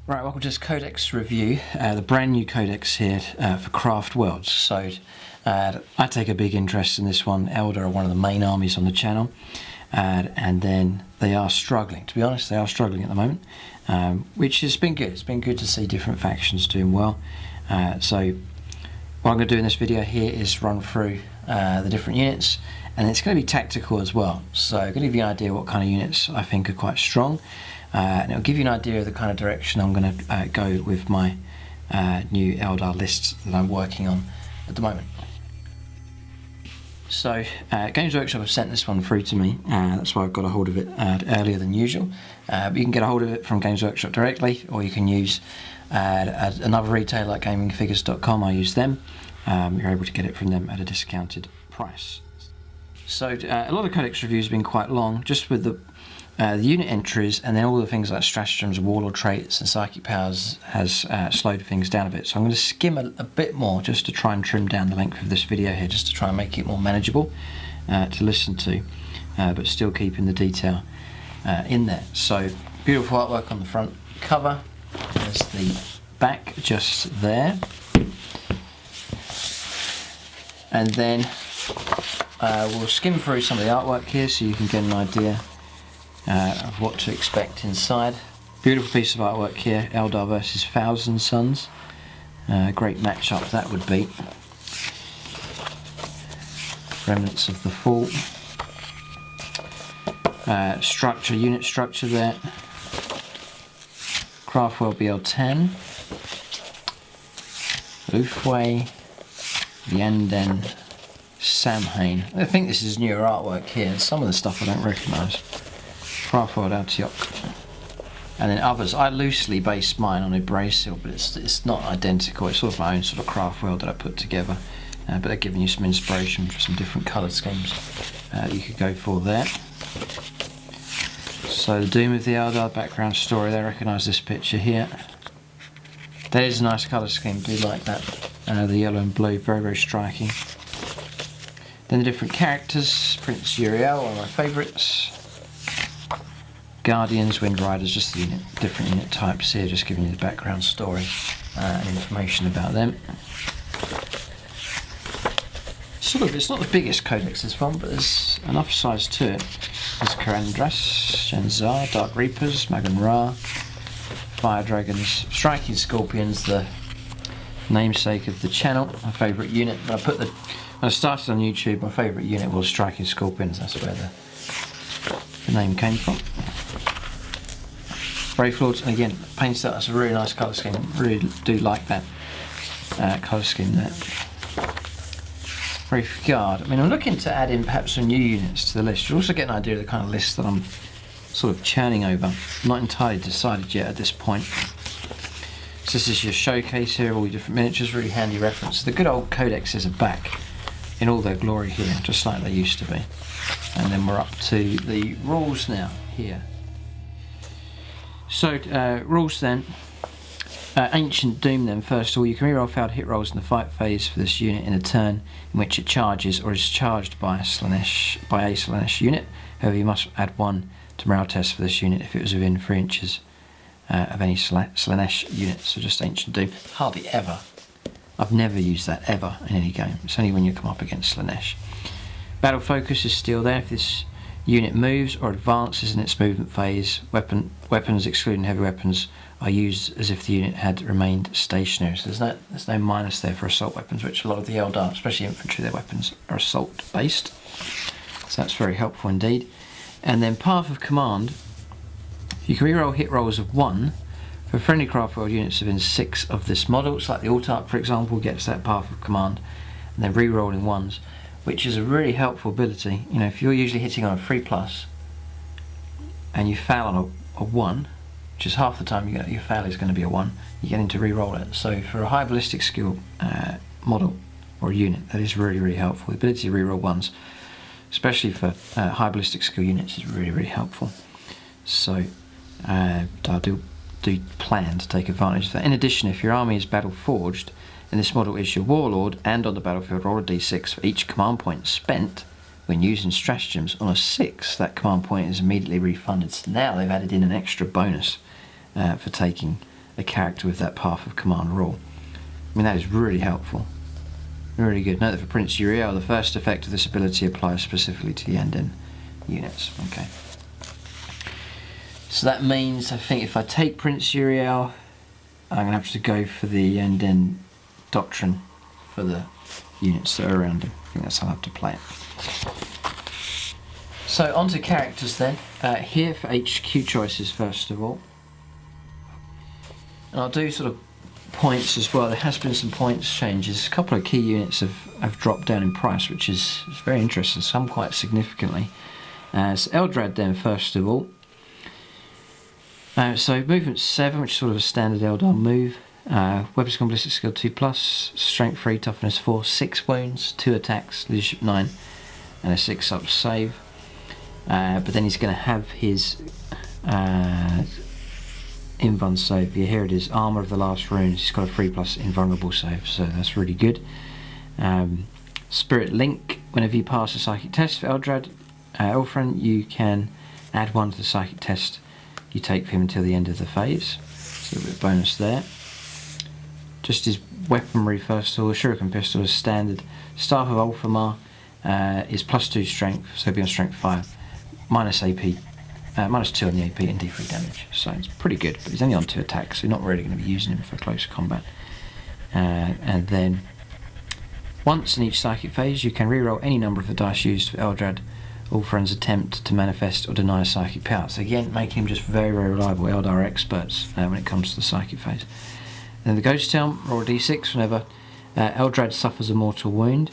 Right, welcome to this Codex review, the brand new Codex here for Craftworlds. So I take a big interest in this one. Eldar are one of the main armies on the channel, and then they are struggling. To be honest, they are struggling at the moment, which has been good. It's been good to see different factions doing well. So what I'm going to do in this video here is run through the different units, and it's going to be tactical as well. So I'm going to give you an idea what kind of units I think are quite strong. And it'll give you an idea of the kind of direction I'm going to go with my new Eldar list that I'm working on at the moment. So Games Workshop have sent this one through to me, that's why I've got a hold of it earlier than usual. But you can get a hold of it from Games Workshop directly, or you can use another retailer like gamingfigures.com. I use them. You're able to get it from them at a discounted price. So a lot of Codex reviews have been quite long, just with the unit entries, and then all the things like stratagems, warlord traits and psychic powers has slowed things down a bit. So I'm going to skim a bit more just to try and trim down the length of this video here, just to try and make it more manageable to listen to, but still keeping the detail in there. So beautiful artwork on the front cover. There's the back just there, and then we'll skim through some of the artwork here so you can get an idea of what to expect inside. Beautiful piece of artwork here, Eldar versus Thousand Sons. Great matchup that would be. Remnants of the Fall. Structure, unit structure there. Craftworld BL10. Ufway. Yanden. Samhain. I think this is newer artwork here. Some of the stuff I don't recognise. Craftworld Antioch, and then others. I loosely based mine on Abrasill, but it's not identical. It's sort of my own sort of Craftworld that I put together, but they're giving you some inspiration for some different colour schemes you could go for there. So the Doom of the Eldar background story. They recognise this picture here. That is a nice colour scheme. Do like that. The yellow and blue, very very striking. Then the different characters. Prince Uriel, one of my favourites. Guardians, Wind Riders, just the different unit types here, just giving you the background story and information about them. It's not the biggest Codex this one, but there's enough size to it. There's Karandras, Shenzar, Dark Reapers, Magan Ra, Fire Dragons, Striking Scorpions, the namesake of the channel, my favourite unit. When I started on YouTube, my favourite unit was Striking Scorpions. That's where the name came from. Brave Lords, and again, paint style. That's a really nice colour scheme. Really do like that colour scheme there. Brave Guard. I mean, I'm looking to add in perhaps some new units to the list. You'll also get an idea of the kind of list that I'm sort of churning over. Not entirely decided yet at this point. So this is your showcase here, all your different miniatures. Really handy reference. The good old codexes are back in all their glory here, just like they used to be. And then we're up to the rules now here. So rules then. Ancient Doom then, first of all, you can reroll failed hit rolls in the fight phase for this unit in a turn in which it charges or is charged by a Slaanesh unit. However, you must add 1 to morale test for this unit if it was within 3 inches of any Slaanesh unit. So just Ancient Doom. Hardly ever. I've never used that ever in any game. It's only when you come up against Slaanesh. Battle focus is still there if this unit moves or advances in its movement phase. Weapons excluding heavy weapons are used as if the unit had remained stationary. So there's no minus there for assault weapons, which a lot of the Eldar, especially infantry, their weapons are assault based. So that's very helpful indeed. And then Path of Command, you can reroll hit rolls of 1 for friendly Craftworld units within 6 of this model. It's like the Altark, for example, gets that Path of Command, and then rerolling 1s, which is a really helpful ability. You know, if you're usually hitting on a 3+ and you fail on a 1, which is half the time your fail is going to be a 1, you get into re-roll it. So for a high ballistic skill model or unit, that is really really helpful. The ability to re-roll 1s, especially for high ballistic skill units, is really really helpful. So I do plan to take advantage of that. In addition, if your army is battle forged and this model is your warlord, and on the battlefield roll a d6 for each command point spent when using stratagems, on a 6 that command point is immediately refunded. So now they've added in an extra bonus for taking a character with that path of command rule. I mean, that is really helpful. Really good. Note that for Prince Uriel, the first effect of this ability applies specifically to the Enden units. Okay. So that means, I think if I take Prince Uriel, I'm going to have to go for the Enden Doctrine for the units that are around him. I think that's how I'll have to play it. So on to characters then. Here for HQ choices first of all. And I'll do sort of points as well. There has been some points changes. A couple of key units have dropped down in price, which is very interesting, some quite significantly. So Eldrad then first of all. So movement 7, which is sort of a standard Eldar move. Weapons & Ballistic skill 2+, strength 3, toughness 4, 6 wounds, 2 attacks, leadership 9, and a 6-up save. But then he's going to have his invuln save. Yeah, here it is, Armour of the Last Runes. He's got a 3+ invulnerable save, so that's really good. Spirit Link, whenever you pass a psychic test for Eldrad Elfren, you can add 1 to the psychic test you take for him until the end of the phase. So a bit of bonus there. Just his weaponry first of all, the Shuriken Pistol is standard. Staff of Ulfamar is +2 strength, so he'll be on strength 5. Minus AP, -2 on the AP and D3 damage. So it's pretty good, but he's only on 2 attacks, so you're not really going to be using him for close combat. And then once in each psychic phase, you can reroll any number of the dice used for Eldrad Ulfren's attempt to manifest or deny a psychic power. So again, making him just very, very reliable Eldar experts when it comes to the psychic phase. And then the Ghost Helm, roll a d6 whenever Eldrad suffers a mortal wound,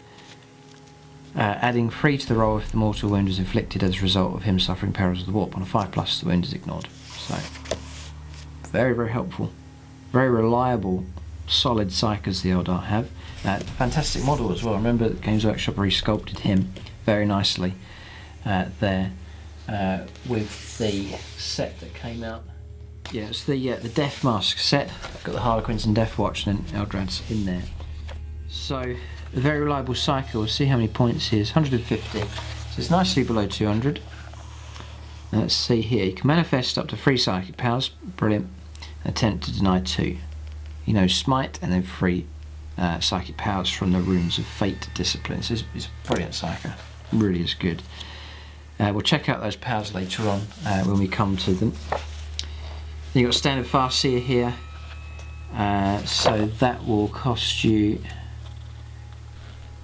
adding 3 to the roll if the mortal wound is inflicted as a result of him suffering perils of the warp. On a 5+, the wound is ignored. So, very, very helpful. Very reliable, solid psychers the Eldar have. Fantastic model as well. I remember that Games Workshop re-sculpted him very nicely there with the set that came out. Yeah, it's the Death Mask set. Got the Harlequins and Death Watch, and then Eldrad's in there. So a very reliable cycle. We'll see how many points he is. 150. So it's nicely below 200. Let's see here. You can manifest up to 3 psychic powers. Brilliant. Attempt to deny 2. You know, Smite and then 3 psychic powers from the Runes of Fate disciplines. It's a brilliant psyker. Really is good. We'll check out those powers later on when we come to them. Then you've got standard Farseer here, so that will cost you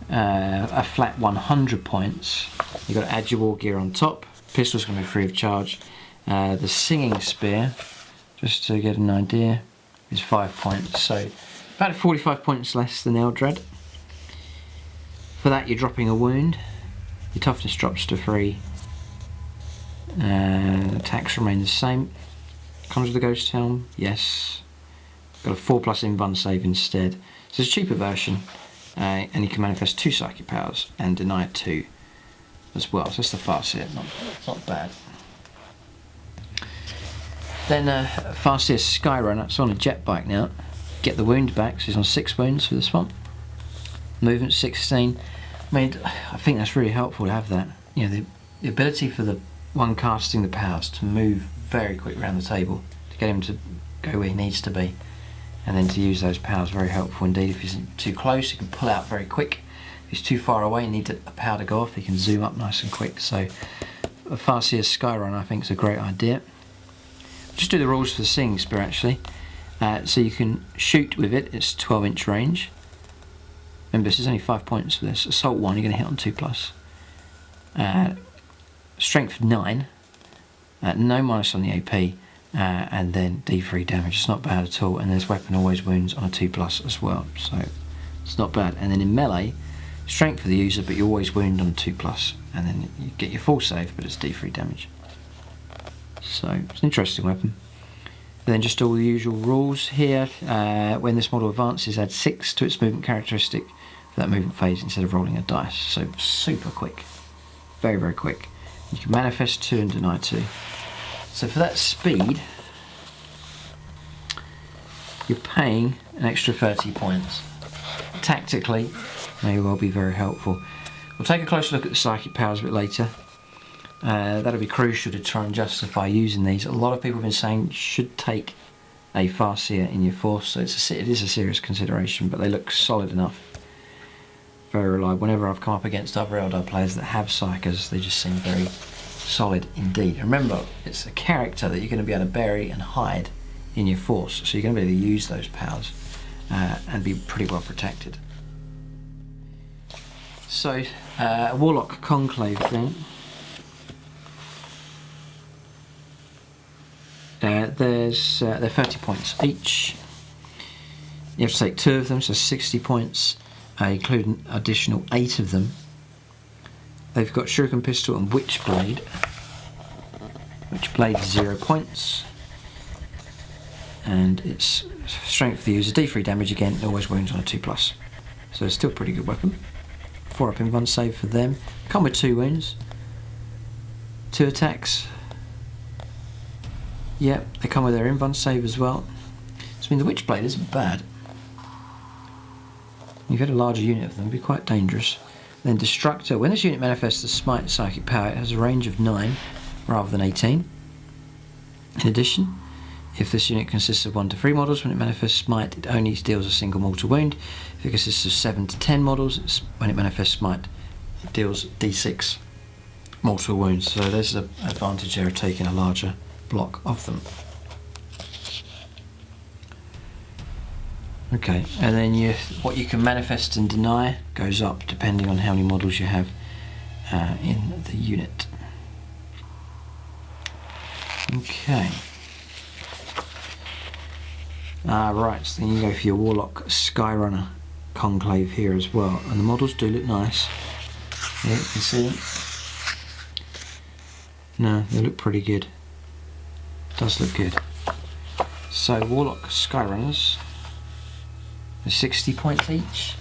a flat 100 points. You've got to add your war gear on top. Pistol's going to be free of charge. The Singing Spear, just to get an idea, is 5 points, so about 45 points less than Eldrad. For that, you're dropping a wound. Your toughness drops to 3. Attacks remain the same. Comes with the Ghost Helm, yes. Got a 4+ invuln save instead. So it's a cheaper version, and you can manifest 2 psychic powers and deny 2 as well. So it's the Farseer, not bad. Then Farseer Skyrunner, it's on a jet bike now. Get the wound back, so he's on 6 wounds for this one. Movement 16. I mean, I think that's really helpful to have that. You know, the ability for the one casting the powers to move very quick around the table, to get him to go where he needs to be, and then to use those powers, very helpful indeed. If he's too close, he can pull out very quick. If he's too far away and needs a power to go off, he can zoom up nice and quick. So a Farseer Skyrunner I think is a great idea. Just do the rules for the Singing Spear actually. So you can shoot with it, it's 12-inch range. Remember, this is only 5 points for this. Assault 1, you're going to hit on 2+. Strength 9, no minus on the AP, and then D3 damage. It's not bad at all. And there's weapon always wounds on a 2+ as well, so it's not bad. And then in melee, strength for the user, but you always wound on a 2+, and then you get your full save, but it's D3 damage. So it's an interesting weapon. And then just all the usual rules here. When this model advances, add 6 to its movement characteristic for that movement phase instead of rolling a dice. So super quick, very, very quick. You can manifest 2 and deny 2. So for that speed, you're paying an extra 30 points. Tactically, may well be very helpful. We'll take a closer look at the psychic powers a bit later. That'll be crucial to try and justify using these. A lot of people have been saying you should take a Farseer in your force, so it is a serious consideration, but they look solid enough. Very reliable. Whenever I've come up against other Eldar players that have Psychers, they just seem very solid indeed. Remember, it's a character that you're going to be able to bury and hide in your force, so you're going to be able to use those powers and be pretty well protected. So, Warlock Conclave then. They're 30 points each. You have to take 2 of them, so 60 points, including additional 8 of them. They've got Shuriken Pistol and Witchblade. Witchblade is 0 points. And its strength for the user, D3 damage again, always wounds on a 2+. So it's still a pretty good weapon. 4 up invuln save for them. Come with 2 wounds. 2 attacks. Yep, they come with their invuln save as well. So I mean the Witchblade isn't bad. If you had a larger unit of them, it would be quite dangerous. Then Destructor. When this unit manifests the Smite Psychic power, it has a range of 9 rather than 18. In addition, if this unit consists of 1 to 3 models, when it manifests Smite, it only deals a single mortal wound. If it consists of 7 to 10 models, when it manifests Smite, it deals D6 mortal wounds. So there's an advantage there of taking a larger block of them. Okay, and then what you can manifest and deny goes up depending on how many models you have in the unit. Okay. Right, so then you go for your Warlock Skyrunner Conclave here as well, and the models do look nice. Yeah, you can see them. No, they look pretty good. Does look good. So Warlock Skyrunners, 60 points each.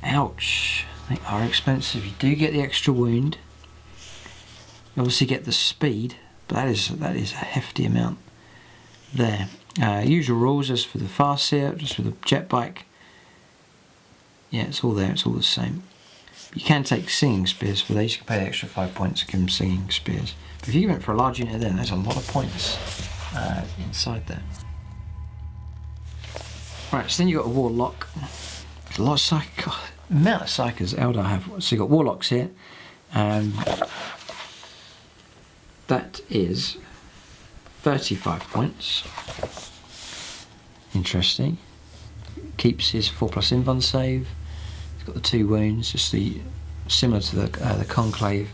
Ouch, they are expensive. You do get the extra wound. You obviously get the speed, but that is a hefty amount there. Usual rules as for the Farseer, just with a jet bike. Yeah, it's all there, it's all the same. You can take Singing Spears for these. You can pay the extra 5 points to give them Singing Spears. But if you went for a large unit then, there's a lot of points inside there. Right, so then you've got a Warlock. There's a lot of Psych. God, the amount of Psychers Eldar have. So you've got Warlocks here. That is 35 points. Interesting. Keeps his 4+ invuln save. He's got the 2 wounds, just similar to the Conclave.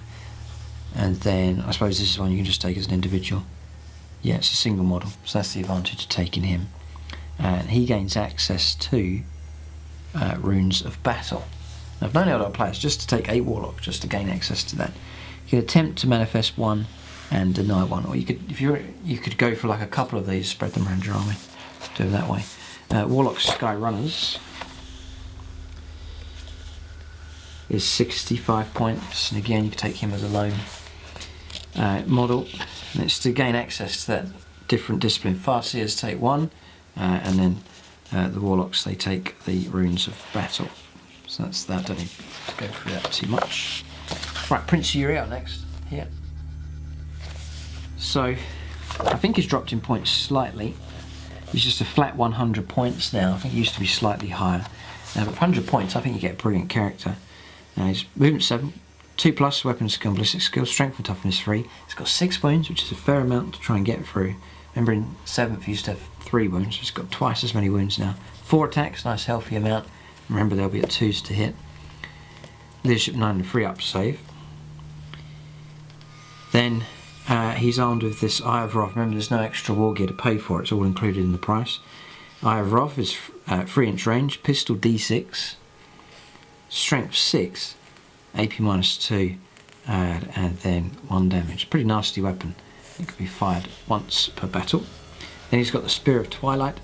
And then I suppose this is one you can just take as an individual. Yeah, it's a single model, so that's the advantage of taking him. And he gains access to Runes of Battle. Now, I've known Eldar players just to take a Warlock, just to gain access to that. You can attempt to manifest 1 and deny 1, or you could go for like a couple of these, spread them around your army, do it that way. Warlock Skyrunners is 65 points, and again you can take him as a lone model, and it's to gain access to that different discipline. Farseers take 1, and then the Warlocks, they take the Runes of Battle. So that's that, don't need to go through that too much. Right, Prince Uriel next, here. So, I think he's dropped in points slightly. He's just a flat 100 points now. I think he used to be slightly higher. But 100 points, I think you get a brilliant character. He's movement 7, 2+, weapon skill, ballistic skill, strength and toughness 3. He's got 6 wounds, which is a fair amount to try and get through. Remember in 7th he used to have 3 wounds, he's got twice as many wounds now. 4 attacks, nice healthy amount. Remember they'll be at 2s to hit. Leadership 9 and 3 up save. Then he's armed with this Eye of Wrath. Remember there's no extra war gear to pay for, it's all included in the price. Eye of Wrath is 3-inch range, pistol D6, strength 6, AP -2, and then 1 damage. Pretty nasty weapon. It could be fired once per battle. Then he's got the Spear of Twilight,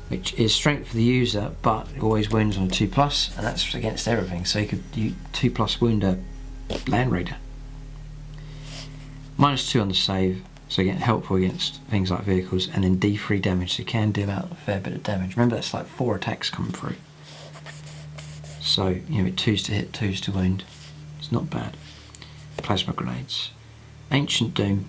which is strength for the user, but it always wounds on a 2+, and that's against everything. So you could 2+ wound a Land Raider. -2 on the save, so again helpful against things like vehicles, and then D3 damage, so you can deal out a fair bit of damage. Remember that's like 4 attacks coming through. So, you know, with 2s to hit, 2s to wound. It's not bad. Plasma grenades. Ancient Doom.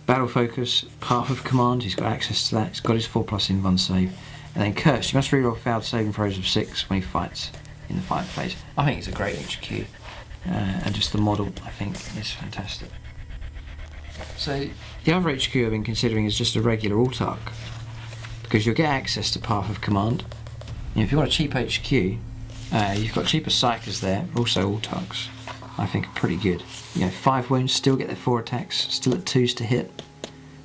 Battle Focus, Path of Command, he's got access to that, he's got his 4+ invuln save. And then Curse, you must reroll failed saving throws of 6 when he fights in the fight phase. I think it's a great HQ, and just the model I think is fantastic. So the other HQ I've been considering is just a regular Autarch, because you'll get access to Path of Command. And if you want a cheap HQ, you've got cheaper Psychers there, also Autarchs I think are pretty good. 5 wounds, still get their 4 attacks, still at 2s to hit.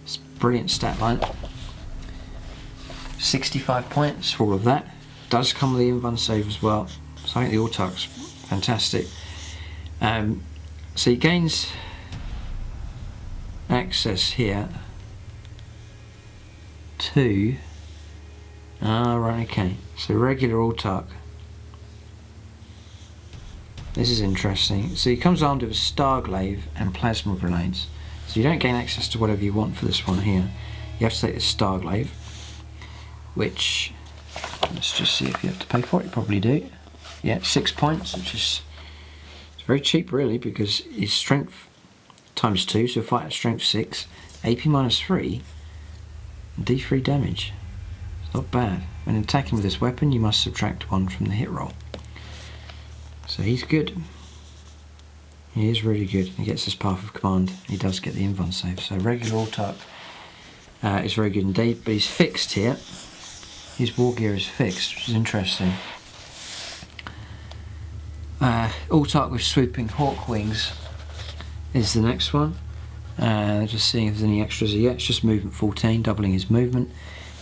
It's a brilliant stat line. 65 points for all of that. Does come with the invuln save as well, so I think the Autarch's fantastic. So he gains access here to right, okay, so regular Autarch. This is interesting. So he comes armed with a Starglaive and plasma grenades, so you don't gain access to whatever you want for this one here. You have to take this Starglaive, which, let's just see if you have to pay for it. You probably do. Yeah, 6 points, which is, it's very cheap really, because his strength ×2, so fight at strength 6, AP -3, and D3 damage. It's not bad. When attacking with this weapon, you must subtract 1 from the hit roll. So he's good. He is really good. He gets his Path of Command. He does get the invuln save. So regular Autarch is very good indeed, but he's fixed here. His war gear is fixed, which is interesting. Autarch with swooping hawk wings is the next one. Just seeing if there's any extras yet. It's just movement 14, doubling his movement.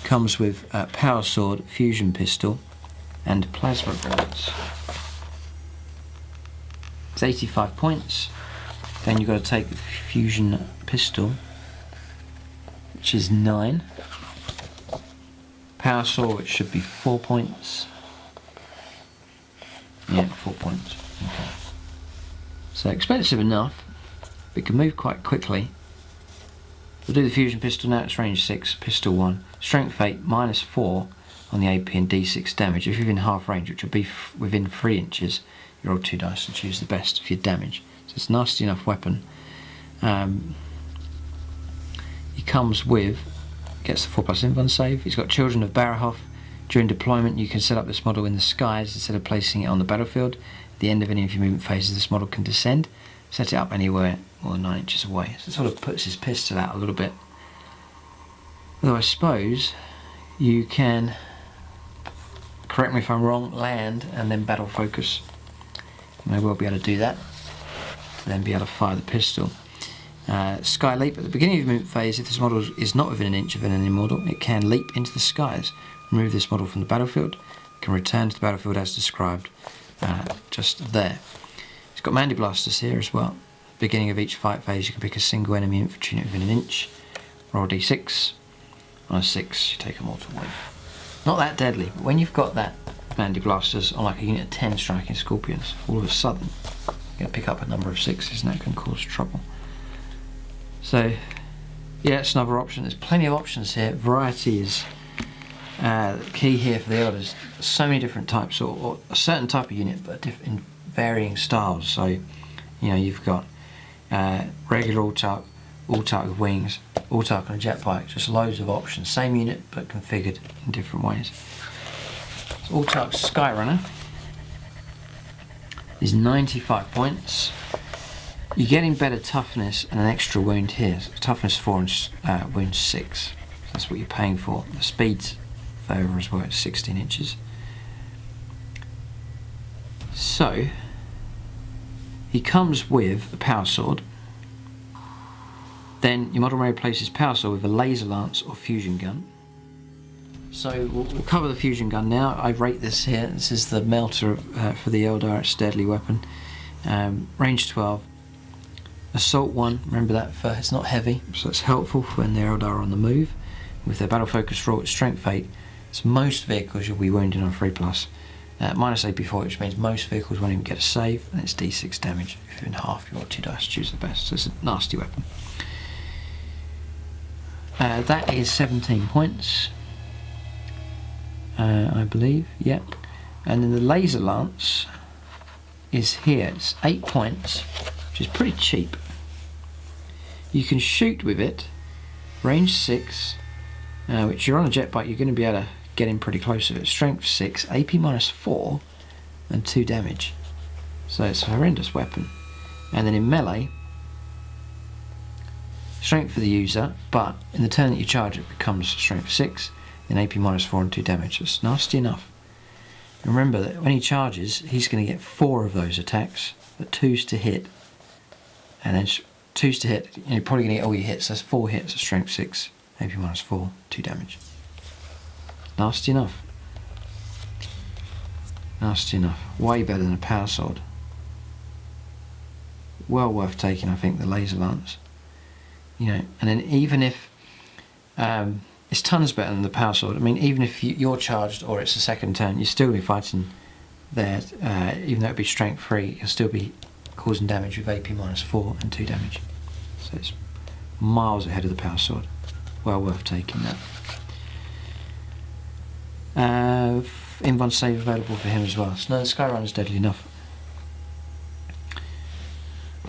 Comes with power sword, fusion pistol, and plasma grenades. It's 85 points. Then you've got to take the fusion pistol, which is 9. Power sword, which should be 4 points. Yeah, 4 points. Okay. So expensive enough, but it can move quite quickly. We'll do the fusion pistol now. It's range 6, pistol 1, strength 8, -4 on the AP and D6 damage. If you're within half range, which will be within 3 inches, you roll 2 dice and choose the best of your damage. So it's a nasty enough weapon. He comes with, gets the 4+ invuln save. He's got Children of Barahoth. During deployment, you can set up this model in the skies instead of placing it on the battlefield. At the end of any of your movement phases, this model can descend. Set it up anywhere more than 9 inches away. So it sort of puts his pistol out a little bit. Although I suppose you can, correct me if I'm wrong, land and then battle focus. You may well be able to do that. Then be able to fire the pistol. Sky leap. At the beginning of the movement phase, if this model is not within an inch of an enemy model, it can leap into the skies. Remove this model from the battlefield. It can return to the battlefield as described just there. It's got Mandy Blasters here as well. Beginning of each fight phase, you can pick a single enemy infantry unit within an inch. Roll D6. On a 6, you take a mortal wound. Not that deadly, but when you've got that Mandy Blasters on like a unit of 10 striking Scorpions, all of a sudden you're going to pick up a number of 6s and that can cause trouble. So yeah, it's another option. There's plenty of options here. Variety is key here for the Elders. So many different types, or a certain type of unit, but in varying styles. So you've got regular Autarch, Autarch with wings, Autarch on a jet bike, just loads of options. Same unit but configured in different ways. So Autarch's Skyrunner is 95 points. You're getting better toughness and an extra wound here. So toughness 4 and wound 6. That's what you're paying for. The speed's favour as well, it's 16 inches. So he comes with a power sword. Then your model may replace his power sword with a laser lance or fusion gun. So we'll cover the fusion gun now. I rate this here. This is the melter for the Eldar. It's a deadly weapon. Range 12. Assault 1, remember that, it's not heavy, so it's helpful when the Eldar are on the move. With their battle focus roll, it's strength 8. It's most vehicles you'll be wounded on 3+. Minus AP4, which means most vehicles won't even get a save, and it's D6 damage. If you're in half, you roll 2 dice, choose the best. So it's a nasty weapon. That is 17 points, I believe, yep. And then the laser lance is here, it's 8 points, which is pretty cheap. You can shoot with it range 6, which you're on a jet bike, you're going to be able to get in pretty close to it. Strength 6, AP -4, and 2 damage. So it's a horrendous weapon. And then in melee, strength for the user, but in the turn that you charge it becomes strength 6, then AP -4 and 2 damage. It's nasty enough. Remember that when he charges, he's going to get 4 of those attacks, but 2's to hit, and then 2's to hit. You're probably going to get all your hits. That's 4 hits at strength 6, AP -4, 2 damage. Nasty enough. Nasty enough. Way better than a power sword. Well worth taking, I think, the laser lance. You know, and then even if it's tons better than the power sword. I mean, even if you're charged or it's a second turn, you're still be fighting there. Even though it'd be strength 3, you'll still be causing damage with AP -4 and 2 damage. So it's miles ahead of the power sword. Well worth taking that. Invuln save available for him as well. So no, the Skyrunner's deadly enough.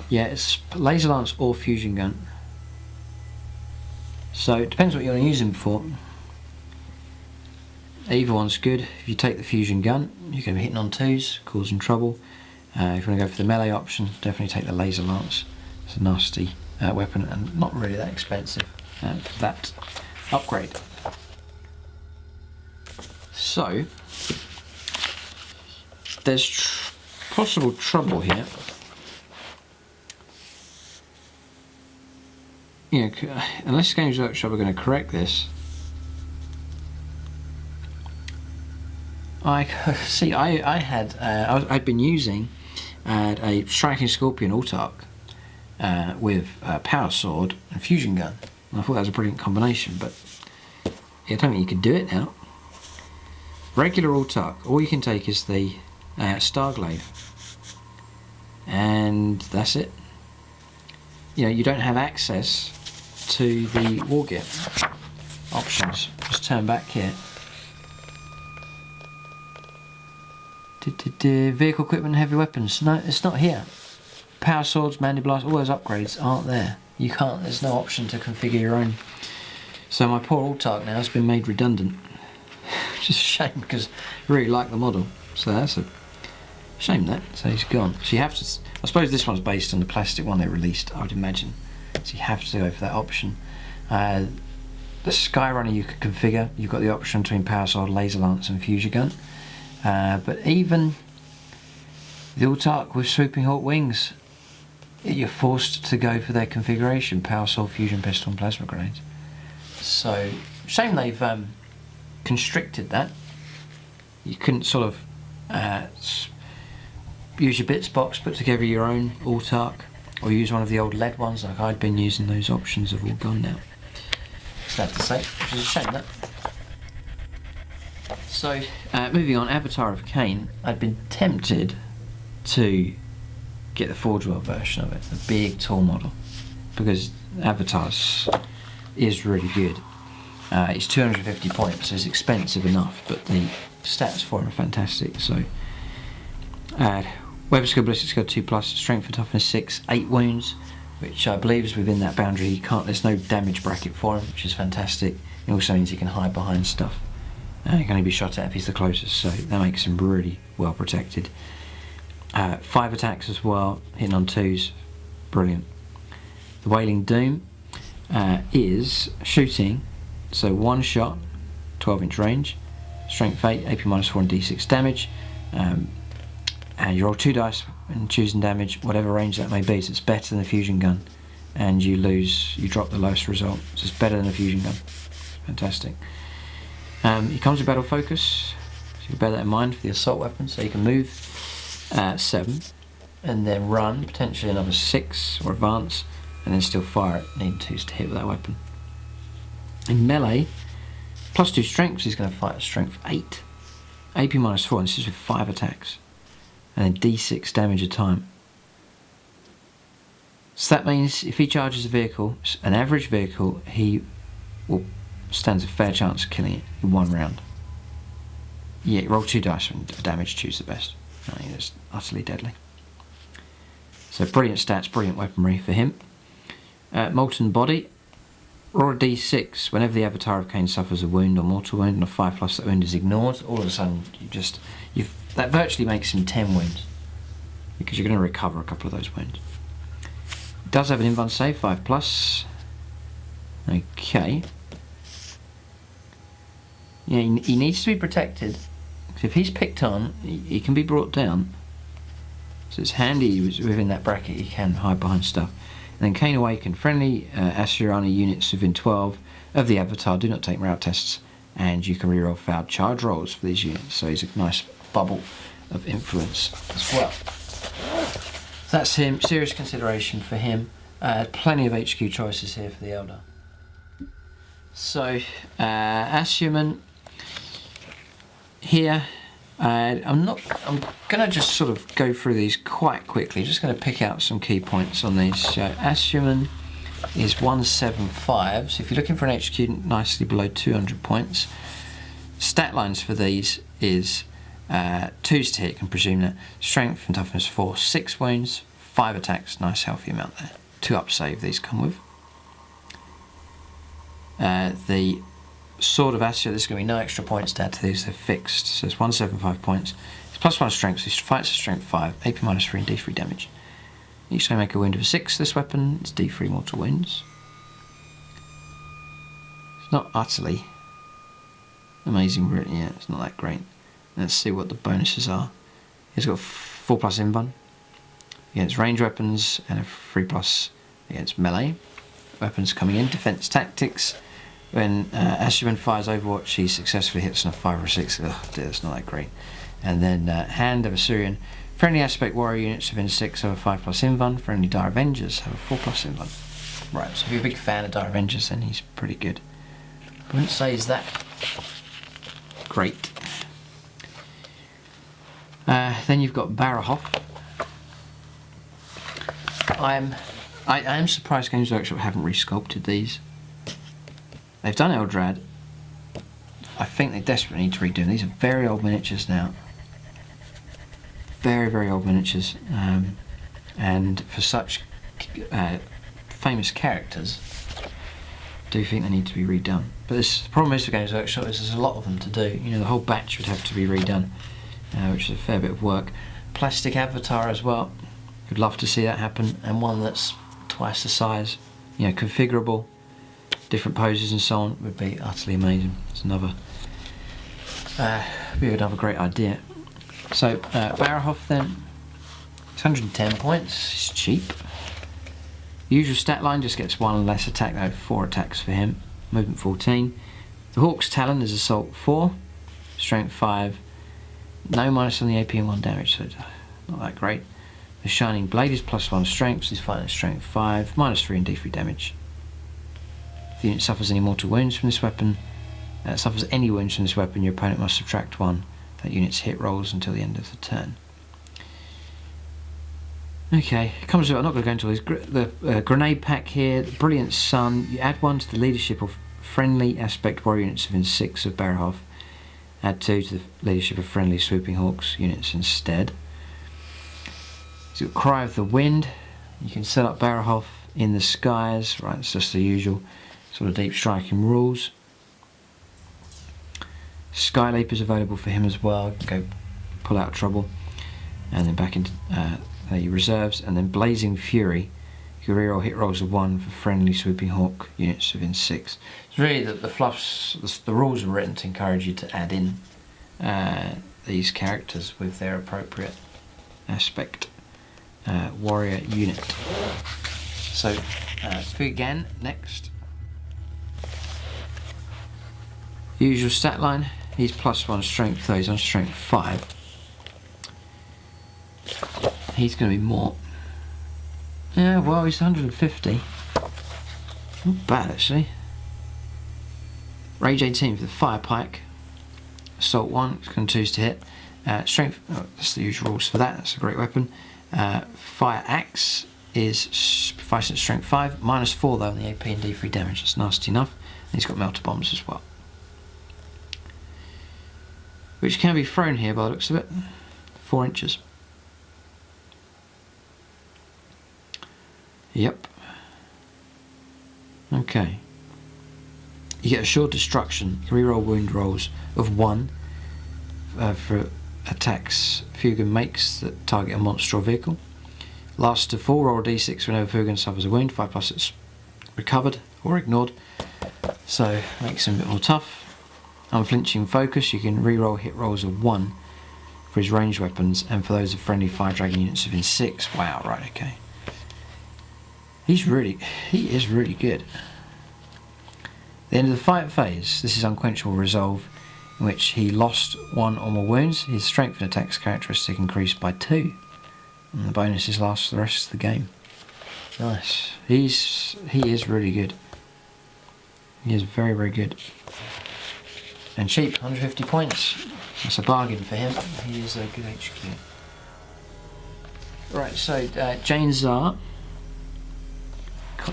Yeah, it's laser lance or fusion gun. So it depends what you want to use him for. Either one's good. If you take the fusion gun, you're going to be hitting on 2s, causing trouble. If you want to go for the melee option, definitely take the laser lance. It's a nasty weapon and not really that expensive for that upgrade. So there's possible trouble here. You know, unless Games Workshop are going to correct this. I'd been using a Striking Scorpion Autarch with a power sword and fusion gun. And I thought that was a brilliant combination, but I don't think you can do it now. Regular Autarch, all you can take is the Starglaive, and that's it. You know, you don't have access to the Wargame options. Just turn back here. Vehicle equipment, heavy weapons. No, it's not here. Power swords, Mandy Blast, all those upgrades aren't there. You can't. There's no option to configure your own. So my poor Autarch now has been made redundant. Which is a shame because I really like the model. So that's a shame that. So he's gone. So you have to. I suppose this one's based on the plastic one they released, I would imagine. So you have to go for that option. The Skyrunner you could configure. You've got the option between power sword, laser lance, and fusion gun. But even the Autarch with swooping hawk wings, you're forced to go for their configuration: power sword, fusion pistol, and plasma grenades. So shame they've constricted that. You couldn't sort of use your bits box, put together your own Autarch, or use one of the old lead ones like I'd been using. Those options have all gone now. Sad to say, which is a shame that. So moving on, Avatar of Cain. I'd been tempted to get the Forge World version of it, the big tall model, because Avatar's is really good. It's 250 points, so it's expensive enough, but the stats for him are fantastic. So Weapon Skill Ballistic Skill 2+, Strength and Toughness 6, 8 wounds, which I believe is within that boundary. You can't. There's no damage bracket for him, which is fantastic. It also means he can hide behind stuff. He can only be shot at if he's the closest, so that makes him really well protected. 5 attacks as well, hitting on 2s, brilliant. The Wailing Doom is shooting, so 1 shot, 12-inch range, Strength 8, AP -4 and D6 damage, and you roll 2 dice and choosing damage, whatever range that may be. So it's better than a fusion gun, and you drop the lowest result. So it's better than a fusion gun. Fantastic. He comes with battle focus, so you bear that in mind for the assault weapon. So you can move 7, and then run potentially another 6 or advance, and then still fire it, needing 2s to hit with that weapon. In melee, +2 strength, he's going to fight at strength 8, AP -4, and this is with 5 attacks, and then D6 damage a time. So that means if he charges a vehicle, an average vehicle, he stands a fair chance of killing it in 1 round. Yeah, roll 2 dice and damage, choose the best. I mean, it's utterly deadly. So brilliant stats, brilliant weaponry for him. Molten Body, Roll a d6. Whenever the Avatar of Cain suffers a wound or mortal wound, and a 5+, that wound is ignored. All of a sudden, that virtually makes him 10 wounds, because you're going to recover a couple of those wounds. It does have an invuln save, 5+. Okay. Yeah, he needs to be protected. If he's picked on, he can be brought down. So it's handy he was within that bracket, he can hide behind stuff. And then Cain Awakened. Friendly Asuryani units within 12 of the Avatar do not take morale tests, and you can reroll failed charge rolls for these units. So he's a nice bubble of influence as well. That's him. Serious consideration for him. Plenty of HQ choices here for the Eldar. So Asuryman here. I'm gonna just sort of go through these quite quickly. Just gonna pick out some key points on these. So Asuryman is 175. So if you're looking for an HQ nicely below 200 points, stat lines for these is 2s to hit. You can presume that strength and toughness 4, 6 wounds, 5 attacks. Nice healthy amount there. 2 up save these come with. The Sword of Asya, there's going to be no extra points to add to these, they're fixed. So it's 175 points. It's +1 strength, so he fights at strength 5, AP -3 and D3 damage. Each time you make a wound of a 6, this weapon, it's D3 mortal wounds. It's not utterly amazing written yet, it's not that great. Let's see what the bonuses are. He's got 4+ invuln against range weapons and a 3+ against melee. Weapons coming in, defense tactics. When Asuryman fires Overwatch, he successfully hits on a 5 or 6. Ugh, dear, that's not that great. And then Hand of Assyrian. Friendly Aspect Warrior units within 6 have a 5+ invuln. Friendly Dire Avengers have a 4+ invuln. Right, so if you're a big fan of Dire Avengers, then he's pretty good. I wouldn't say he's that great. Then you've got Barahoff. I am surprised Games Workshop haven't resculpted these. They've done Eldrad. I think they desperately need to redo them. These are very old miniatures now. Very, very old miniatures. And for such famous characters, I do think they need to be redone. But the problem is for Games Workshop is there's a lot of them to do. You know, the whole batch would have to be redone, which is a fair bit of work. Plastic Avatar as well. Would love to see that happen, and one that's twice the size. You know, configurable. Different poses and so on would be utterly amazing. It's another great idea. So Barahoff then, it's 110 points. It's cheap. Usual stat line just gets 1 less attack though. 4 attacks for him. Movement 14. The Hawk's Talon is assault 4, strength 5. No minus on the AP and 1 damage, so not that great. The Shining Blade is +1 strength. So he's fighting at strength 5, -3 and D3 damage. If the unit suffers any mortal wounds from this weapon, your opponent must subtract 1. That unit's hit rolls until the end of the turn. Okay, comes with, I'm not going to go into all these. The grenade pack here, the Brilliant Sun. You add 1 to the leadership of friendly aspect warrior units within 6 of Barahoff. Add 2 to the leadership of friendly swooping hawks units instead. So you've got Cry of the Wind. You can set up Barahoff in the skies. Right, it's just the usual sort of deep striking rules. Sky Leap is available for him as well. Go pull out of trouble, and then back into your reserves. And then Blazing Fury. You can reroll hit rolls of 1 for friendly swooping hawk units within 6. It's really that the rules are written to encourage you to add in these characters with their appropriate aspect warrior unit. So Fugan next. Usual stat line, he's +1 strength, though he's on strength 5. He's going to be more. Yeah, well, he's 150. Not bad, actually. Rage 18 for the Fire Pike. Assault 1, it's going to 2s to hit. Strength, that's the usual rules for that, that's a great weapon. Fire Axe is fighting at strength 5, -4 though on the AP and D3 damage, that's nasty enough. And he's got melter bombs as well, which can be thrown here by the looks of it. 4 inches. Yep. Okay. You get assured destruction. You can reroll wound rolls of 1 for attacks Fugan makes that target a monster or vehicle. Lasts to 4, roll a d6 whenever Fugan suffers a wound, 5+ it's recovered or ignored, so makes him a bit more tough. Unflinching focus, you can reroll hit rolls of 1 for his ranged weapons and for those of friendly fire dragon units within 6. Wow, right, okay. He is really good. At the end of the fight phase, this is unquenchable resolve, in which he lost 1 or more wounds. His strength and attacks characteristic increased by 2, and the bonuses last the rest of the game. Nice. He is really good. He is very, very good. And cheap, 150 points. That's a bargain for him. He is a good HQ. Right, so Jane Czar.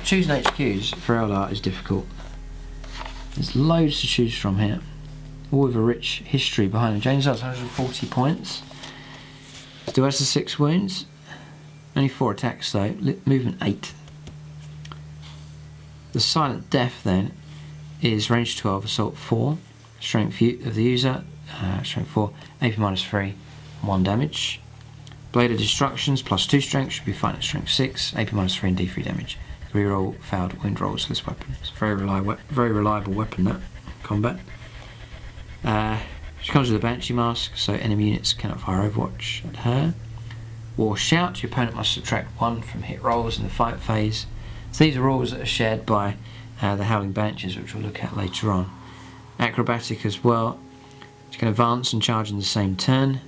Choosing HQs for Eldar is difficult. There's loads to choose from here, all with a rich history behind them. Jane Czar's 140 points. Still has the 6 wounds. Only 4 attacks though. Movement 8. The Silent Death then is range 12, assault 4, strength of the user, strength 4, AP -3, 1 damage. Blade of Destructions +2 strength, should be fine at strength 6, AP -3 and D3 damage. Reroll failed wound rolls for this weapon. It's a very reliable weapon, that combat. She comes with a Banshee Mask, so enemy units cannot fire Overwatch at her. War Shout, your opponent must subtract 1 from hit rolls in the fight phase. So these are rules that are shared by the Howling Banshees, which we'll look at later on. Acrobatic as well. You can advance and charge in the same turn.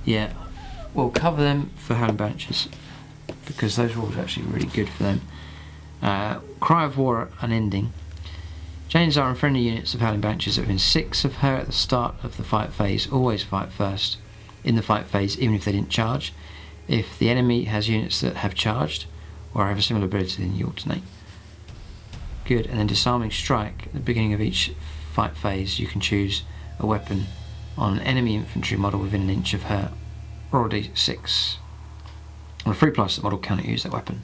Yeah, we'll cover them for Howling Banshees, because those rules are actually really good for them. Cry of War Unending. Jane Czar and friendly units of Howling Banshees that within 6 of her at the start of the fight phase always fight first in the fight phase, even if they didn't charge. If the enemy has units that have charged or have a similar ability, then you alternate. Good. And then Disarming Strike. At the beginning of each fight phase, you can choose a weapon on an enemy infantry model within an inch of her. Roll a d6. On a 3+, the model cannot use that weapon.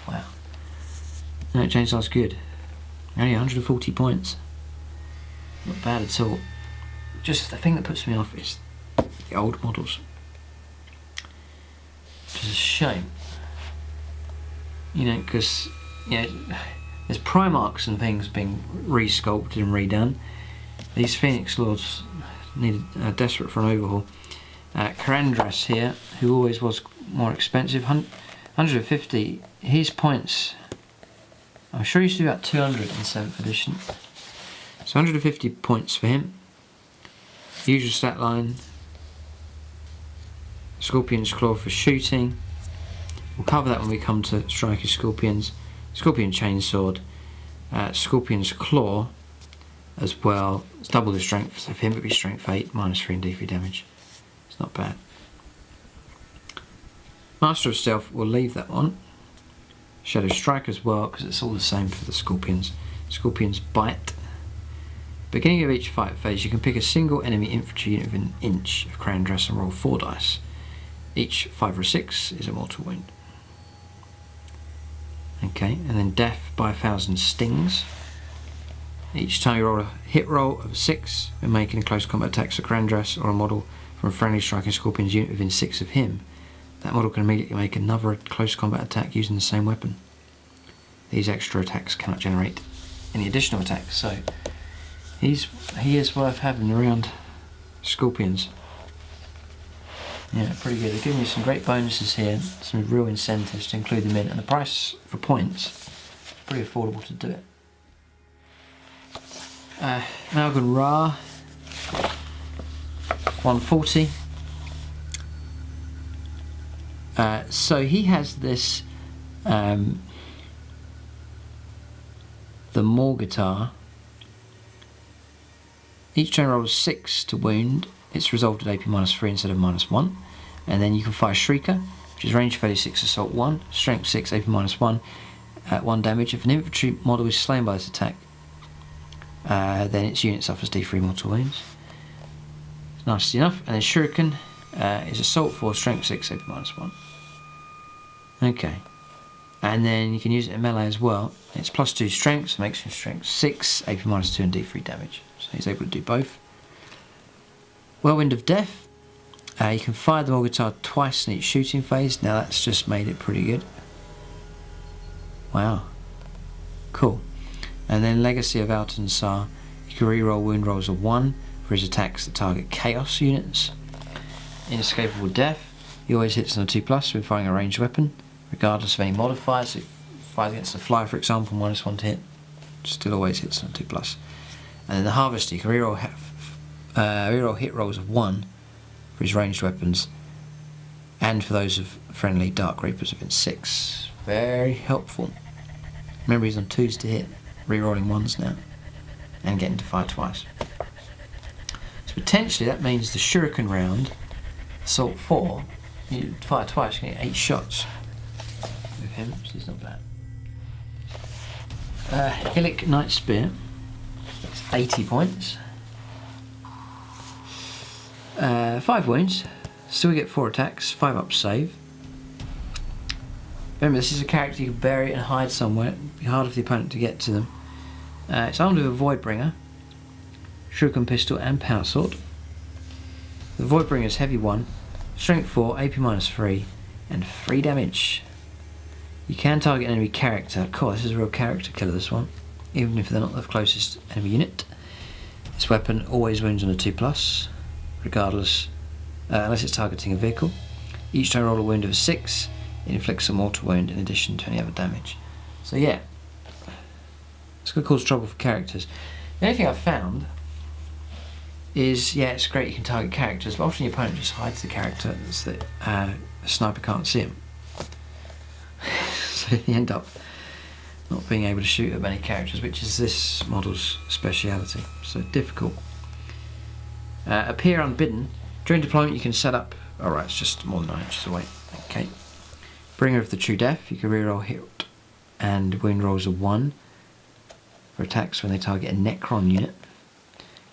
Wow. No, Jane Czar's good. Only 140 points. Not bad at all. Just the thing that puts me off is the old models. Which is a shame. You know, because there's Primarchs and things being re-sculpted and redone. These Phoenix Lords are desperate for an overhaul. Karandras here, who always was more expensive, 150. His points, I'm sure he used to be about 200 in 7th edition. So 150 points for him. Usual stat line. Scorpion's Claw for shooting. We'll cover that when we come to Striker Scorpions. Scorpion Chainsword. Scorpion's Claw as well. It's double the strength of him, but be strength 8, -3 and D3 damage. It's not bad. Master of Stealth, we'll leave that one. Shadow Strike as well, because it's all the same for the Scorpions. Scorpion's Bite. Beginning of each fight phase, you can pick a single enemy infantry unit within an inch of Karandras and roll 4 dice. Each 5 or 6 is a mortal wound. Okay, and then Death by 1,000 Stings. Each time you roll a hit roll of 6 when making a close combat attack to Karandras or a model from a friendly striking Scorpion's unit within 6 of him, that model can immediately make another close combat attack using the same weapon. These extra attacks cannot generate any additional attacks, so he is worth having around Scorpions. Yeah, pretty good. They're giving you some great bonuses here, some real incentives to include them in, and the price for points, pretty affordable to do it. Malgan Ra, 140. So he has this, the Morguitar. Each turn rolls 6 to wound. It's resolved at AP -3 instead of -1. And then you can fire Shrieker, which is range 36, assault 1, strength 6, AP -1, 1 damage. If an infantry model is slain by this attack, then its unit suffers D3 mortal wounds. It's nasty enough. And then Shuriken is assault 4, strength 6, AP -1. Okay. And then you can use it in melee as well. It's +2 strength, so makes him strength 6, AP -2 and D3 damage. So he's able to do both. Whirlwind of Death. You can fire the Morgenthau twice in each shooting phase. Now that's just made it pretty good. Wow. Cool. And then Legacy of Altensar. You can reroll wound rolls of 1 for his attacks that target Chaos units. Inescapable Death. He always hits on a 2+ when firing a ranged weapon, regardless of any modifiers. If fires against the fly, for example, -1 to hit, still always hits on a 2+. And then the Harvester. You can reroll hit rolls of 1 for his ranged weapons, and for those of friendly Dark Reapers within 6. Very helpful. Remember, he's on 2s to hit, rerolling 1s now, and getting to fire twice. So potentially that means the Shuriken round, Assault 4, you fire twice, you can get 8 shots with him, so he's not bad. Hillick Knight Spear, that's 80 points. 5 wounds, still get 4 attacks, 5 up save. Remember, this is a character you can bury and hide somewhere. It'd be harder for the opponent to get to them. It's armed with a Voidbringer, Shuriken Pistol and Power Sword. The Voidbringer is heavy 1, strength 4, AP -3 and 3 damage. You can target an enemy character. Cool, this is a real character killer, this one, even if they're not the closest enemy unit. This weapon always wounds on a 2+, regardless, unless it's targeting a vehicle. Each time roll a wound of 6, it inflicts a mortal wound in addition to any other damage. So yeah, it's going to cause trouble for characters. The only thing I've found is, yeah, it's great you can target characters, but often your opponent just hides the character so that a sniper can't see him. So you end up not being able to shoot at many characters, which is this model's speciality. So difficult. Appear unbidden. During deployment you can set up... Alright, it's just more than 9 inches away. Okay. Bringer of the True Death. You can reroll hit and wound rolls of 1 for attacks when they target a Necron unit.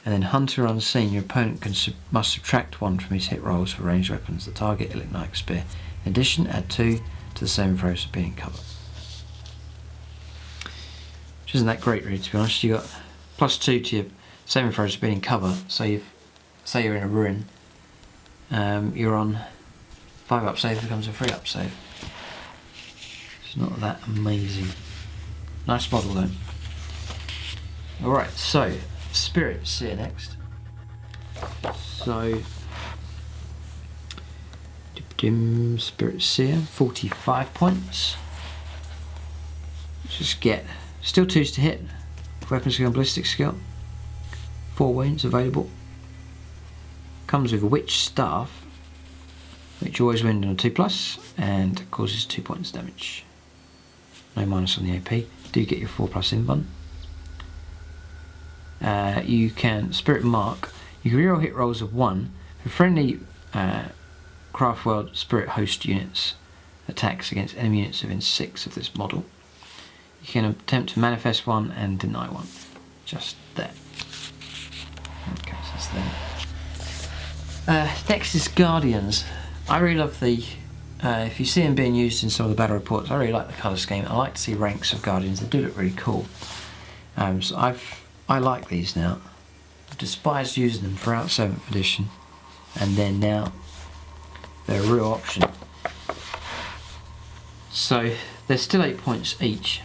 And then Hunter Unseen. Your opponent must subtract 1 from his hit rolls for ranged weapons that target Hillick Knight Spear. In addition, add 2 to the saving throws for being covered. Which isn't that great, really, to be honest. You got +2 to your saving throws for being in cover. So you've, say you're in a ruin, you're on 5 up save, becomes a 3 up save. It's not that amazing. Nice model though. Alright, so Spirit Seer next. So Spirit Seer, 45 points. Just get still 2s to hit, weapon skill and ballistic skill, 4 wounds available. Comes with a Witch Staff, which always wound on a 2+ and causes 2 points damage. No minus on the AP. Do get your 4+ invuln. You can Spirit Mark. You can reroll hit rolls of 1 for friendly Craftworlds Spirit Host units attacks against enemy units within 6 of this model. You can attempt to manifest 1 and deny 1. Just there. Okay, so that's there. Next is Guardians. I really love the, if you see them being used in some of the battle reports, I really like the colour scheme. I like to see ranks of Guardians, they do look really cool. So I like these now. I've despised using them throughout 7th edition, and then now they're a real option. So they're still 8 points each.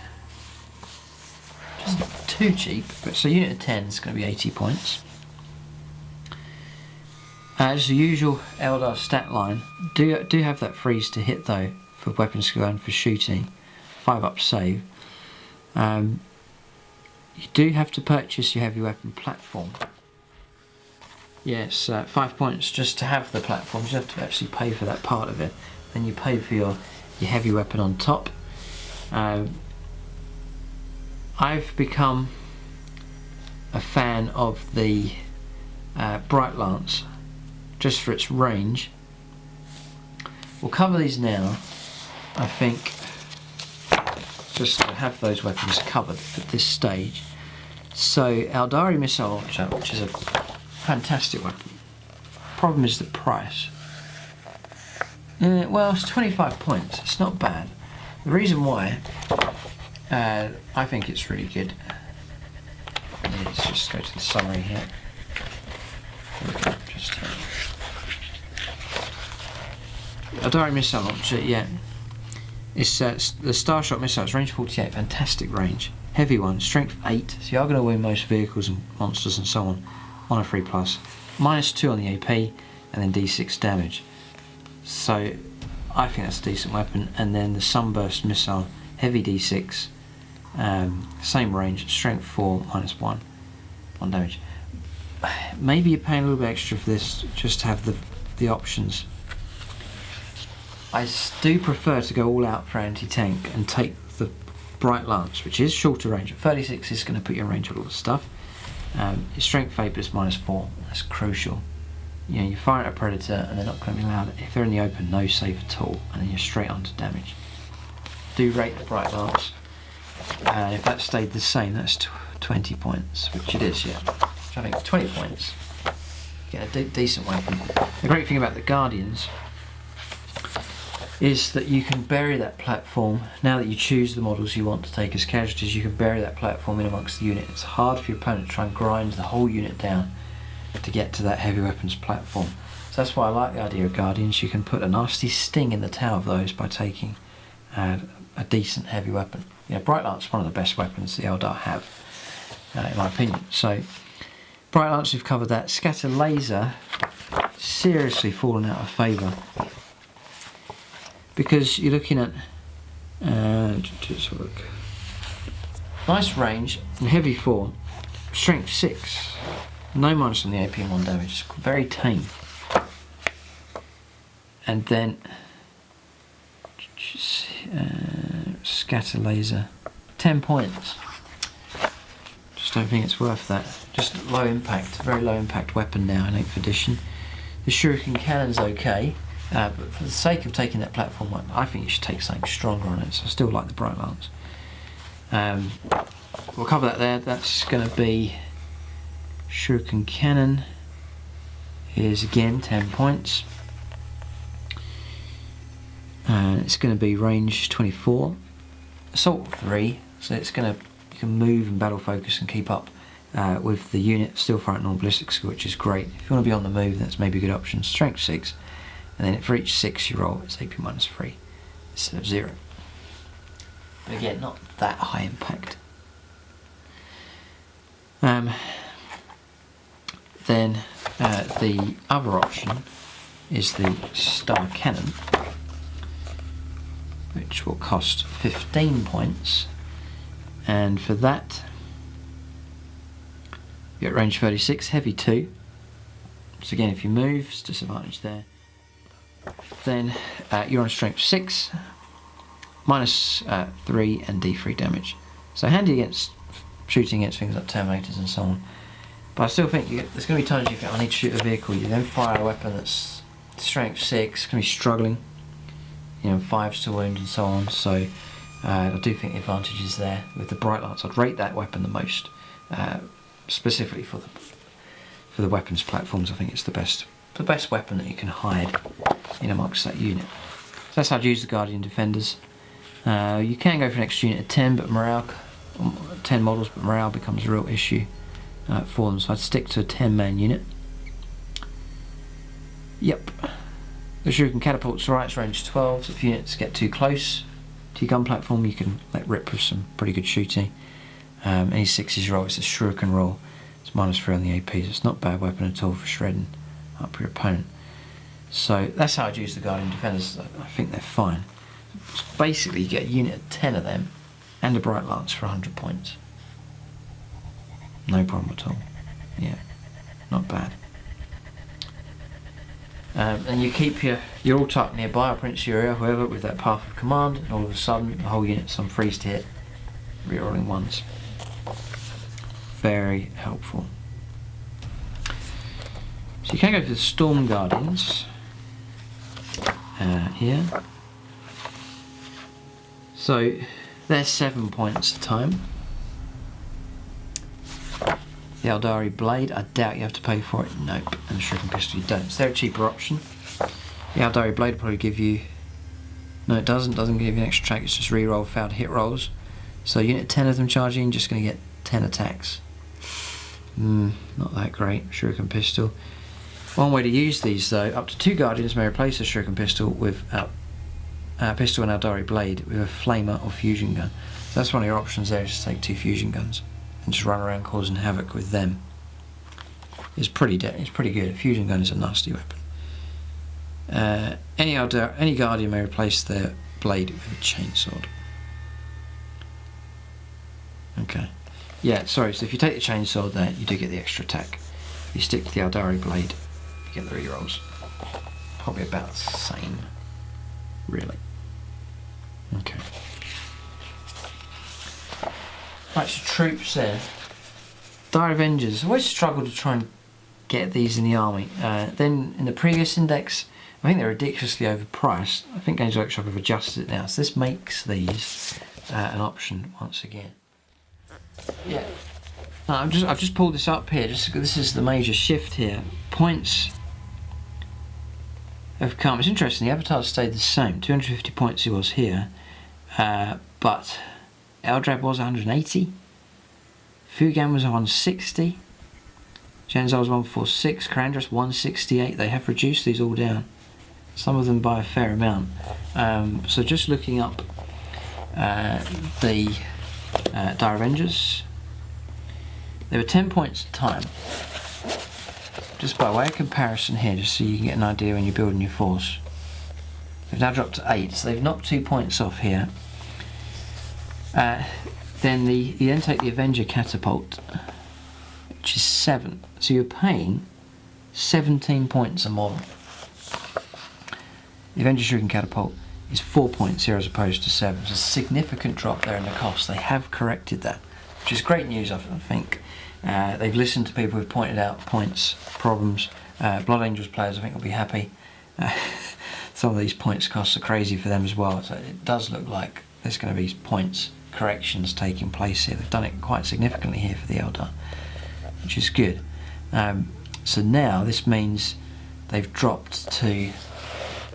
Just not too cheap, but so unit of 10 is going to be 80 points. As the usual Eldar stat line, do have that freeze to hit though for weapon skill and for shooting, 5 up save. You do have to purchase your heavy weapon platform. Yes, 5 points just to have the platform. You have to actually pay for that part of it. Then you pay for your heavy weapon on top. I've become a fan of the Bright Lance, just for its range. We'll cover these now, I think, just to have those weapons covered at this stage. So, Eldery Missile Launcher, which is a fantastic weapon. Problem is the price. Well, it's 25 points, it's not bad. The reason why I think it's really good, let's just go to the summary here. Just here. Eldery Missile launcher, yeah. It's the Starshot missile. It's range 48, fantastic range. Heavy one, strength 8, so you are going to win most vehicles and monsters and so on a 3+. -2 on the AP, and then D6 damage. So I think that's a decent weapon. And then the Sunburst missile, heavy D6, same range, strength 4, -1 damage. Maybe you're paying a little bit extra for this just to have the options. I do prefer to go all out for anti-tank and take the Bright Lance, which is shorter range. At 36 is going to put you in range of all the stuff. Your strength 8 is -4. That's crucial. You know, you fire at a predator and they're not going to be allowed, if they're in the open, no save at all, and then you're straight on to damage. Do rate the Bright Lance. If that stayed the same, that's 20 points, which it is, yeah. Which I think is 20 points. Get a decent weapon. The great thing about the Guardians is that you can bury that platform. Now that you choose the models you want to take as casualties, you can bury that platform in amongst the unit. It's hard for your opponent to try and grind the whole unit down to get to that heavy weapons platform. So that's why I like the idea of Guardians. You can put a nasty sting in the tail of those by taking a decent heavy weapon. You know, Bright Lance is one of the best weapons the Eldar have, in my opinion. So Bright Lance, we've covered that. Scatter Laser, seriously fallen out of favour, because you're looking at just look. Nice range and heavy 4, strength 6, no minus on the AP and 1 damage. It's very tame. And then Scatter Laser, 10 points. Just don't think it's worth that. Just low impact, very low impact weapon now in 8th edition. The Shuriken Cannon's okay. But for the sake of taking that platform, I think you should take something stronger on it. So I still like the Bright Lance. We'll cover that there. That's going to be Shuriken Cannon is again 10 points. It's going to be range 24, assault 3. So it's going to, you can move and battle focus and keep up with the unit. Still fire at normal ballistic skill, which is great. If you want to be on the move, that's maybe a good option. Strength 6. And then for each 6 you roll, it's AP -3 instead of 0. But again, not that high impact. Then the other option is the Star Cannon, which will cost 15 points. And for that, you get range 36, heavy 2. So again, if you move, it's disadvantage there. Then you're on strength 6, -3 and D3 damage. So handy against shooting against things like Terminators and so on. But I still think there's going to be times you think, I need to shoot a vehicle. You then fire a weapon that's strength 6, going to be struggling. You know, 5s to wound and so on. So I do think the advantage is there with the Bright Lance. I'd rate that weapon the most, specifically for the weapons platforms. I think it's the best weapon that you can hide in amongst that unit. So that's how I'd use the Guardian Defenders. You can go for an extra unit of 10, but morale, 10 models, but morale becomes a real issue for them. So I'd stick to a 10-man unit. Yep. The Shuriken Catapult's right, it's range 12, so if units get too close to your gun platform, you can let rip with some pretty good shooting. Any 6s roll, it's a Shuriken roll. It's -3 on the AP, so it's not a bad weapon at all for shredding up your opponent. So that's how I'd use the Guardian Defenders. I think they're fine. So basically you get a unit of 10 of them and a Bright Lance for 100 points. No problem at all. Yeah, not bad. And you keep your all type nearby, or Prince Uriel, whoever, with that path of command, and all of a sudden the whole unit's on freeze to hit, rerolling ones. Very helpful. So you can go for the Storm Guardians here. So they're 7 points a time. The Eldery Blade, I doubt you have to pay for it. Nope. And the Shuriken Pistol, you don't. So they're a cheaper option. The Eldery Blade will probably give you No, it doesn't give you an extra attack, it's just reroll failed hit rolls. So unit 10 of them charging, just going to get 10 attacks. Not that great. Shuriken Pistol. One way to use these though, up to 2 Guardians may replace a Shuriken Pistol with pistol and Eldari Blade with a Flamer or Fusion Gun. So that's one of your options there, is to take 2 Fusion Guns and just run around causing havoc with them. It's pretty good. A Fusion Gun is a nasty weapon. Any Guardian may replace their blade with a chainsword. Okay. Yeah, sorry, so if you take the chainsword there, you do get the extra attack. If you stick to the Eldari Blade, you get the rerolls. Probably about the same, really. Okay. Right, so troops there. Dire Avengers. I always struggle to try and get these in the army. Then in the previous index, I think they're ridiculously overpriced. I think Games Workshop have adjusted it now, so this makes these an option once again. Yeah. No, I've just pulled this up here. This is the major shift here. Points have come. It's interesting. The Avatar stayed the same. 250 points he was here, but Eldrad was 180. Fugan was 160. Genzal was 146. Karandras 168. They have reduced these all down. Some of them by a fair amount. So just looking up the Dire Avengers, they were 10 points a time. Just by way of comparison here, just so you can get an idea when you're building your force. They've now dropped to 8, so they've knocked 2 points off here. Then you then take the Avenger Catapult, which is 7. So you're paying 17 points a model. The Avenger Shuriken Catapult is 4 points here as opposed to 7. It's a significant drop there in the cost. They have corrected that, which is great news, I think. They've listened to people who've pointed out points, problems. Blood Angels players, I think, will be happy. Some of these points costs are crazy for them as well, so it does look like there's going to be points corrections taking place here. They've done it quite significantly here for the Eldar, which is good. So now this means they've dropped to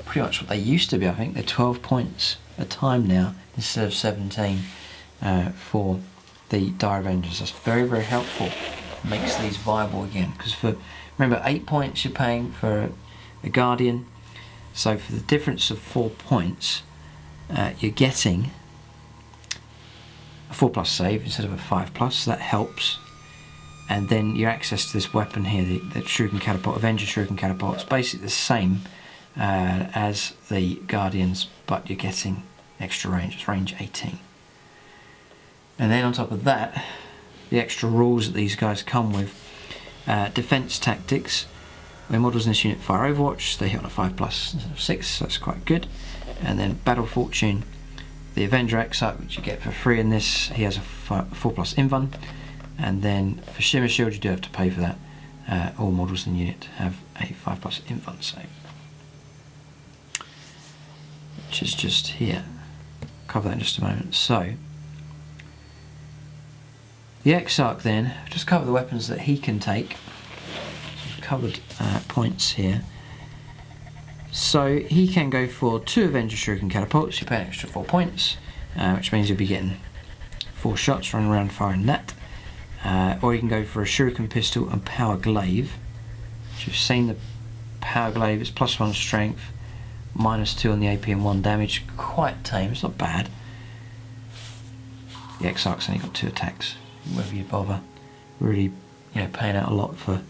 pretty much what they used to be. I think they're 12 points a time now instead of 17 for the Dire Avengers. That's very, very helpful. Makes these viable again, because remember 8 points you're paying for a Guardian, so for the difference of 4 points you're getting a 4+ save instead of a 5+, so that helps. And then your access to this weapon here, the Shuriken Catapult, Avenger Shuriken Catapult, it's basically the same as the Guardians, but you're getting extra range. It's range 18. And then on top of that, the extra rules that these guys come with. Defense Tactics, when models in this unit fire Overwatch, they hit on a 5+ instead of 6, so that's quite good. And then Battle Fortune, the Avenger Exarch, which you get for free in this, he has a 4+ Invuln. And then for Shimmer Shield, you do have to pay for that. All models in the unit have a 5+ Invuln save, which is just here. Cover that in just a moment. So the Exarch then, just cover the weapons that he can take. So we've covered points here. So he can go for 2 Avenger Shuriken Catapults. You pay an extra 4 points, which means you'll be getting 4 shots running around firing that. Or you can go for a Shuriken Pistol and Power Glaive. So you've seen the Power Glaive, it's +1 strength, -2 on the AP and 1 damage. Quite tame, it's not bad. The Exarch's only got 2 attacks, whether you bother. Really, paying out a lot for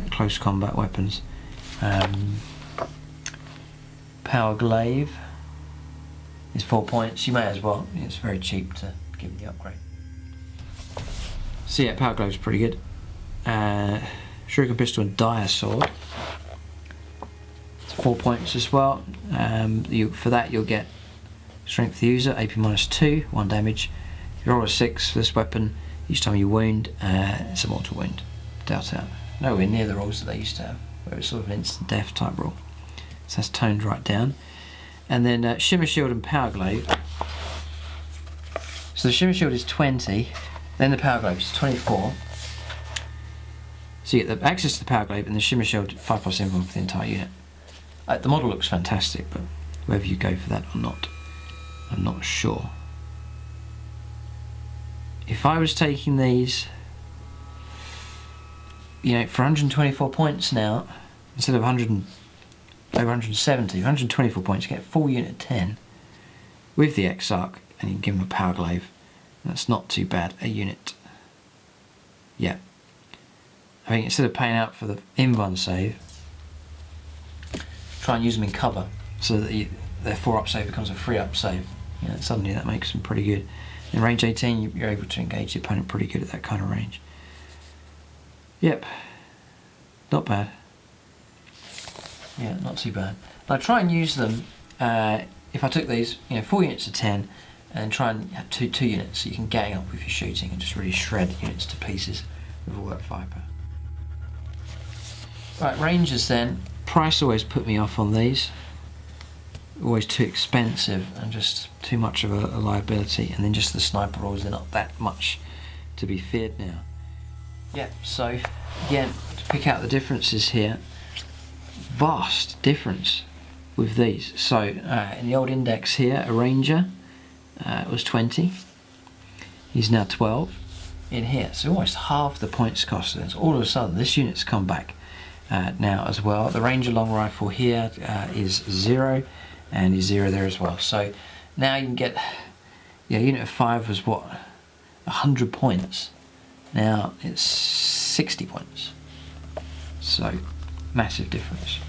close combat weapons. Power Glaive is 4 points. You may as well. It's very cheap to give you the upgrade. So yeah, Power Glaive is pretty good. Shuriken Pistol and Dire Sword. It's 4 points as well. For that you'll get Strength of the User, AP -2, 1 damage. If you roll a 6 for this weapon, each time you wound, it's a mortal wound. Doubt out. Nowhere near the rolls that they used to have, where it's sort of an instant death type roll. So that's toned right down. And then Shimmer Shield and Power Glaive. So the Shimmer Shield is 20, then the Power Glaive is 24. So you get the access to the Power Glaive and the Shimmer Shield 5+ Invuln for the entire unit. The model looks fantastic, but whether you go for that or not, I'm not sure. If I was taking these, you know, for 124 points now, instead of over 170, 124 points, you get a full unit of 10 with the Exarch, and you can give them a Power Glaive. That's not too bad a unit. Yeah. I think instead of paying out for the invuln save, try and use them in cover so that their 4-up save becomes a 3-up save. You know, suddenly that makes them pretty good. In range 18, you're able to engage the opponent pretty good at that kind of range. Yep. Not bad. Yeah, not too bad. I try and use them, if I took these, you know, 4 units of 10, and try and have two units so you can gang up with your shooting and just really shred units to pieces with all that firepower. Right, Rangers then. Price always put me off on these. Always too expensive and just too much of a liability, and then just the sniper rolls, they're not that much to be feared now. Yeah, so again, to pick out the differences here, vast difference with these. So in the old index here, a Ranger was 20, he's now 12 in here, so almost half the points cost. So all of a sudden this unit's come back now as well. The Ranger long rifle here is 0, and he's 0 there as well. So now you can get, yeah, unit of 5 was what, 100 points, now it's 60 points, so massive difference.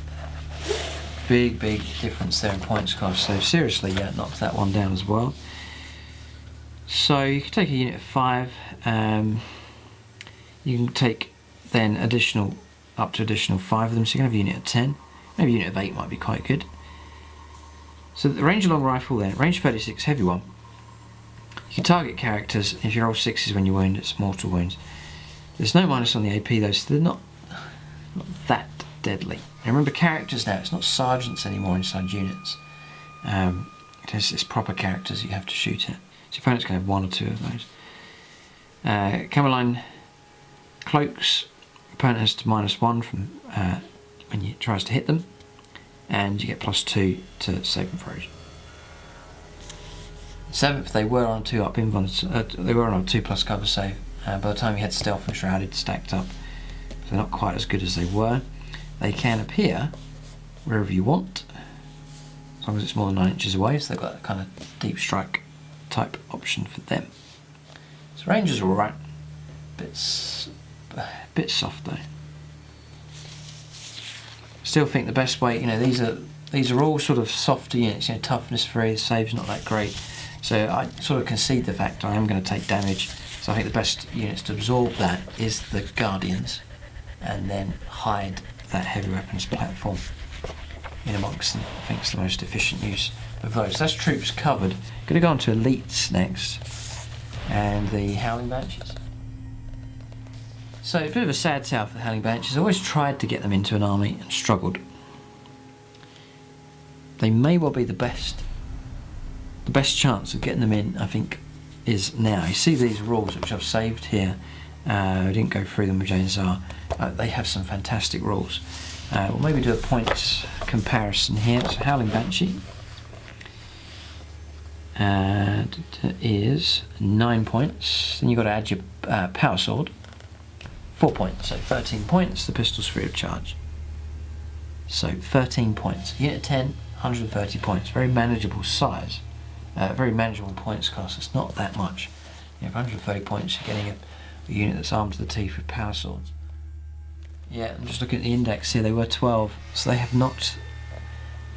Big difference there in points cost. So seriously, yeah, knocks that one down as well. So you can take a unit of 5, you can take then up to additional 5 of them, so you can have a unit of 10, maybe a unit of 8 might be quite good. So the Ranger long rifle then, range 36, heavy one. You can target characters. If you roll 6s when you wound, it's mortal wounds. There's no minus on the AP though, so they're not that deadly. And remember, characters now, it's not sergeants anymore inside units. It's proper characters you have to shoot at. So your opponent's going to have 1 or 2 of those. Cameline cloaks, opponent has to -1 from when he tries to hit them, and you get +2 to save and throws. 7th, they were on a 2-up invuln, they were on a 2+ cover save. By the time you had stealth and shrouded stacked up, so they're not quite as good as they were. They can appear wherever you want, as long as it's more than 9 inches away, so they've got that kind of deep strike type option for them. So Rangers are alright, bit soft though. Still think the best way, you know, these are all sort of softer units, you know, toughness 3, save's not that great, so I sort of concede the fact I am going to take damage. So I think the best units to absorb that is the Guardians, and then hide that heavy weapons platform in amongst them. I think it's the most efficient use of those. So that's troops covered. Going to go on to elites next, and the Howling Banshees. So a bit of a sad tale for the Howling Banshees. I always tried to get them into an army and struggled. They may well be the best chance of getting them in, I think, is now. You see these rules which I've saved here. I didn't go through them with James R. They have some fantastic rules. We'll maybe do a points comparison here. So Howling Banshee is 9 points. Then you've got to add your Power Sword, 4 points. So 13 points. The pistol's free of charge. So 13 points. Unit 10, 130 points. Very manageable size. Very manageable points cost. It's not that much. You have 130 points. You're getting a unit that's armed to the teeth with power swords. Yeah, I'm just looking at the index here. They were 12, so they have not.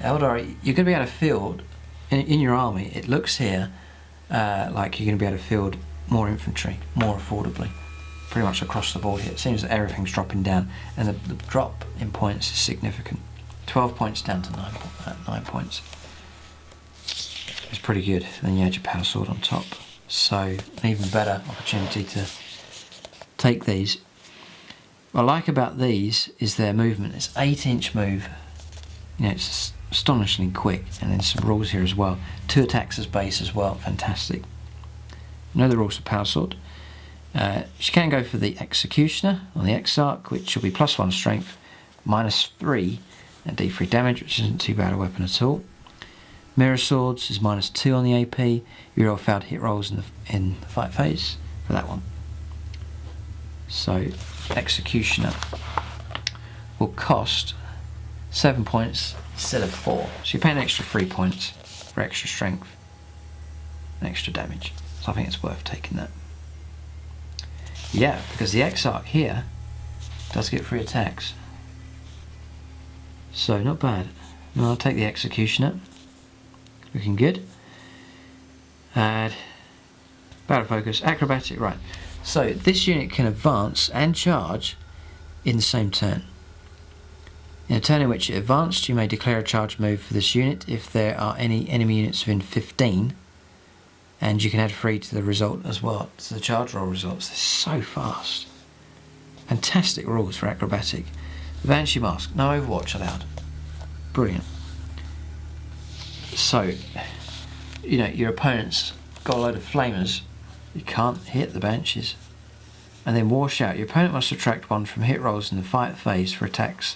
Eldar, you're going to be able to field in your army. It looks here like you're going to be able to field more infantry more affordably, pretty much across the board here. It seems that everything's dropping down, and the drop in points is significant. 12 points down to 9 points. It's pretty good. Then you add your power sword on top, so an even better opportunity to take these. What I like about these is their movement. It's 8-inch move. You know, it's astonishingly quick, and then some rules here as well. 2 attacks as base as well. Fantastic. Know the rules for power sword. She can go for the Executioner on the Exarch, which will be +1 strength, -3 and D3 damage, which isn't too bad a weapon at all. Mirror Swords is -2 on the AP. You roll failed hit rolls in the fight phase for that one. So Executioner will cost 7 points instead of 4. So you're paying an extra 3 points for extra strength and extra damage. So I think it's worth taking that. Yeah, because the Exarch here does get 3 attacks. So not bad. And I'll take the Executioner. Looking good. Battle Focus, Acrobatic, right. So this unit can advance and charge in the same turn. In a turn in which it advanced, you may declare a charge move for this unit if there are any enemy units within 15, and you can add 3 to the result as well. So the charge roll results, they're so fast. Fantastic rules for Acrobatic. The Banshee Mask, no Overwatch allowed. Brilliant. So, you know, your opponent's got a load of flamers, you can't hit the Banshees. And then War Shout, your opponent must subtract 1 from hit rolls in the fight phase for attacks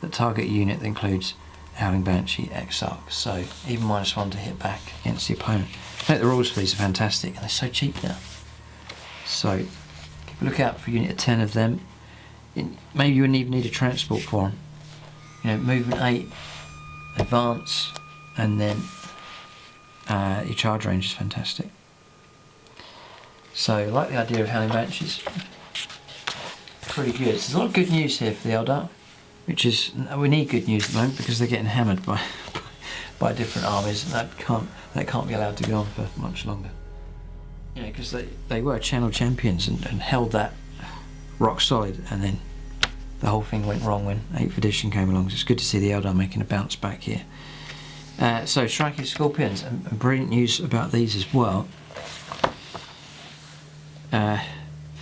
that target a unit that includes Howling Banshee, Exarch. So even -1 to hit back against the opponent. I think the rules for these are fantastic and they're so cheap now. So keep a look out for a unit of 10 of them. Maybe you wouldn't even need a transport for them. You know, movement 8, advance, and then your charge range is fantastic. So I like the idea of Howling Banshees. Pretty good. There's a lot of good news here for the Eldar, which is, we need good news at the moment because they're getting hammered by different armies, and that can't be allowed to go on for much longer. You know, because they were channel champions and held that rock solid, and then the whole thing went wrong when 8th edition came along. So it's good to see the Eldar making a bounce back here. So Striking Scorpions, and brilliant news about these as well.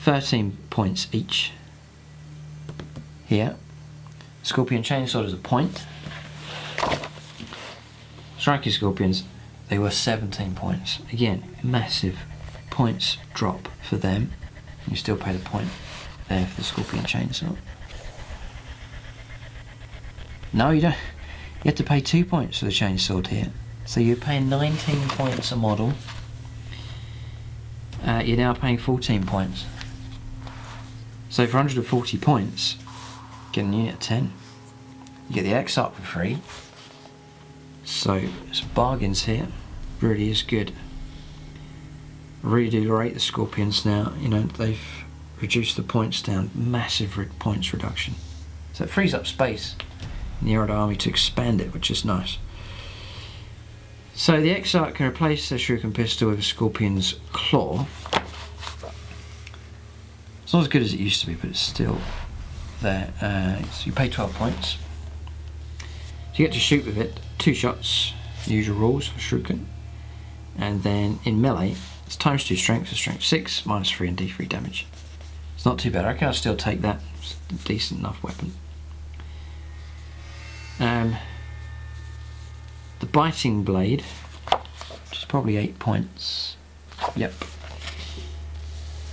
13 points each here. Scorpion Chainsword is a point. Striking Scorpions, they were 17 points. Again, massive points drop for them. You still pay the point there for the Scorpion Chainsword. No, you don't. You have to pay 2 points for the Chainsword here. So you're paying 19 points a model. You're now paying 14 points. So for 140 points, get a unit of 10. You get the X up for free. So some bargains here. Really is good. I really do rate the Scorpions now. You know, they've reduced the points down. Massive points reduction. So it frees up space in the Eldar army to expand it, which is nice. So the Exarch can replace the Shuriken Pistol with a Scorpion's Claw. It's not as good as it used to be, but it's still there. So you pay 12 points. So you get to shoot with it 2 shots, the usual rules for Shuriken. And then in melee, it's ×2 strength, so strength 6, -3 and D3 damage. It's not too bad. I reckon I'll still take that. It's a decent enough weapon. The Biting Blade, which is probably 8 points. Yep.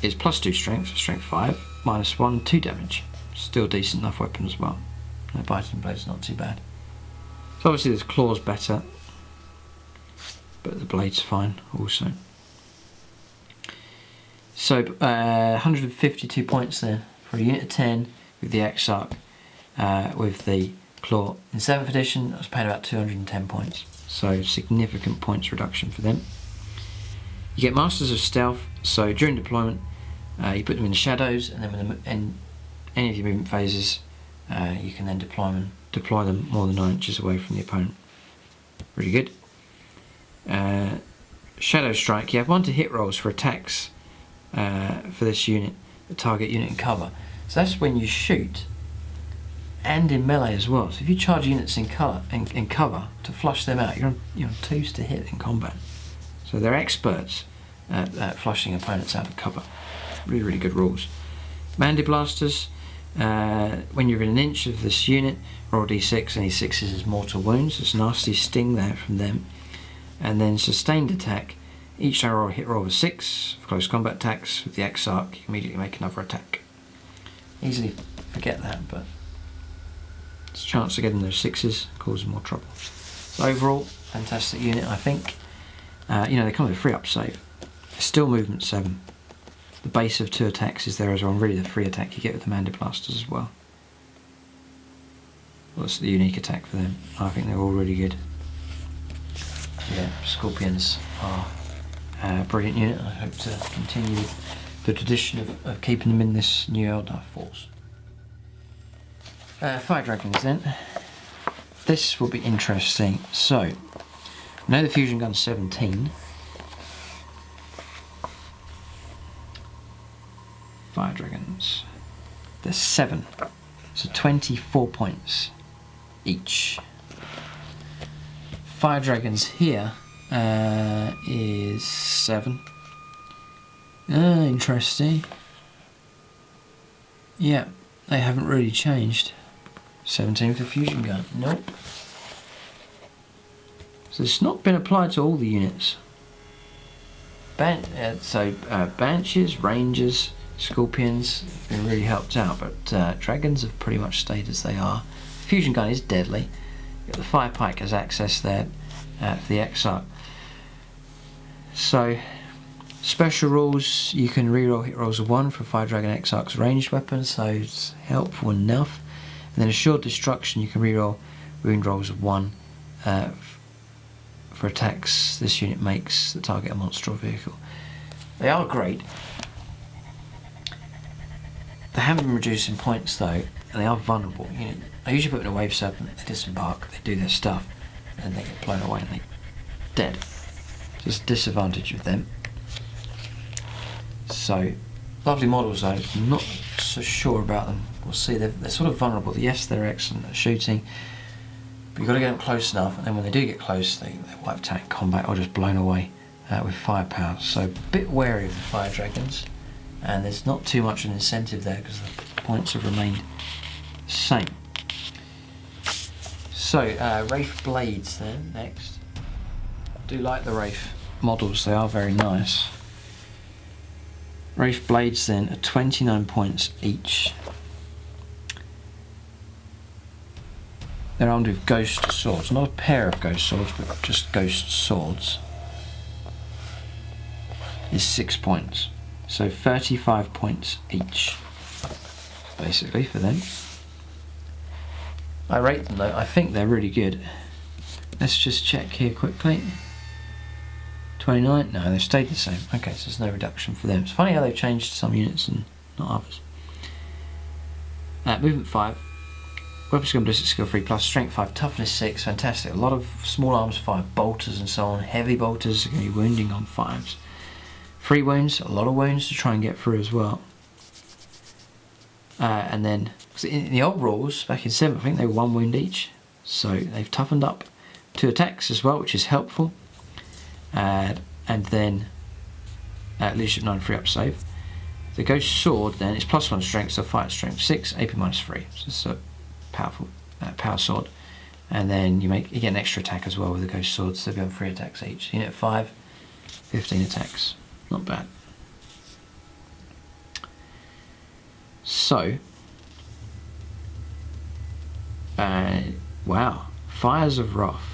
Is +2 strength, so strength 5, -1, 2 damage. Still decent enough weapon as well. The Biting Blade's not too bad. So obviously this claw's better, but the blade's fine also. So 152 points there for a unit of 10 with the Exarch with the claw. In 7th edition I was paying about 210 points, so significant points reduction for them. You get Masters of Stealth, so during deployment you put them in the shadows, and then when in any of your movement phases you can then deploy them more than 9 inches away from the opponent. Really good. Shadow Strike, you have 1 to hit rolls for attacks for this unit, the target unit in cover. So that's when you shoot and in melee as well. So if you charge units in cover to flush them out, you're on 2s to hit in combat. So they're experts at flushing opponents out of cover. Really, really good rules. Mandy Blasters, when you're in an inch of this unit, roll d6, any 6s is mortal wounds. There's a nasty sting there from them. And then Sustained Attack, each time you roll a hit roll of a 6 for close combat attacks with the Exarch, you immediately make another attack. Easily forget that, but it's a chance of getting those 6s, causing more trouble. So overall, fantastic unit, I think. You know, they come with a free up save. Still movement 7. The base of 2 attacks is there as well, and really the free attack you get with the Manda Blasters as well. What's the unique attack for them? I think they're all really good. Yeah, Scorpions are a brilliant unit. I hope to continue with the tradition of keeping them in this new Eldar force. Fire Dragons then. This will be interesting. So, I know the fusion gun's 17. Fire Dragons. There's 7. So 24 points each. Fire Dragons here is 7. Interesting. Yeah, they haven't really changed. 17 for fusion gun. Nope. So it's not been applied to all the units. Banshees, Rangers, Scorpions have been really helped out, but Dragons have pretty much stayed as they are. Fusion gun is deadly. You've got the Fire Pike has access there for the Exarch. So, special rules, you can reroll hit rolls of 1 for Fire Dragon Exarch's ranged weapons, so it's helpful enough. And then Assured Destruction, you can reroll wound rolls of 1 for attacks this unit makes that target a monster or vehicle. They are great. They haven't been reducing points though, and they are vulnerable. You know, I usually put them in a Wave Serpent, they disembark, they do their stuff, and then they get blown away and they're dead. So it's a disadvantage with them. So, lovely models though, I'm not so sure about them. We'll see, they're sort of vulnerable. Yes, they're excellent at shooting, but you've got to get them close enough, and then when they do get close, they're wiped out in combat or just blown away with firepower. So a bit wary of the Fire Dragons, and there's not too much of an incentive there because the points have remained the same. So, Wraith Blades then, next. I do like the Wraith models, they are very nice. Wraith Blades then are 29 points each. They're armed with ghost swords, not a pair of ghost swords, but just ghost swords. Is 6 points. So 35 points each, basically, for them. I rate them though, I think they're really good. Let's just check here quickly. 29? No, they've stayed the same. Okay, so there's no reduction for them. It's funny how they've changed some units and not others. Movement 5. Weapon skill and ballistic skill 3 plus, strength 5, toughness 6, fantastic. A lot of small arms 5, bolters and so on. Heavy bolters are going to be wounding on 5s. 3 wounds, a lot of wounds to try and get through as well. And then, in the old rules, back in 7th, I think they were 1 wound each. So they've toughened up 2 attacks as well, which is helpful. And then, leadership 9 free up save. The ghost sword then is +1 strength, so fire strength 6, AP -3. So it's a powerful power sword. And then you get an extra attack as well with the ghost swords, so they'll be on 3 attacks each. Unit 5, 15 attacks. Not bad. So, wow, Fires of Wrath.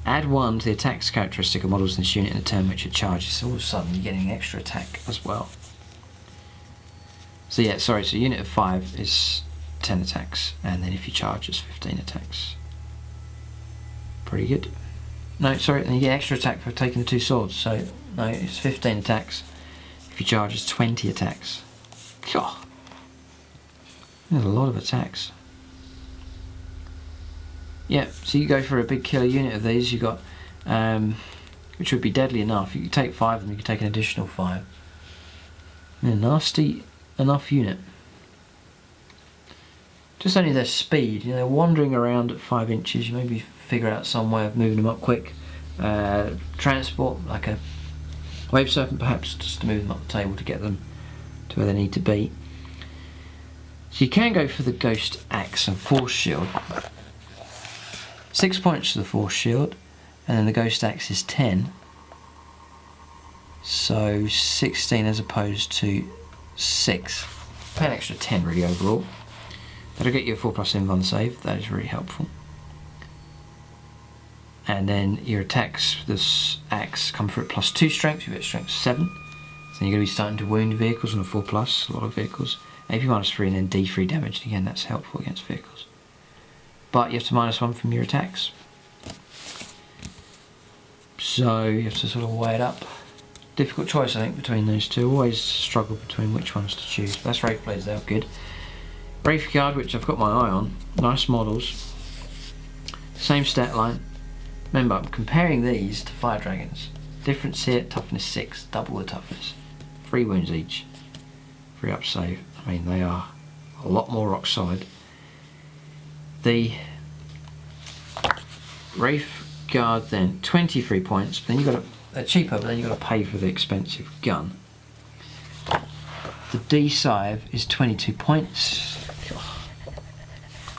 Add 1 to the attacks characteristic of models in this unit in a turn which it charges. So all of a sudden you're getting an extra attack as well. So yeah, sorry, so unit of 5 is 10 attacks, and then if you charge it's 15 attacks. Pretty good. No, sorry, and you get extra attack for taking the 2 swords, so no, it's 15 attacks. If you charge it's 20 attacks. God. There's a lot of attacks. Yeah, so you go for a big killer unit of these, you got, which would be deadly enough. You can take 5 of them, you can take an additional 5. Yeah, nasty enough unit. Just only their speed, you know, they're wandering around at 5 inches, you maybe figure out some way of moving them up quick. Transport, like a Wave Serpent perhaps, just to move them up the table to get them to where they need to be. So you can go for the Ghost Axe and Force Shield. 6 points to the Force Shield, and then the Ghost Axe is 10. So 16 as opposed to 6. Pay an extra 10 really overall. That'll get you a 4+ Inv on save, that is really helpful. And then your attacks with this axe come through at +2 strength, you get strength 7. So you're going to be starting to wound vehicles on a 4+, a lot of vehicles. AP -3 and then D3 damage. Again, that's helpful against vehicles. But you have to -1 from your attacks. So you have to sort of weigh it up. Difficult choice, I think, between those two. Always struggle between which ones to choose. But that's Wraithblades, they're good. Wraithguard, which I've got my eye on. Nice models. Same stat line. Remember, I'm comparing these to Fire Dragons. Difference here, toughness 6, double the toughness. 3 wounds each. 3 up save. I mean, they are a lot more rock solid. The Wraithguard then, 23 points. But then you've got to, they're cheaper, but then you've got to pay for the expensive gun. The D-Scythe is 22 points.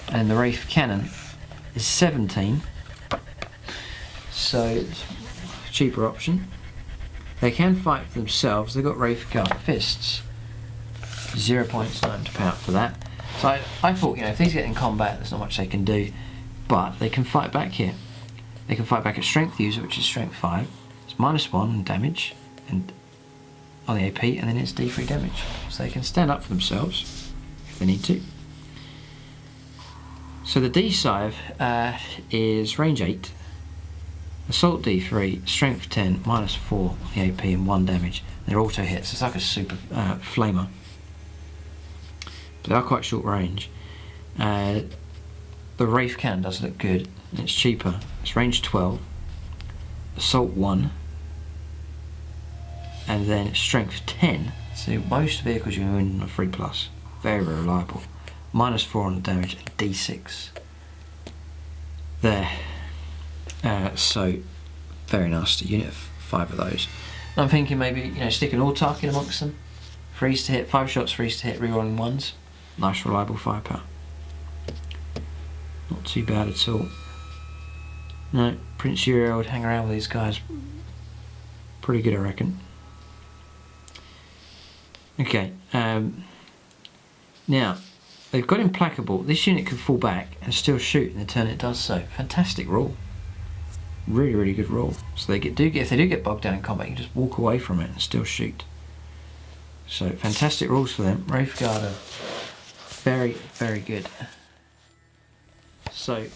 And the Wraith Cannon is 17. So it's a cheaper option. They can fight for themselves. They've got Wraithguard Fists. 0 points, not to pay out for that. So I thought, you know, if these get in combat, there's not much they can do. But they can fight back here. They can fight back at Strength User, which is Strength 5. It's -1 damage and on the AP, and then it's D3 damage. So they can stand up for themselves if they need to. So the D-Scythe is range 8, assault D3, strength 10, -4 on the AP and 1 damage. They're auto hits. It's like a super flamer. But they are quite short range. The Wraith Cannon does look good. It's cheaper. It's range 12, assault 1, and then strength 10. So most vehicles you're in are 3+. Very, very reliable. -4 on the damage and D6. There. So very nasty unit of 5 of those. And I'm thinking maybe, you know, stick an Autarch in amongst them. Freeze to hit, 5 shots, freeze to hit, rerolling 1s. Nice reliable firepower. Not too bad at all. No, Prince Uriel would hang around with these guys. Pretty good, I reckon. Okay, now they've got Implacable. This unit can fall back and still shoot in the turn it does so. Fantastic rule. Really, really good rule. So if they do get bogged down in combat, you can just walk away from it and still shoot. So fantastic rules for them. Wraithguard are very, very good. So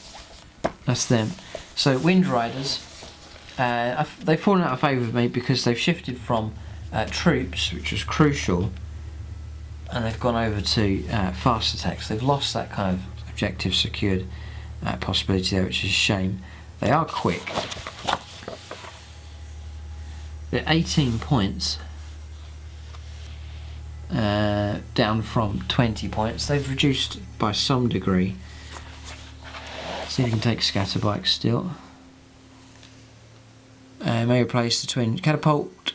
that's them. So Wind Riders, they've fallen out of favour with me because they've shifted from troops, which was crucial, and they've gone over to fast attacks. They've lost that kind of objective secured possibility there, which is a shame. They are quick. They're 18 points down from 20 points. They've reduced by some degree. See if you can take Scatterbike still. May replace the twin catapult.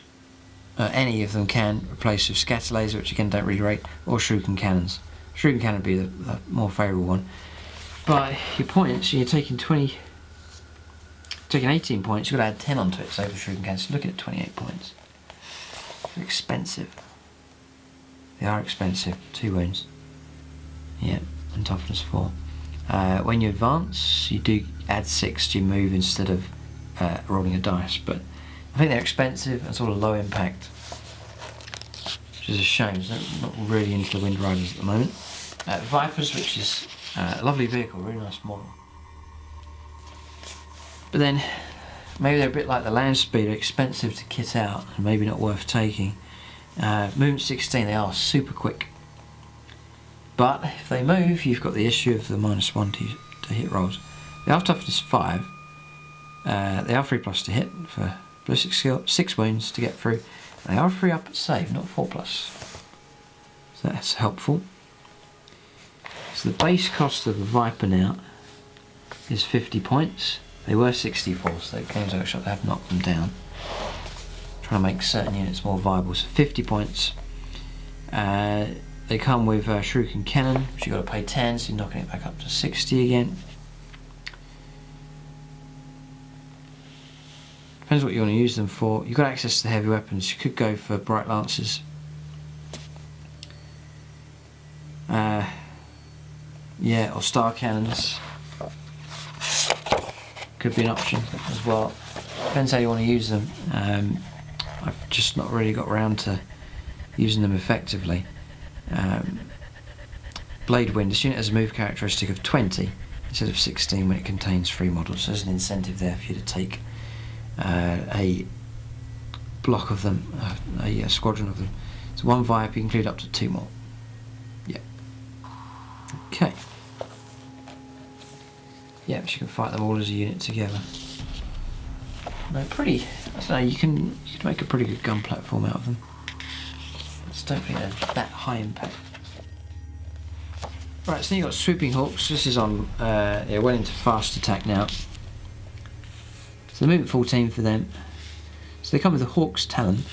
Any of them can replace with Scatter Laser, which again don't really rate, or Shuriken Cannons. Shuriken Cannon would be the more favourable one. But your points, you're taking 18 points, you've got to add 10 onto it, so for Shuriken Cannons, you're looking at 28 points. They're expensive. They are expensive. 2 wounds. Yeah, and toughness 4. When you advance, you do add 6 to your move instead of rolling a dice, but I think they're expensive and sort of low impact, which is a shame. So I'm not really into the Wind Riders at the moment. Vipers, which is a lovely vehicle, really nice model. But then maybe they're a bit like the Land Speeder, expensive to kit out and maybe not worth taking. Movement 16, they are super quick. But if they move, you've got the issue of the -1 to hit rolls. They are toughness 5. They are 3+ to hit for ballistic skill, 6 wounds to get through. They are 3 up at save, not 4+. So that's helpful. So the base cost of the Viper now is 50 points. They were 64, so Games Workshop have knocked them down. Trying to make certain units more viable. So 50 points. They come with Shuriken Cannon, which you've got to pay 10, so you're knocking it back up to 60 again. Depends what you want to use them for. You've got access to heavy weapons. You could go for Bright Lancers. Yeah, or Star Cannons. could be an option as well. Depends how you want to use them. I've just not really got around to using them effectively. Blade Wind. This unit has a move characteristic of 20 instead of 16 when it contains 3 models. So there's an incentive there for you to take a block of them, a squadron of them. So 1 Viper, you can include up to 2 more. Yeah. Okay. Yeah, but you can fight them all as a unit together. No, pretty. I don't know. You can make a pretty good gun platform out of them. I just don't think they're that high impact. Right, so then you've got Swooping Hawks. This is on well into fast attack now. So the movement 14 for them. So they come with the Hawk's Talon,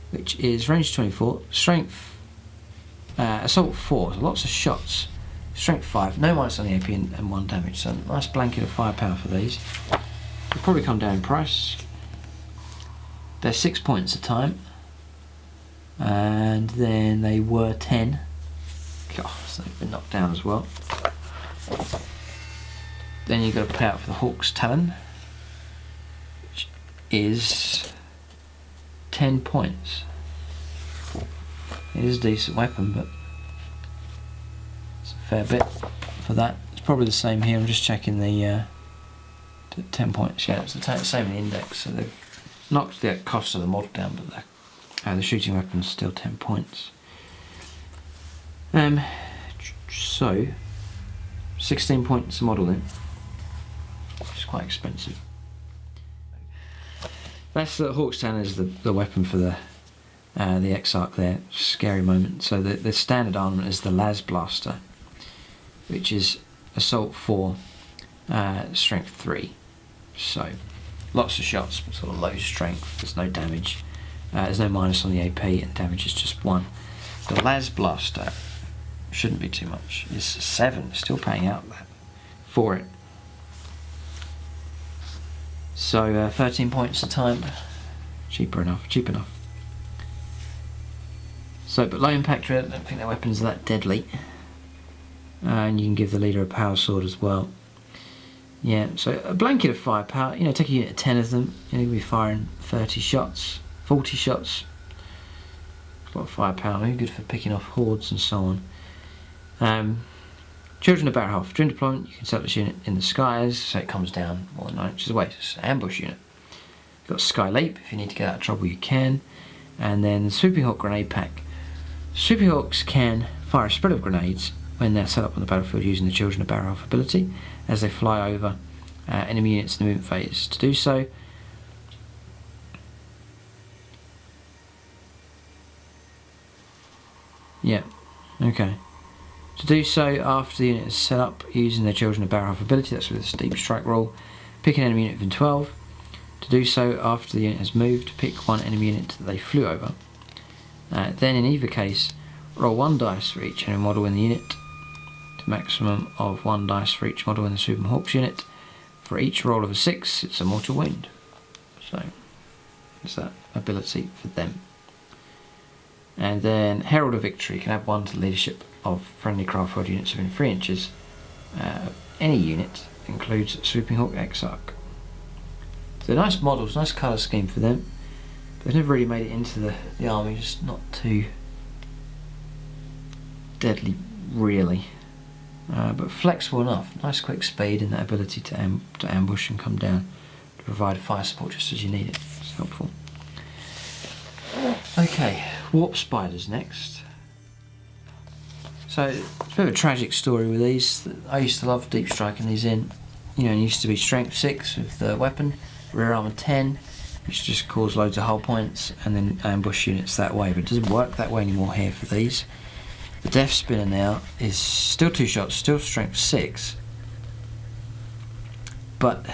which is range 24, strength, assault 4, so lots of shots, strength 5, no minus on the AP and 1 damage, so nice blanket of firepower for these. They'll probably come down in price. They're 6 points a time, and then they were 10. God, so they've been knocked down as well. Then you've got to pay out for the Hawk's Talon, which is 10 points. It is a decent weapon, but it's a fair bit for that. It's probably the same here. I'm just checking the 10 points. Yeah, it's the same in the index. So they've knocked the cost of the model down, but the shooting weapon's still 10 points. So 16 points a model then, which is quite expensive. That's the Hawk's Talon is the weapon for the Exarch there. Scary moment. So the standard armament is the Las Blaster, which is assault 4, strength 3. So lots of shots, but sort of low strength. There's no damage. There's no minus on the AP, and damage is just 1. The Las Blaster shouldn't be too much. It's 7. Still paying out that for it. So 13 points a time. Cheap enough. So, but low impact rate, I don't think their weapons are that deadly. And you can give the leader a power sword as well. Yeah, so a blanket of firepower, take a unit of 10 of them, you'll be firing 30 shots, 40 shots. A lot of firepower, very good for picking off hordes and so on. Children of Barrowhalf. During deployment, you can set this unit in the skies, so it comes down more than 9 inches away. It's an ambush unit. You've got Sky Leap. If you need to get out of trouble, you can. And then the Swooping Hawk Grenade Pack. Swooping Hawks can fire a spread of grenades when they're set up on the battlefield using the Children of Barrowhalf ability as they fly over enemy units in the movement phase. To do so, To do so after the unit is set up using their Children of Barrowhalf ability, that's with a steep strike roll, pick an enemy unit within 12. To do so after the unit has moved, pick 1 enemy unit that they flew over. Then in either case, roll 1 dice for each enemy model in the unit, to maximum of 1 dice for each model in the Swooping Hawks unit. For each roll of a 6, it's a mortal wound. So, it's that ability for them. And then Herald of Victory can add 1 to the leadership of friendly Craftworld units within 3 inches. Any unit includes Swooping Hawk Exarch. So nice models, nice colour scheme for them. But they've never really made it into the army, just not too deadly really. But flexible enough, nice quick speed and that ability to ambush and come down to provide fire support just as you need it. It's helpful. Okay, Warp Spiders next. So it's a bit of a tragic story with these. I used to love deep striking these in. It used to be strength 6 with the weapon, rear armor 10, which just caused loads of hull points, and then ambush units that way. But it doesn't work that way anymore here for these. The Death Spinner now is still 2 shots, still strength 6, but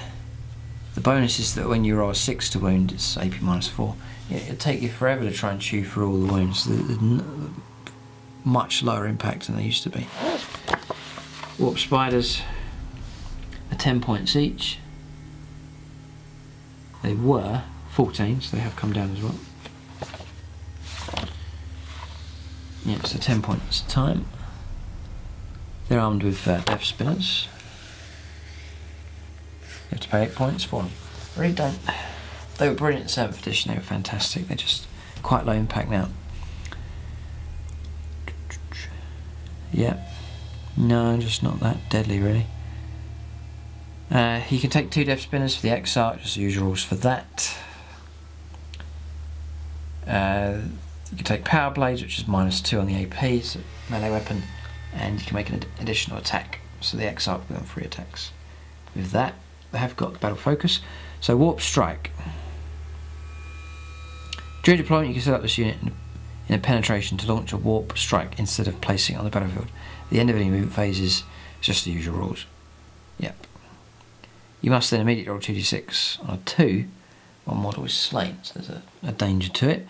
the bonus is that when you roll a 6 to wound, it's AP -4. It'll take you forever to try and chew through all the wounds. They're much lower impact than they used to be. Warp Spiders are 10 points each. They were 14, so they have come down as well. Yeah, so 10 points a time. They're armed with Death Spinners. You have to pay 8 points for them. I really don't. They were brilliant in 7th edition, they were fantastic. They're just quite low impact now. Yeah. No, just not that deadly really. You can take 2 Death Spinners for the Exarch, just the usual rules for that. You can take Power Blades, which is -2 on the AP, so melee weapon, and you can make an additional attack. So the Exarch will be on 3 attacks. With that, they have got Battle Focus. So Warp Strike. During deployment, you can set up this unit in a penetration to launch a Warp Strike instead of placing it on the battlefield. At the end of any movement phase is just the usual rules. Yep. You must then immediately roll 2d6 on a 2. One model is slain, so there's a danger to it.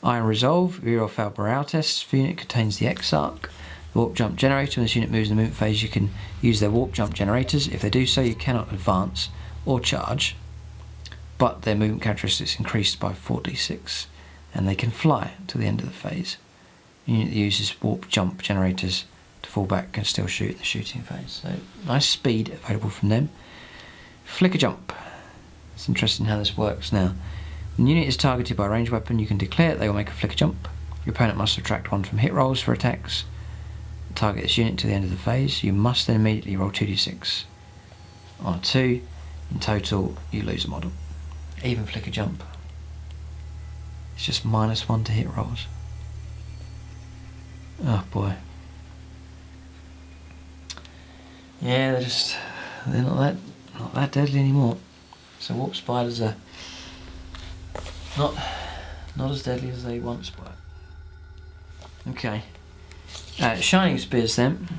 Iron Resolve, reroll failed morale tests. If the unit contains the Exarch, the Warp Jump Generator, when this unit moves in the movement phase, you can use their Warp Jump Generators. If they do so, you cannot advance or charge, but their movement characteristics increased by 4d6, and they can fly to the end of the phase. The unit that uses Warp Jump Generators to fall back can still shoot in the shooting phase. So nice speed available from them. Flicker Jump. It's interesting how this works now. When the unit is targeted by a ranged weapon, you can declare that they will make a flicker jump. Your opponent must subtract 1 from hit rolls for attacks. Target this unit to the end of the phase. You must then immediately roll 2d6. On a 2, in total, you lose a model. Even flicker jump. It's just -1 to hit rolls. Oh boy. Yeah, they're not that deadly anymore. So Warp Spiders are not as deadly as they once were. Okay. Shining Spears then.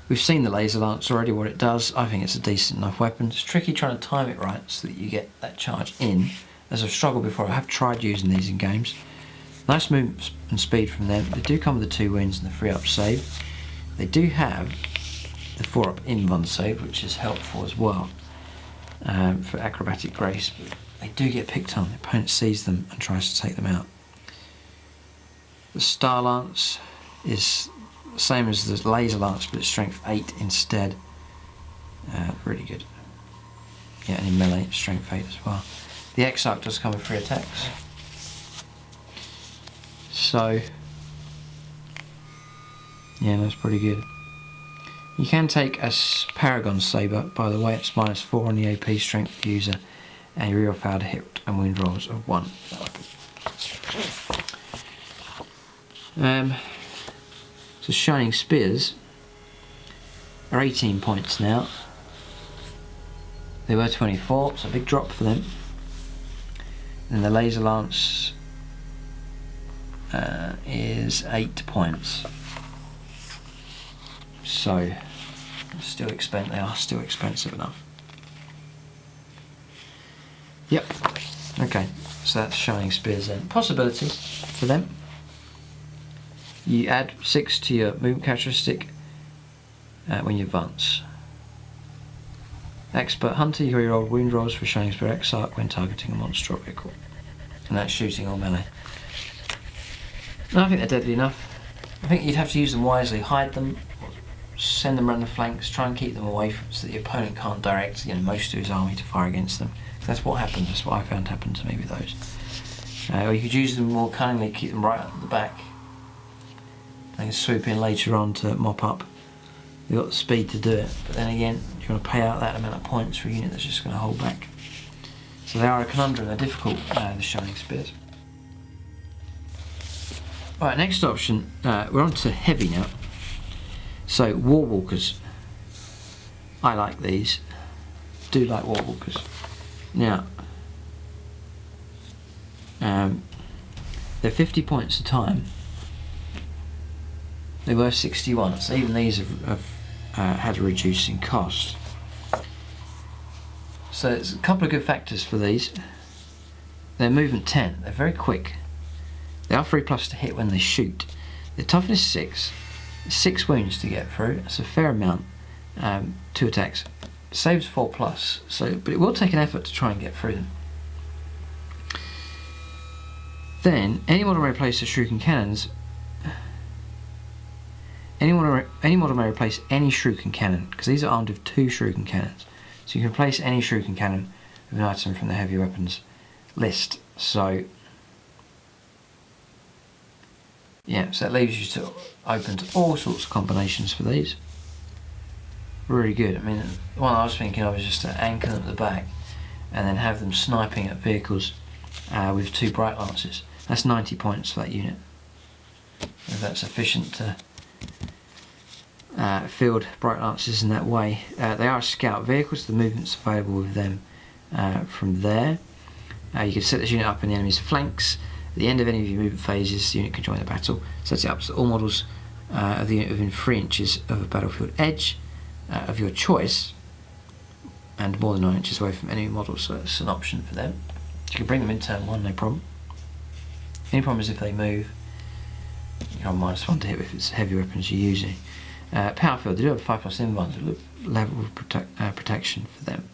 We've seen the Laser Lance already, what it does. I think it's a decent enough weapon. It's tricky trying to time it right so that you get that charge in. As I've struggled before, I have tried using these in games. Nice movement and speed from them. They do come with the 2 wounds and the 3-up save. They do have the 4-up invuln save, which is helpful as well. For acrobatic grace, but they do get picked on. The opponent sees them and tries to take them out. The Star Lance is the same as the Laser Lance, but it's strength 8 instead. Really good. Yeah, and in melee, it's strength 8 as well. The Exarch does come with 3 attacks. So, yeah, that's pretty good. You can take a Paragon Saber, by the way, it's -4 on the AP strength user, and you reroll failed hit and wound rolls of 1. So Shining Spears are 18 points now. They were 24, so a big drop for them. And the Laser Lance is 8 points. So they are still expensive enough. Yep. Okay, so that's Shining Spears then. Possibility for them. You add 6 to your movement characteristic when you advance. Expert Hunter, you reroll wound rolls for Shining Spear Exarch when targeting a monster or vehicle. And that's shooting or melee. I think they're deadly enough. I think you'd have to use them wisely, hide them, send them around the flanks, try and keep them away so that the opponent can't direct most of his army to fire against them. That's what happens, that's what I found happened to me with those. Or you could use them more cunningly, keep them right at the back. They can swoop in later on to mop up. You've got the speed to do it, but then again, you want to pay out that amount of points for a unit that's just going to hold back. So they are a conundrum, they're difficult, the Shining Spears. Right, next option, we're on to heavy now. So, War Walkers. I like these. Do like War Walkers. Now, they're 50 points a time. They were 61, so even these have had a reducing cost. So there's a couple of good factors for these. They're movement 10, they're very quick. They are 3+ to hit when they shoot. Their toughness 6, 6 wounds to get through, that's a fair amount. 2 attacks. Saves 4+, but it will take an effort to try and get through them. Then, any model may replace the shuriken cannons. Any model may replace any shuriken cannon, because these are armed with 2 shuriken cannons. So you can replace any shuriken cannon with an item from the heavy weapons list. So yeah, so that leaves you to open to all sorts of combinations for these. Really good. I mean, the one I was thinking of is just to anchor them at the back and then have them sniping at vehicles with 2 bright lances. That's 90 points for that unit. If that's sufficient to field bright lances in that way. They are scout vehicles, the movement's available with them from there. You can set this unit up in the enemy's flanks. At the end of any of your movement phases, the unit can join the battle. Set it up so all models of the unit within 3 inches of a battlefield edge of your choice and more than 9 inches away from enemy models, so it's an option for them. You can bring them in turn 1, no problem. The only problem is if they move, you're on -1 to hit if it's heavy weapons you're using. Power field, they do have 5+ invulns, level of protection for them.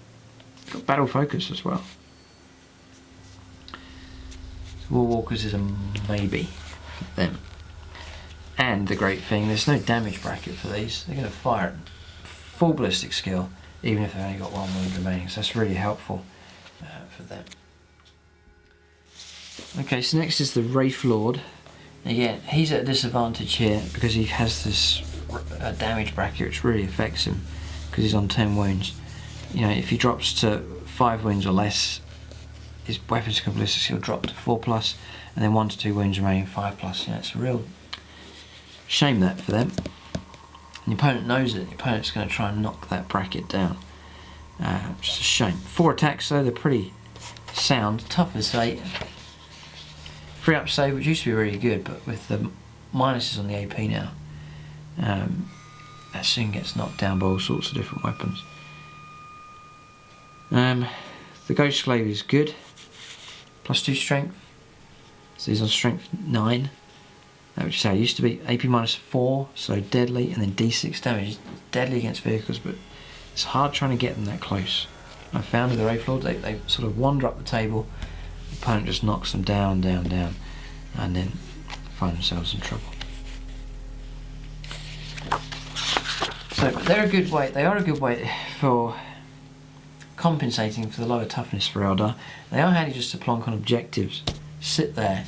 Got battle focus as well. War Walkers is a maybe for them. And the great thing, there's no damage bracket for these. They're going to fire at full ballistic skill, even if they've only got 1 wound remaining. So that's really helpful for them. Okay, so next is the Wraith Lord. Again, he's at a disadvantage here because he has this damage bracket which really affects him because he's on 10 wounds. You know, if he drops to 5 wounds or less, his weapons and ballistic skill drop to 4+, and then 1 to 2 wounds remaining 5+. You know, it's a real shame that for them. And the opponent knows it. The opponent's going to try and knock that bracket down. Just a shame. 4 attacks though, they're pretty sound. Toughness 8. 3 up save, which used to be really good, but with the minuses on the AP now, that soon gets knocked down by all sorts of different weapons. The Ghost Slave is good. +2 strength. So he's on strength 9. Which is how it used to be. AP -4, so deadly, and then D6 damage. Deadly against vehicles, but it's hard trying to get them that close. I found with the Wraith Lord, they sort of wander up the table, the opponent just knocks them down, and then find themselves in trouble. So they're a good way. They are a good way for compensating for the lower toughness for Eldar. They are handy just to plonk on objectives, sit there,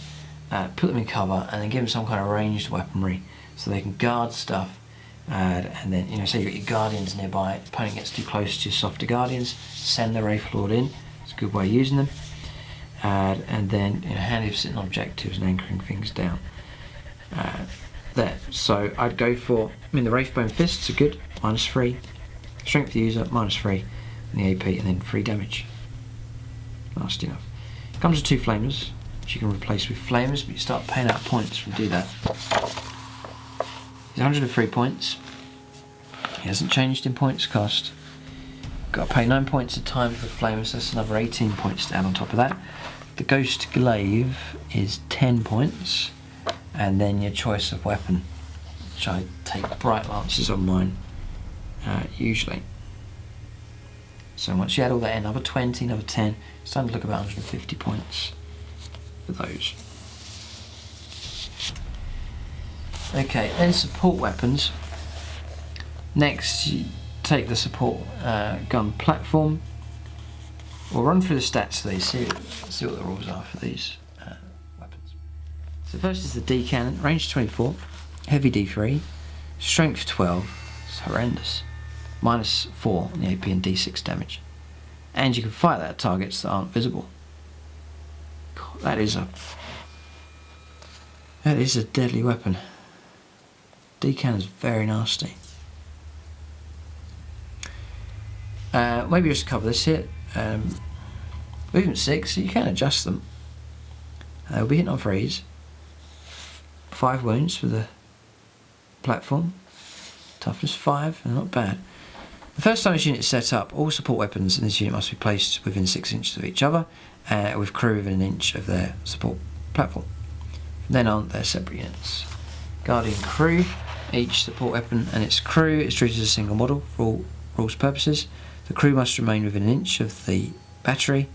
put them in cover, and then give them some kind of ranged weaponry so they can guard stuff. And then, you know, say you've got your Guardians nearby, the opponent gets too close to your softer Guardians, send the Wraith Lord in. It's a good way of using them. And then, you know, handy for sitting on objectives and anchoring things down. There. So I'd go for, I mean, the Wraithbone Fists are good, -3. Strength user, -3. And the AP, and then 3 damage. Nasty enough. Comes with 2 flamers, which you can replace with flamers, but you start paying out points when you do that. He's 103 points. He hasn't changed in points cost. Got to pay 9 points a time for flamers, so that's another 18 points to add on top of that. The Ghost Glaive is 10 points, and then your choice of weapon, which I take bright lances on mine, usually. So once you add all that in, another 20, another 10, it's starting to look about 150 points for those. Okay, then support weapons. Next, you take the support gun platform. We'll run through the stats of these, see what the rules are for these weapons. So first is the D cannon, range 24, heavy D3, strength 12, it's horrendous. -4 on the AP and D6 damage. And you can fire that at targets that aren't visible. God, that is a deadly weapon. D cannon's very nasty. Maybe just cover this here. Movement 6, so you can adjust them. We'll be hitting on freeze. 5 wounds for the platform. Toughness 5, and not bad. The first time this unit is set up, all support weapons in this unit must be placed within 6 inches of each other, with crew within 1 inch of their support platform. From then on, they're separate units. Guardian crew, each support weapon and its crew is treated as a single model for all rules purposes. The crew must remain within 1 inch of the battery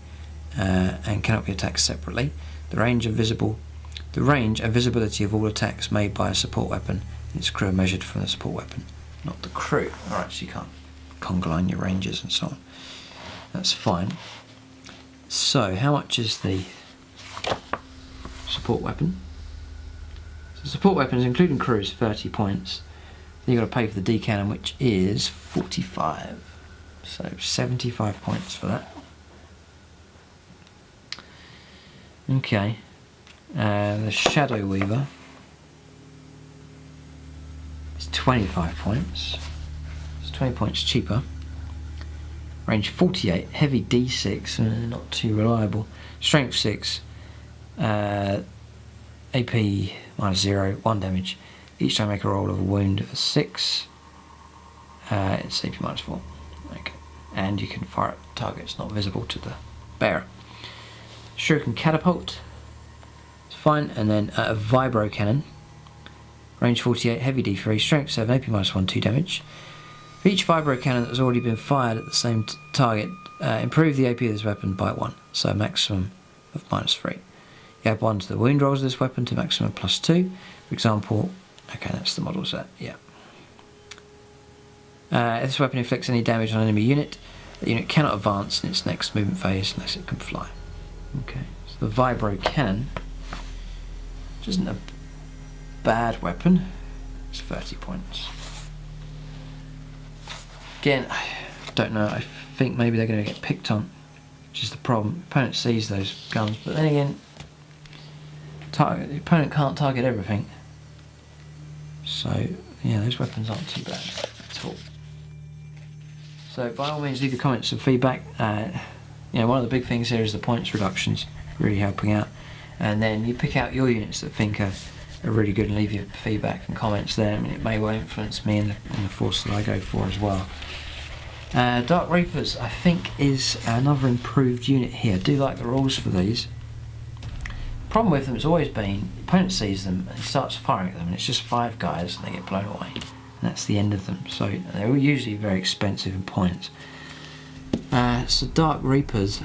and cannot be attacked separately. The range and visibility of all attacks made by a support weapon and its crew are measured from the support weapon, not the crew. Alright, so you can't conga line your rangers and so on. That's fine. So how much is the support weapon? So support weapons including crew is 30 points. Then you've got to pay for the D-cannon, which is 45. So 75 points for that. Okay. The Shadow Weaver is 25 points. It's 20 points cheaper. Range 48, heavy D6, not too reliable. Strength 6, AP -0, 1 damage. Each time I make a roll of a wound of 6, it's AP -4. Okay. And you can fire at targets not visible to the bearer. Shuriken Catapult, it's fine. And then a Vibro Cannon, range 48, heavy D3, strength 7, AP -1, 2 damage. For each Vibro Cannon that has already been fired at the same target, improve the AP of this weapon by 1, so a maximum of -3. You add 1 to the wound rolls of this weapon to maximum +2. For example, okay, that's the model set, yeah. If this weapon inflicts any damage on an enemy unit, the unit cannot advance in its next movement phase unless it can fly. Okay, so the Vibro Cannon, which isn't a bad weapon, it's 30 points. Again, I don't know, I think maybe they're going to get picked on, which is the problem. The opponent sees those guns, but then again, the opponent can't target everything. So, yeah, those weapons aren't too bad at all. So, by all means, leave your comments and feedback. You know, one of the big things here is the points reductions, really helping out. And then you pick out your units that think are really good and leave your feedback and comments there. I mean, it may well influence me in the force that I go for as well. Dark Reapers, I think, is another improved unit here. I do like the rules for these. The problem with them has always been, the opponent sees them and starts firing at them, and it's just 5 guys and they get blown away. And that's the end of them. So they're usually very expensive in points. So Dark Reapers,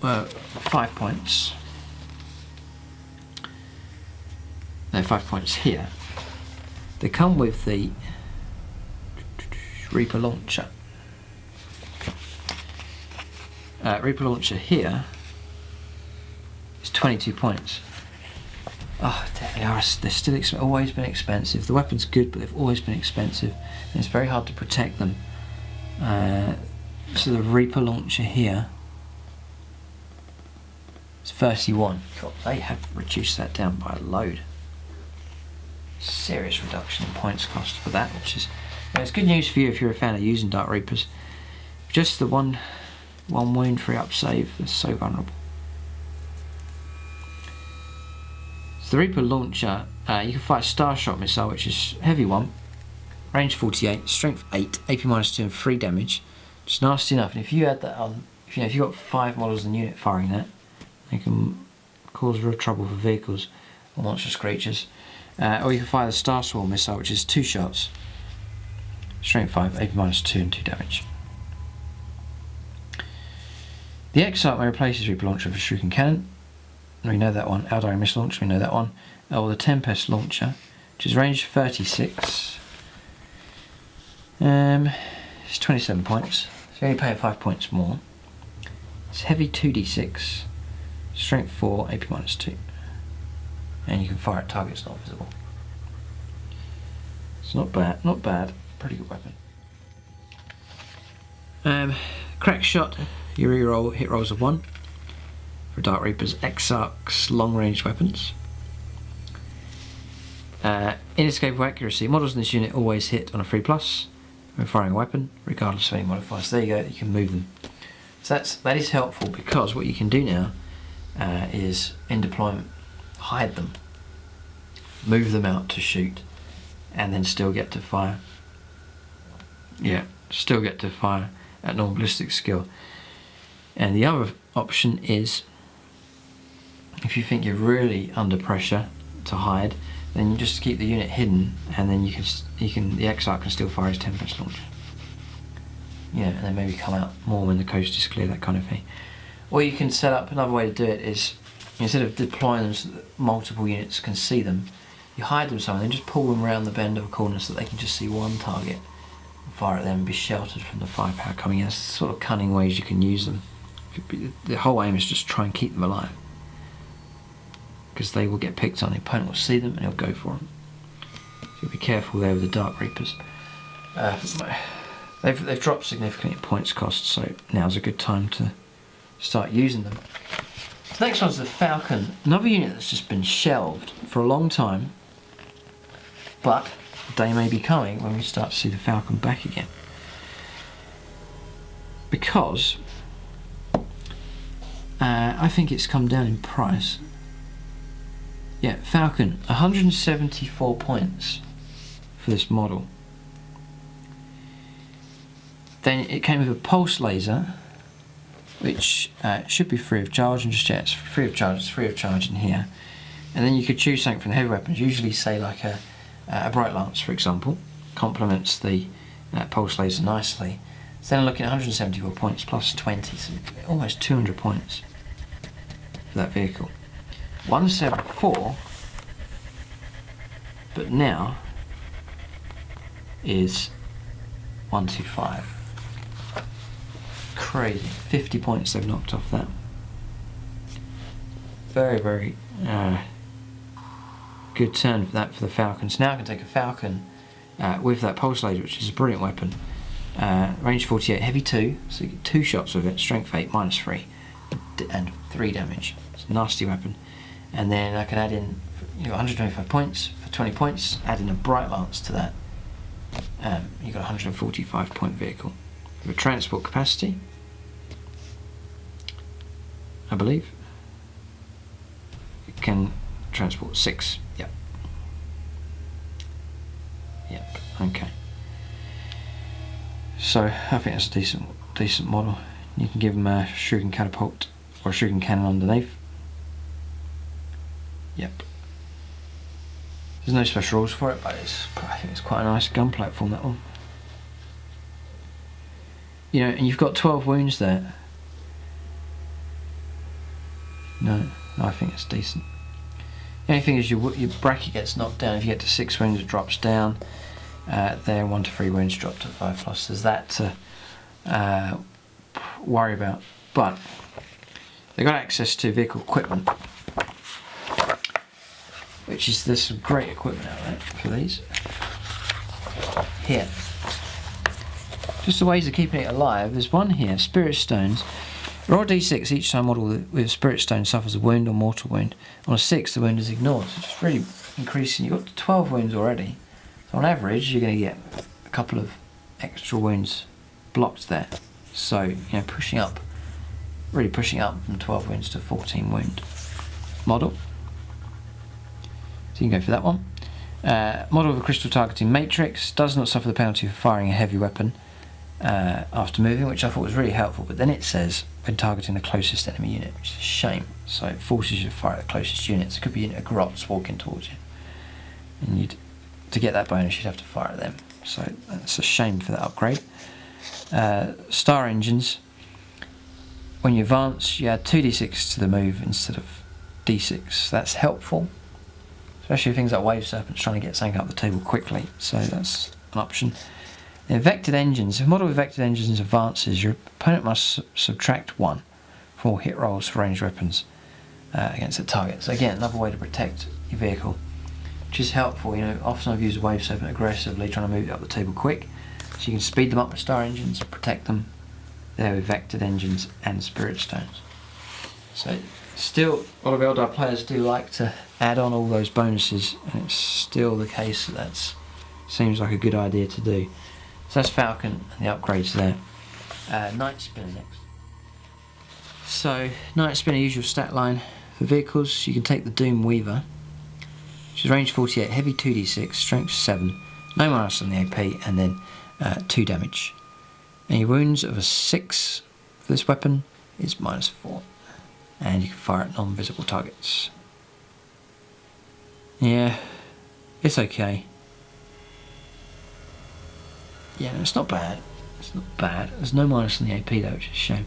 well, 5 points. No, 5 points here. They come with the Reaper Launcher. Reaper Launcher here is 22 points. Oh, they're still always been expensive. The weapon's good, but they've always been expensive, and it's very hard to protect them. So the Reaper Launcher here is 31. God, they have reduced that down by a load. Serious reduction in points cost for that, which is, well, it's good news for you if you're a fan of using Dark Reapers. Just the one wound free up save is so vulnerable. So the Reaper Launcher, you can fire a Starshot missile, which is heavy 1, range 48, strength 8, AP -2 and 3 damage. Just nasty enough. And if you add that on, if you've got 5 models in the unit firing that, they can cause real trouble for vehicles or monstrous creatures. Or you can fire the Star Swarm missile, which is 2 shots, strength 5, AP -2 and 2 damage. The Exarch may replace his Reaper Launcher with a Shuriken Cannon. We know that one. Eldery Missile Launcher, we know that one. Or the Tempest Launcher, which is range 36. It's 27 points, so you only pay 5 points more. It's heavy 2d6, strength 4, AP -2. And you can fire at targets not visible. It's not bad, pretty good weapon. Crack Shot, you reroll hit rolls of 1 for Dark Reapers, Exarch's long range weapons. Inescapable accuracy, models in this unit always hit on a 3+ when firing a weapon, regardless of any modifiers. So there you go, you can move them. So that is helpful, because what you can do now is, in deployment, hide them, move them out to shoot, and then still get to fire. Yeah, still get to fire at normal ballistic skill. And the other option is, if you think you're really under pressure to hide, then you just keep the unit hidden, and then the Exarch can still fire his Tempest Launcher. Yeah, and then maybe come out more when the coast is clear, that kind of thing. Or you can set up, another way to do it is, instead of deploying them so that multiple units can see them, you hide them somewhere and then just pull them around the bend of a corner so that they can just see one target. fire at them and be sheltered from the firepower coming in. There's sort of cunning ways you can use them. The whole aim is just try and keep them alive, because they will get picked on. The opponent will see them and he'll go for them. So be careful there with the Dark Reapers. They've dropped significantly in points cost, so now's a good time to start using them. The next one's the Falcon, another unit that's just been shelved for a long time, but the day may be coming when we start to see the Falcon back again. Because I think it's come down in price. Yeah, Falcon, 174 points for this model. Then it came with a pulse laser, which should be free of charge, and just yeah, it's free of charge in here. And then you could choose something from the heavy weapons, usually say like a Bright Lance, for example, complements the pulse laser nicely. So then I'm looking at 174 points plus 20, so almost 200 points for that vehicle. 174, but now is 125. Crazy, 50 points they've knocked off that. Very good turn for that for the Falcons. Now I can take a Falcon with that pulse laser, which is a brilliant weapon. Range 48, heavy 2, so you get 2 shots with it, strength 8, -3, and 3 damage. It's a nasty weapon. And then I can add in 125 points for 20 points, add in a Bright Lance to that. You've got a 145 point vehicle. With transport capacity, I believe. It can transport 6. Yep. Okay. So I think that's a decent model. You can give them a shuriken catapult or a shuriken cannon underneath. Yep. There's no special rules for it, but I think it's quite a nice gun platform, that one. You know, and you've got 12 wounds there. No, I think it's decent. The only thing is your bracket gets knocked down. If you get to 6 wounds, it drops down. There, 1 to 3 wounds drop to 5+. There's that to worry about. But they've got access to vehicle equipment, which is, there's some great equipment out there for these. Here. Just the ways of keeping it alive. There's one here, Spirit Stones. Roll d6 each time model with Spirit Stone suffers a wound or mortal wound. On a 6, the wound is ignored. So just really increasing. You've got 12 wounds already. So on average, you're going to get a couple of extra wounds blocked there. So, you know, really pushing up from 12 wounds to 14 wound model. So you can go for that one. Model of a crystal targeting matrix, does not suffer the penalty for firing a heavy weapon after moving, which I thought was really helpful. But then it says when targeting the closest enemy unit, which is a shame. So it forces you to fire at the closest units. It could be a Grots walking towards you, and to get that bonus you'd have to fire at them. So that's a shame for that upgrade. Star engines, when you advance you add 2d6 to the move instead of d6. That's helpful, especially things like Wave Serpents trying to get something up the table quickly, so that's an option. The vectored engines, if a model with vectored engines advances, your opponent must subtract 1 from all hit rolls for ranged weapons against the target. So again, another way to protect your vehicle, which is helpful. You know, often I've used Wave Serpent aggressively, trying to move it up the table quick, so you can speed them up with Star engines, protect them there with vectored engines and Spirit Stones. So still, a lot of Eldar players do like to add on all those bonuses, and it's still the case that seems like a good idea to do. So that's Falcon and the upgrades there. Night Spinner next. So Night Spinner, usual stat line for vehicles. You can take the Doom Weaver, which is range 48, heavy 2d6, strength 7, no minus on the AP, and then 2 damage. Any wounds of a 6 for this weapon is -4, and you can fire at non-visible targets. Yeah, it's okay. Yeah, no, it's not bad. It's not bad. There's no minus on the AP though, which is a shame.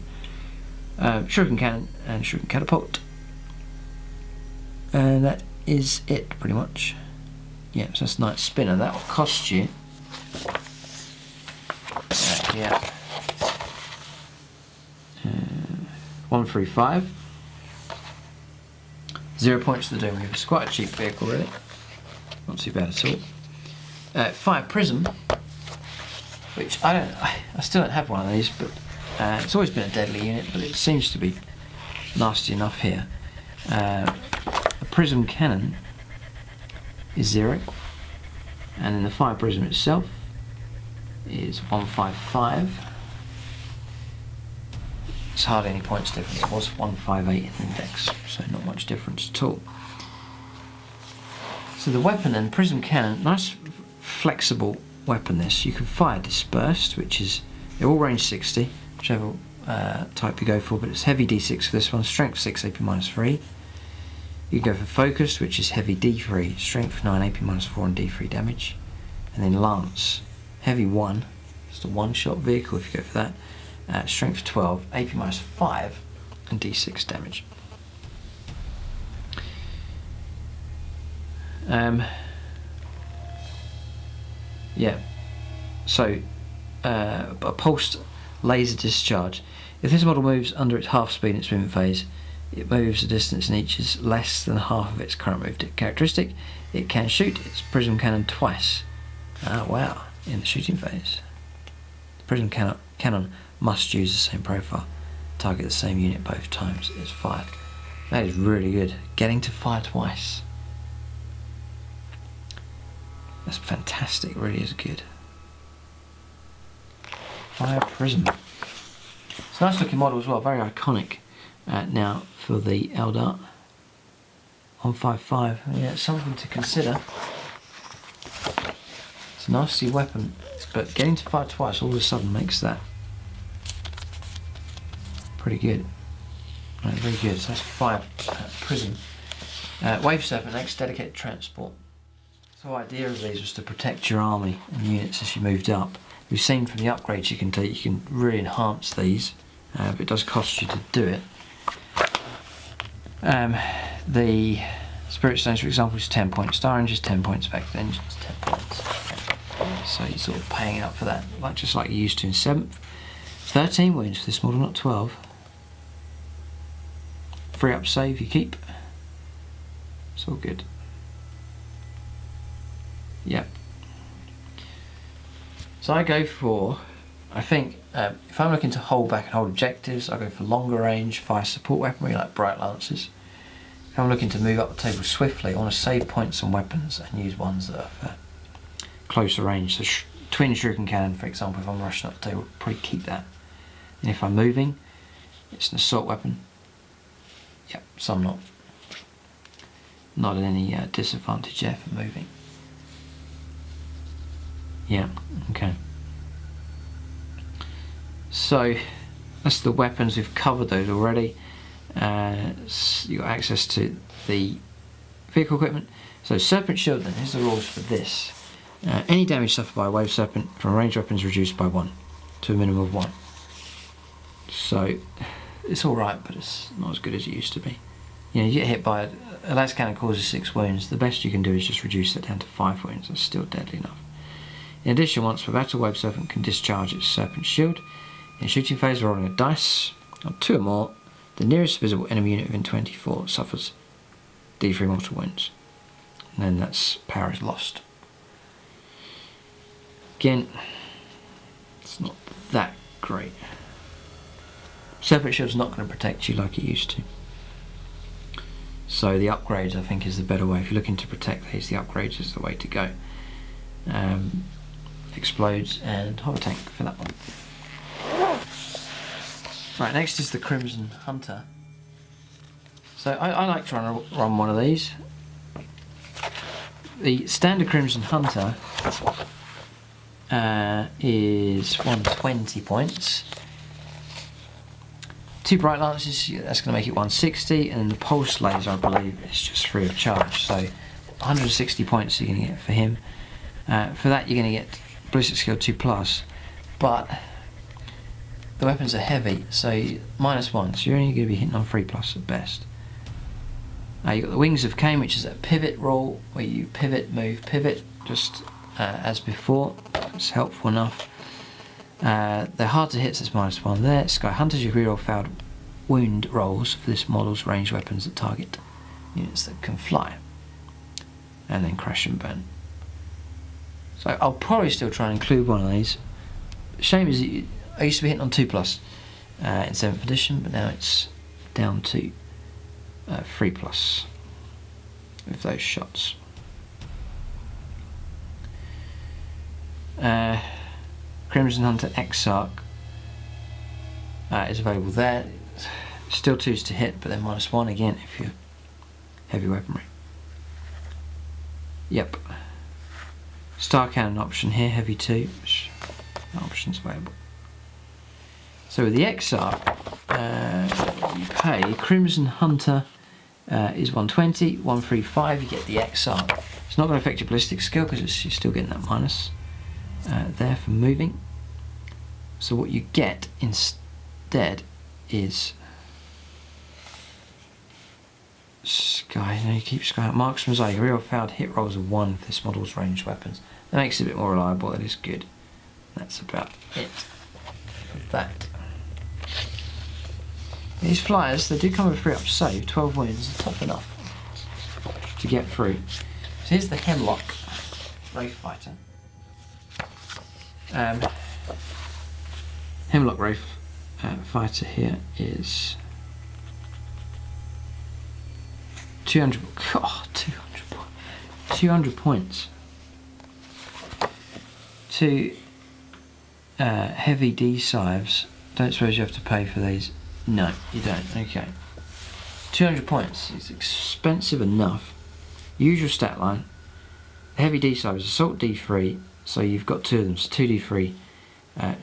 Shuriken Cannon and Shuriken Catapult. And that is it, pretty much. Yeah, so that's Night Spinner. That will cost you Yeah. 135. 0 points to the Doom Weaver. It's quite a cheap vehicle, really. Not too bad at all. Fire Prism, which I still don't have one of these, but it's always been a deadly unit, but it seems to be nasty enough here. A Prism Cannon is 0, and then the Fire Prism itself is 155. It's hardly any points difference. It was 158 in the index, so not much difference at all. So the weapon then, Prism Cannon, nice flexible weapon this. You can fire Dispersed, which is, they're all range 60, whichever type you go for, but it's heavy D6 for this one, strength 6, AP -3. You go for Focused, which is heavy D3, strength 9, AP -4 and D3 damage. And then Lance, heavy 1, just a one-shot vehicle if you go for that. Strength 12, AP -5 and D6 damage. Yeah, so a pulsed laser discharge. If this model moves under its half speed in its movement phase, it moves a distance in each is less than half of its current move characteristic. It can shoot its Prism Cannon twice. Ah, wow, in the shooting phase. The Prism Cannon must use the same profile, target the same unit both times it's fired. That is really good. Getting to fire twice. That's fantastic, really is good. Fire Prism. It's a nice looking model as well, very iconic now for the Eldar. 155, yeah, it's something to consider. It's a nasty weapon, but getting to fire twice all of a sudden makes that pretty good. Right, very good. So that's Fire Prism. Wave Serpent next, dedicated transport. So the idea of these was to protect your army and units as you moved up. We've seen from the upgrades you can take, you can really enhance these, but it does cost you to do it. The Spirit Stones, for example, is 10 points. Star Engines 10 points. Vector Engines 10 points. So you're sort of paying out for that, just like you used to in 7th. 13 wounds for this model, not 12. Free up save you keep. It's all good. Yep. So I go for, I think, if I'm looking to hold back and hold objectives, I go for longer range fire support weaponry like Bright Lances. If I'm looking to move up the table swiftly, I want to save points on weapons and use ones that are for closer range. So Twin Shuriken Cannon, for example, if I'm rushing up the table, I'll probably keep that. And if I'm moving, it's an assault weapon. Yep, so I'm not at any disadvantage there for moving. Yeah, okay. So that's the weapons, we've covered those already. You've got access to the vehicle equipment. So Serpent Shield then, here's the rules for this. Any damage suffered by a Wave Serpent from a ranged weapon is reduced by 1 to a minimum of 1. So it's alright, but it's not as good as it used to be. You know, you get hit by a las cannon causes 6 wounds. The best you can do is just reduce it down to 5 wounds. That's still deadly enough. In addition, once per battle, Wave Serpent can discharge its Serpent Shield. In shooting phase, rolling a dice on 2 or more, the nearest visible enemy unit within 24 suffers D3 mortal wounds. And then that's power is lost. Again, it's not that great. Serpent Shield's not going to protect you like it used to. So the upgrades, I think, is the better way. If you're looking to protect these, the upgrades is the way to go. Explodes and hover tank for that one. Right, next is the Crimson Hunter. So I like to run one of these. The standard Crimson Hunter is 120 points. 2 Bright Lances, that's going to make it 160, and then the Pulse Laser, I believe, is just free of charge. So 160 points you're going to get for him. For that you're going to get Ballistic Skill 2+, but the weapons are heavy, so -1, so you're only going to be hitting on 3+ at best. You've got the Wings of Cain, which is a pivot roll, where you pivot, move, pivot, just as before. It's helpful enough. They're hard to hit, so it's -1 there. Sky Hunters, you reroll failed wound rolls for this model's ranged weapons that target units that can fly. And then Crash and Burn. So I'll probably still try and include one of these. Shame is I used to be hitting on 2+ in 7th edition, but now it's down to 3+ with those shots. Crimson Hunter Exarch is available there. Still 2s to hit, but then -1 again if you're heavy weaponry. Yep. Star Cannon option here, heavy 2, which options available. So with the Exarch, you pay Crimson Hunter is 120, 135. You get the Exarch. It's not going to affect your ballistic skill because you're still getting that minus there for moving. So what you get instead is Sky. You keep Sky. Marksman's Eye. Real failed hit rolls of 1 for this model's ranged weapons. That makes it a bit more reliable. That is good. That's about it for that. These flyers, they do come with a 3+ save. 12 wounds is tough enough to get through. So here's the Hemlock Wraith Fighter. Hemlock Wraith Fighter here is 200. God, 200 points. 2 heavy D-Sives. Don't suppose you have to pay for these? No, you don't. Okay. 200 points. It's expensive enough. Usual stat line. The heavy D-Sives, assault D3, so you've got 2 of them, so 2d3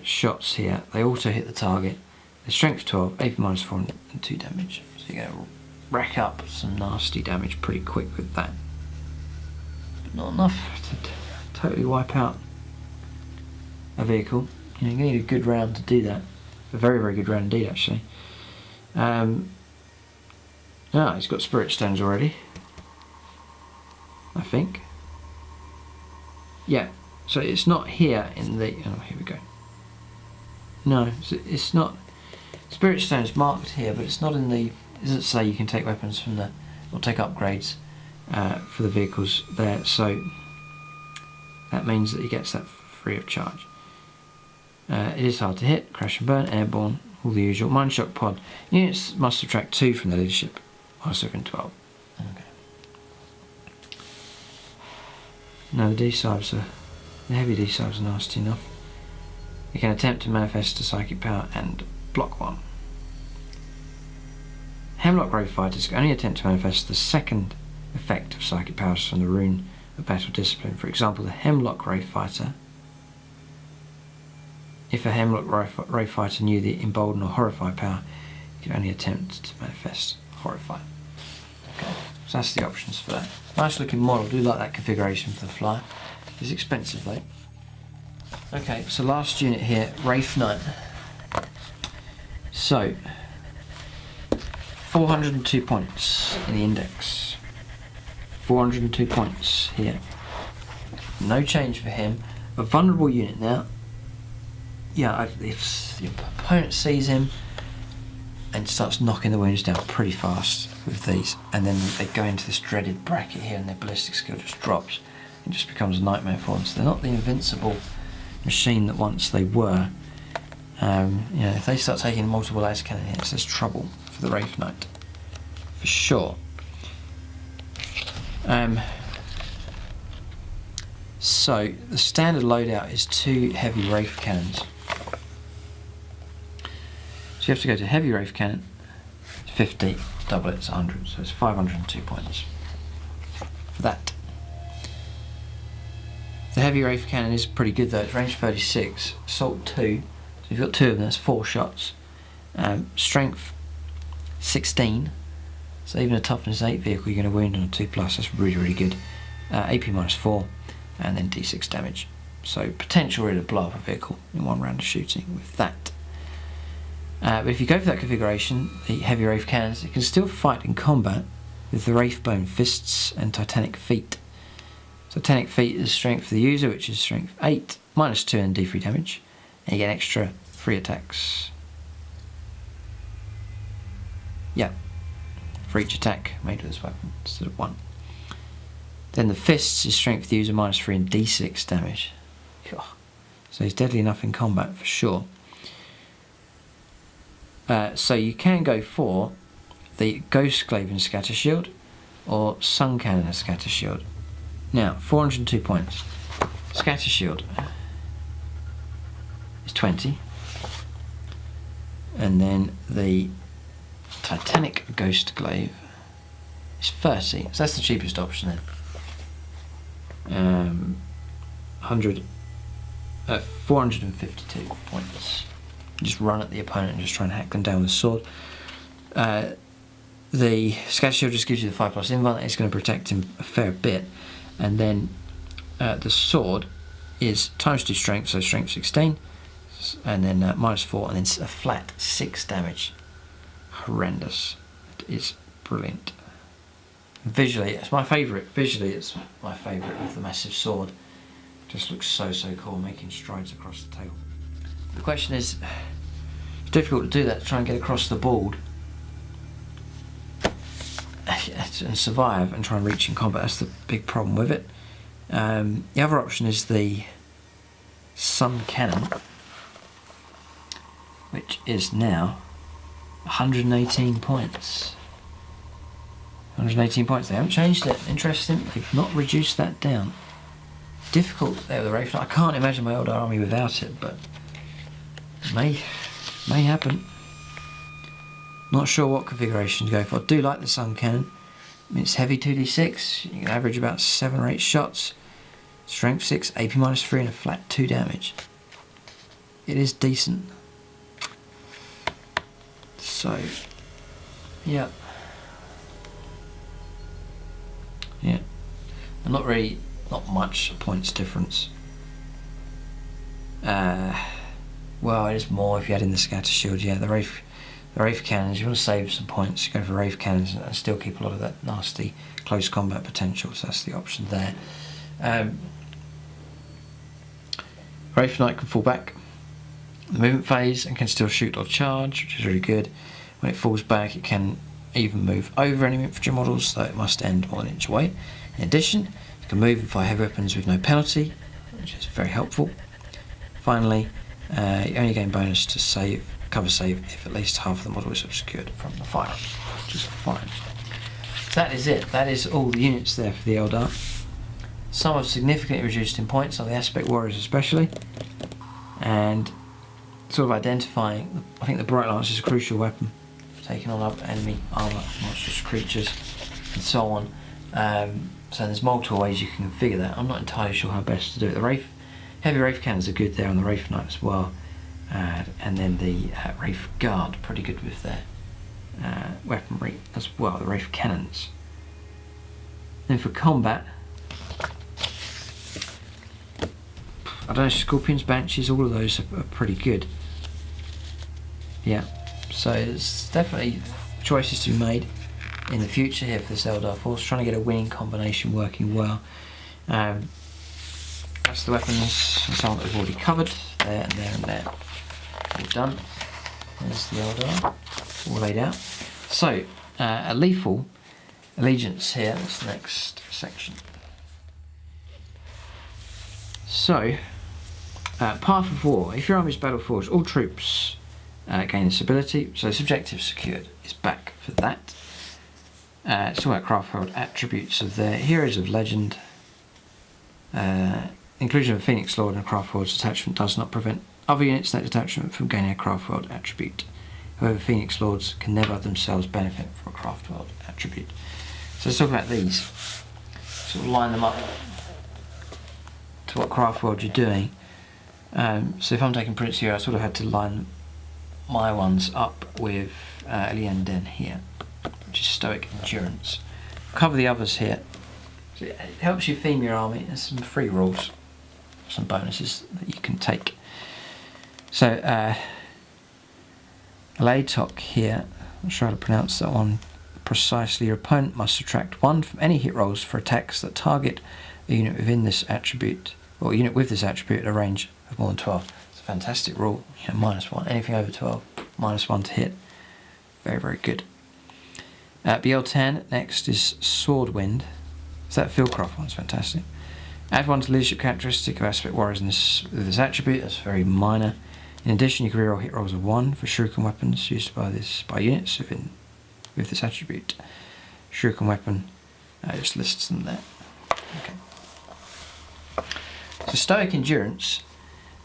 shots here. They also hit the target. The strength 12, AP -4 and 2 damage. So you're going to rack up some nasty damage pretty quick with that. But not enough to totally wipe out a vehicle. You know, you need a good round to do that. A very, very good round indeed, actually. He's got Spirit Stones already, I think. Yeah, so it's not here in the... Oh, here we go. No, it's not... Spirit Stones marked here, but it's not in the... It doesn't say you can take weapons from the... or take upgrades for the vehicles there, so that means that he gets that free of charge. It is hard to hit, Crash and Burn, Airborne, all the usual. Mind Shock Pod. Units must subtract 2 from the leadership, whilst they're in 12. Okay. No, the D-Sives are... The heavy D-Sives are nasty enough. You can attempt to manifest a psychic power and block 1. Hemlock Wraith Fighters can only attempt to manifest the second effect of psychic powers from the Rune of Battle Discipline. For example, the Hemlock Wraith Fighter. If a Hemlock Wraith Fighter knew the Embolden or Horrify power, you can only attempt to manifest Horrify. Okay, so that's the options for that. Nice looking model. I do like that configuration for the flyer. It's expensive though. Okay, so last unit here, Wraith Knight. So 402 points in the index. 402 points here. No change for him. A vulnerable unit now. Yeah, if the opponent sees him and starts knocking the wounds down pretty fast with these, and then they go into this dreaded bracket here and their ballistic skill just drops, it just becomes a nightmare for them. So they're not the invincible machine that once they were. If they start taking multiple laser cannon hits, there's trouble for the Wraith Knight, for sure. So the standard loadout is 2 heavy Wraith cannons. So you have to go to heavy Wraith cannon, 50, double it's 100, so it's 502 points for that. The heavy Wraith cannon is pretty good though. It's range 36, assault 2, so you've got 2 of them, that's 4 shots. Strength 16, so even a toughness 8 vehicle you're going to wound on a 2+, that's really, really good. AP -4, and then D6 damage. So potential really to blow up a vehicle in 1 round of shooting with that. But if you go for that configuration, the heavy Wraith cannons, it can still fight in combat with the Wraithbone Fists and Titanic Feet. Titanic Feet is strength for the user, which is strength 8, -2 and D3 damage. and you get extra 3 attacks. Yeah, for each attack made with this weapon instead of 1. Then the fists is strength of the user -3 and d6 damage. So he's deadly enough in combat for sure. So you can go for the Ghost Glaive and Scatter Shield or Sun Cannon and Scatter Shield. Now, 402 points. Scatter Shield is 20. And then the Titanic Ghost Glaive is 30. So that's the cheapest option then. 452 points. Just run at the opponent and just try and hack them down with a sword. The Scatter Shield just gives you the 5+ invuln. It's going to protect him a fair bit. And then the sword is ×2 strength, so strength 16, and then -4, and then a flat 6 damage. Horrendous. It is brilliant. Visually, it's my favourite. Visually, it's my favourite of the massive sword. Just looks so cool, making strides across the table. The question is, it's difficult to do that, to try and get across the board and survive and try and reach in combat. That's the big problem with it. The other option is the Sun Cannon, which is now 118 points. 118 points. They haven't changed it. Interesting. They've not reduced that down. Difficult there with the Wraith Knight. I can't imagine my Eldar army without it, but it may happen. Not sure what configuration to go for. I do like the Sun Cannon. I mean, it's heavy 2d6. You can average about 7 or 8 shots. Strength 6, AP -3, and a flat 2 damage. It is decent. So, yeah. Yeah. And not much points difference. Well, it is more if you add in the Scatter Shield. Yeah, the Wraith Cannons, you want to save some points, you go for Wraith Cannons and still keep a lot of that nasty close combat potential, so that's the option there. Wraith Knight can fall back in the movement phase and can still shoot or charge, which is really good. When it falls back, it can even move over enemy infantry models, though it must end 1 inch away. In addition, it can move and fire heavy weapons with no penalty, which is very helpful. Finally, you only gain bonus to cover save if at least half of the model is obscured from the fire, which is fine. That is it. That is all the units there for the Eldar. Some have significantly reduced in points, on the Aspect Warriors especially, and sort of identifying, I think the Bright Lance is a crucial weapon for taking on other enemy armour, monstrous creatures, and so on. So there's multiple ways you can configure that. I'm not entirely sure how best to do it. The heavy Wraith Cannons are good there on the Wraith Knight as well. And then the Wraith Guard, pretty good with their weaponry as well, the Wraith Cannons. Then for combat, I don't know, Scorpions, Banshees, all of those are pretty good. Yeah, so there's definitely choices to be made in the future here for this Eldar force, trying to get a winning combination working well. That's the weapons and so on that we've already covered, there and there and there. All done. There's the Eldar, all laid out. So, a lethal allegiance here, that's the next section. So, Path of War. If your army is battle forged, all troops gain this ability. So, Subjective Secured is back for that. It's all about Craftworld attributes of their Heroes of Legend. Inclusion of a Phoenix Lord and a Craftworld's attachment does not prevent other units in that detachment from gaining a Craftworld attribute. However, Phoenix Lords can never themselves benefit from a Craftworld attribute. So let's talk about these. Sort of line them up to what Craftworld you're doing. So if I'm taking Prince here, I sort of had to line my ones up with Elianden here, which is Stoic Endurance. Cover the others here. So it helps you theme your army. There's some free rules, some bonuses that you can take. So, Latok here, I'm not sure how to pronounce that one precisely. Your opponent must subtract 1 from any hit rolls for attacks that target a unit within this attribute, or a unit with this attribute at a range of more than 12. a fantastic rule. You know, -1. Anything over 12, -1 to hit. Very, very good. BL10 next is Swordwind. So that Fieldcraft one's fantastic. Add 1 to leadership characteristic of aspect warriors with this attribute. That's very minor. In addition, you can reroll hit rolls of 1 for shuriken weapons used by units with this attribute. Shuriken weapon just lists them there. Okay. So Stoic Endurance.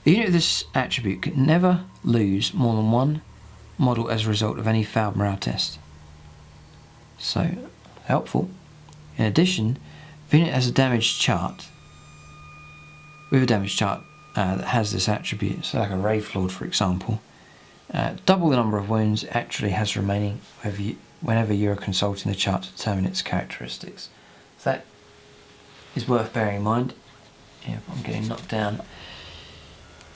A unit with this attribute can never lose more than 1 model as a result of any failed morale test. So helpful. In addition, if a unit has a damage chart, with a damage chart that has this attribute, so like a Wraith Lord for example, double the number of wounds it actually has remaining whenever you are consulting the chart to determine its characteristics. So that is worth bearing in mind. Yeah, I'm getting knocked down.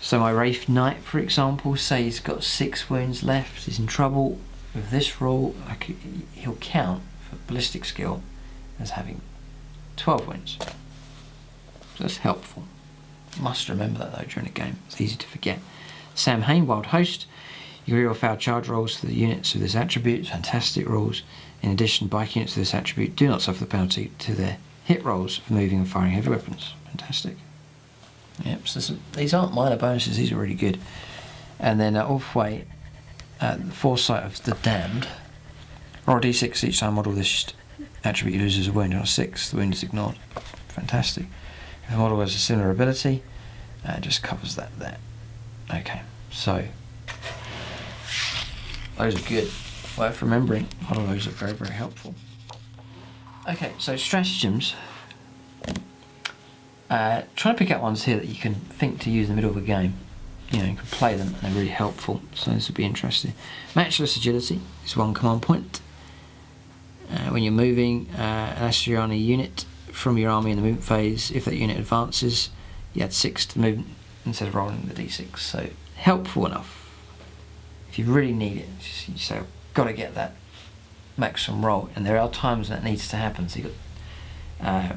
So my Wraith Knight for example, say he's got 6 wounds left, he's in trouble. With this rule, he'll count for ballistic skill as having 12 wounds. So that's helpful. You must remember that though during a game, it's easy to forget. Sam Hain, Wild Host. You reroll failed charge rolls for the units with this attribute, fantastic rules. In addition, bike units with this attribute do not suffer the penalty to their hit rolls for moving and firing heavy weapons. Fantastic. Yep, so these aren't minor bonuses, these are really good. And then Orthway, the Foresight of the Damned. Roll a d6 each time model this attribute loses a wound. On a 6, the wound is ignored. Fantastic. If a model has a similar ability, it just covers that there. Okay, so those are good. Worth remembering. A lot of those are very, very helpful. Okay, so stratagems. Try to pick out ones here that you can think to use in the middle of a game. You know, you can play them and they're really helpful, so this will be interesting. Matchless Agility is 1 command point. When you're moving an Assyriani unit from your army in the movement phase, if that unit advances, you add 6 to the movement instead of rolling the d6. So helpful enough. If you really need it, you say, I've got to get that maximum roll, and there are times when that needs to happen. So you've got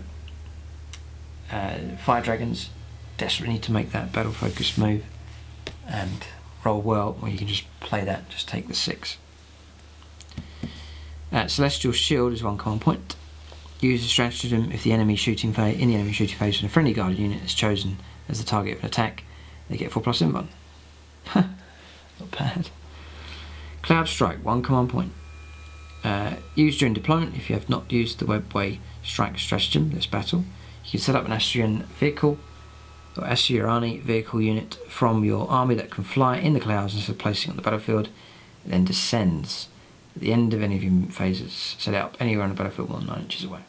Fire Dragons, desperately need to make that battle focused move and roll well, or you can just play that, just take the 6. Celestial Shield is 1 command point. Use the stratagem if the enemy shooting phase when a friendly guarded unit is chosen as the target of an attack, they get 4+ invuln. Not bad. Cloud Strike, 1 command point. Used during deployment if you have not used the Webway Strike stratagem this battle. You can set up an Assyrian vehicle or Assyriani vehicle unit from your army that can fly in the clouds instead of placing it on the battlefield. It then descends at the end of any of your phases. Set it up anywhere on the battlefield more than 9 inches away.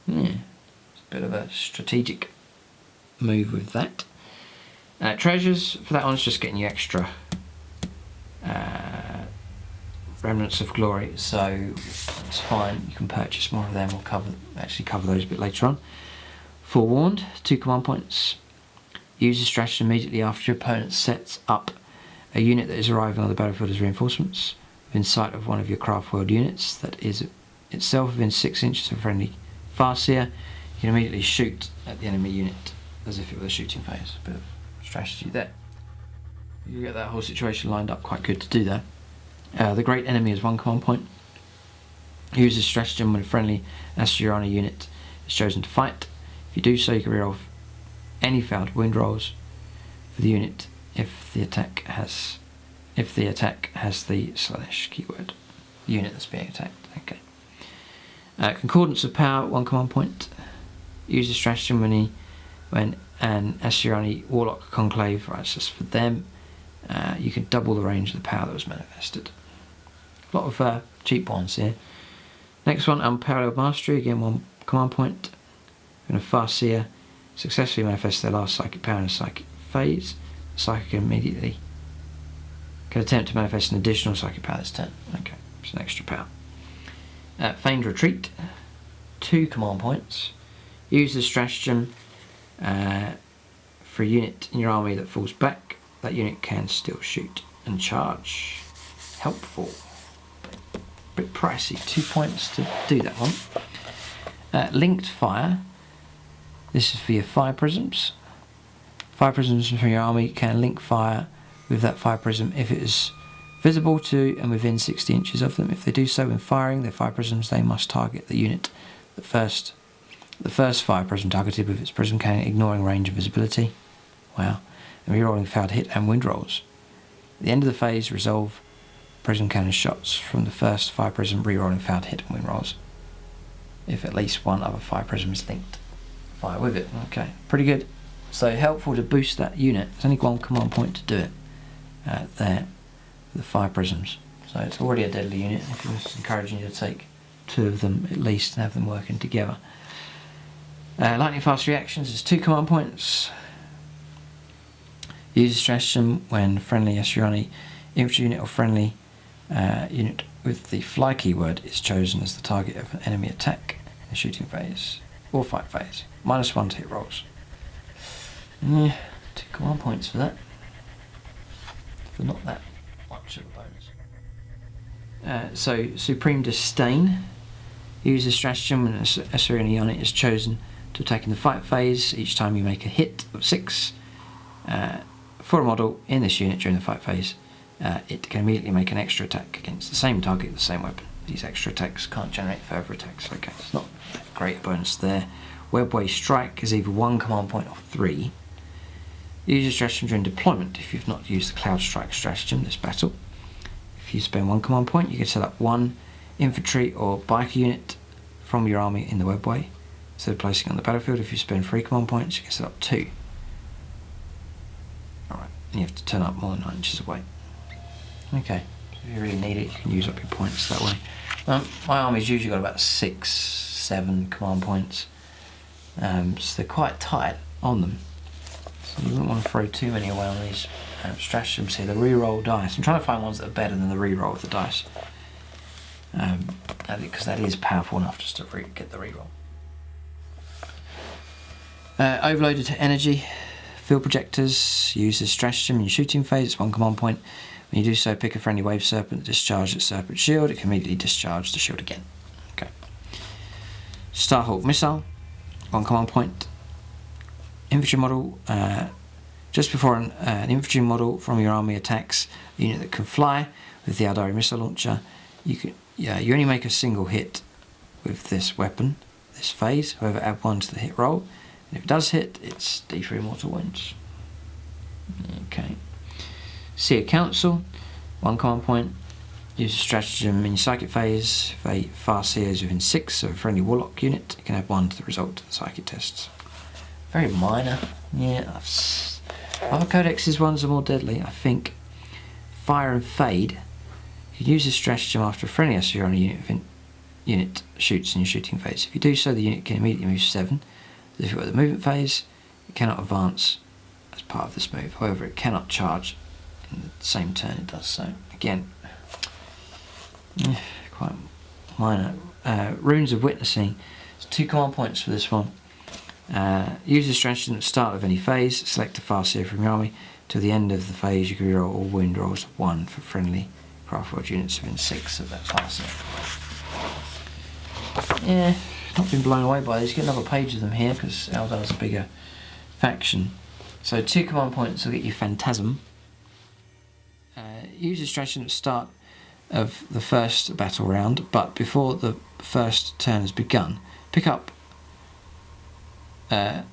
Yeah, it's a bit of a strategic move with that. Treasures, for that one, it's just getting you extra remnants of glory, so it's fine. You can purchase more of them. We'll actually cover those a bit later on. Forewarned, 2 command points. Use the strategy immediately after your opponent sets up a unit that is arriving on the battlefield as reinforcements within sight of one of your Craftworld units that is itself within 6 inches of a friendly Farseer. You can immediately shoot at the enemy unit as if it was a shooting phase. A bit of strategy there. You get that whole situation lined up quite good to do that. The Great Enemy is 1 command point. Use this stratagem when a friendly Assyriani unit is chosen to fight. If you do so, you can reroll any failed wound rolls for the unit if the attack has the / keyword unit that's being attacked. Okay. Concordance of Power, 1 command point. Use the stratagem when an Assyriani Warlock Conclave writes us for them. You can double the range of the power that was manifested. A lot of cheap ones here. Next one, Unparalleled Mastery, again 1 command point. When a Farseer successfully manifests their last psychic power in a psychic phase, the psychic immediately can attempt to manifest an additional psychic power this turn. Okay, it's an extra power. Feigned Retreat, 2 command points. Use the stratagem for a unit in your army that falls back. That unit can still shoot and charge. Helpful. Bit pricey, 2 points to do that one. Linked Fire. This is for your fire prisms. Fire prisms from your army can link fire with that fire prism if it is visible to and within 60 inches of them. If they do so when firing their fire prisms, they must target the unit the first fire prism targeted with its prism cannon, ignoring range and visibility. Wow. And rerolling failed hit and wind rolls. At the end of the phase, resolve prism cannon shots from the first fire prism, rerolling failed hit and wind rolls. If at least one other fire prism is linked, fire with it. Okay, pretty good. So helpful to boost that unit. There's only one command point to do it. There, the fire prisms. So it's already a deadly unit. If it was encouraging you to take 2 of them at least and have them working together. Lightning fast reactions is 2 command points. Use a stratagem when friendly Asuryani infantry unit or friendly unit with the fly keyword is chosen as the target of an enemy attack in the shooting phase or fight phase. -1 to hit rolls. Yeah, 2 command points for that. For not that much of a bonus. So Supreme Disdain. Use a stratagem when an Asuryani unit is chosen to attack in the fight phase. Each time you make a hit of 6 for a model in this unit during the fight phase, it can immediately make an extra attack against the same target with the same weapon. These extra attacks can't generate further attacks. Okay, it's not a great bonus there. Webway Strike is either 1 command point or 3. Use your stratagem during deployment if you've not used the Cloud Strike stratagem this battle. If you spend 1 command point, you can set up 1 infantry or biker unit from your army in the webway. Instead of placing it on the battlefield, if you spend 3 command points, you can set up 2. Alright, and you have to turn up more than 9 inches away. Okay, if you really need it, you can use up your points that way. My army's usually got about 6, 7 command points, so they're quite tight on them. So you wouldn't want to throw too many away on these stratagems here. The reroll dice. I'm trying to find ones that are better than the reroll of the dice, because that is powerful enough just to get the reroll. Overloaded to energy. Field projectors. Use this stratagem in your shooting phase. It's 1 command point. When you do so, pick a friendly wave serpent, discharge its serpent shield. It can immediately discharge the shield again. Okay. Starhawk missile. 1 command point. Infantry model. Just before an infantry model from your army attacks a unit that can fly with the Eldery Missile launcher, you only make a single hit with this weapon, this phase. However, add 1 to the hit roll. And if it does hit, it's D3 mortal wounds. Okay. Seer Council, 1 command point. Use a stratagem in your psychic phase. If a fast seer is within 6 of a friendly warlock unit, you can add 1 to the result of the psychic tests. Very minor. Yeah. Other codexes ones are more deadly, I think. Fire and Fade. You can use this stratagem after a friendly Asuryani unit shoots in your shooting phase. If you do so, the unit can immediately move 7. If you're at the movement phase, it cannot advance as part of this move. However, it cannot charge in the same turn it does so. Again, quite minor. Runes of Witnessing. There's 2 command points for this one. Use the stratagem at the start of any phase. Select a fast seer from your army. Till the end of the phase, you can reroll all wound rolls 1 for friendly Craftworlds units within 6 of that fast seer. Yeah, not been blown away by these. Get another page of them here because Eldar's a bigger faction. So 2 command points will get you Phantasm. Use the stratagem at the start of the first battle round, but before the first turn has begun, pick up to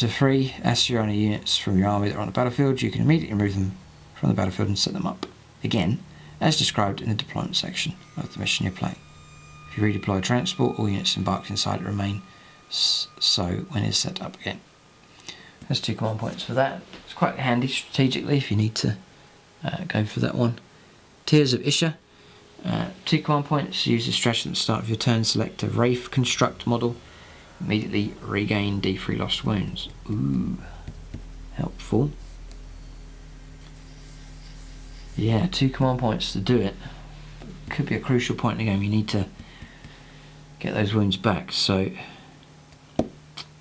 3 Asuryani units from your army that are on the battlefield. You can immediately remove them from the battlefield and set them up again, as described in the deployment section of the mission you're playing. If you redeploy a transport, all units embarked inside it remain so when it's set up again. There's 2 command points for that. It's quite handy strategically if you need to go for that one. Tears of Isha. 2 command points. Use the stratagem at the start of your turn. Select a Wraith construct model. Immediately regain D3 lost wounds. Ooh, helpful. Yeah, 2 command points to do it. Could be a crucial point in the game. You need to get those wounds back. So,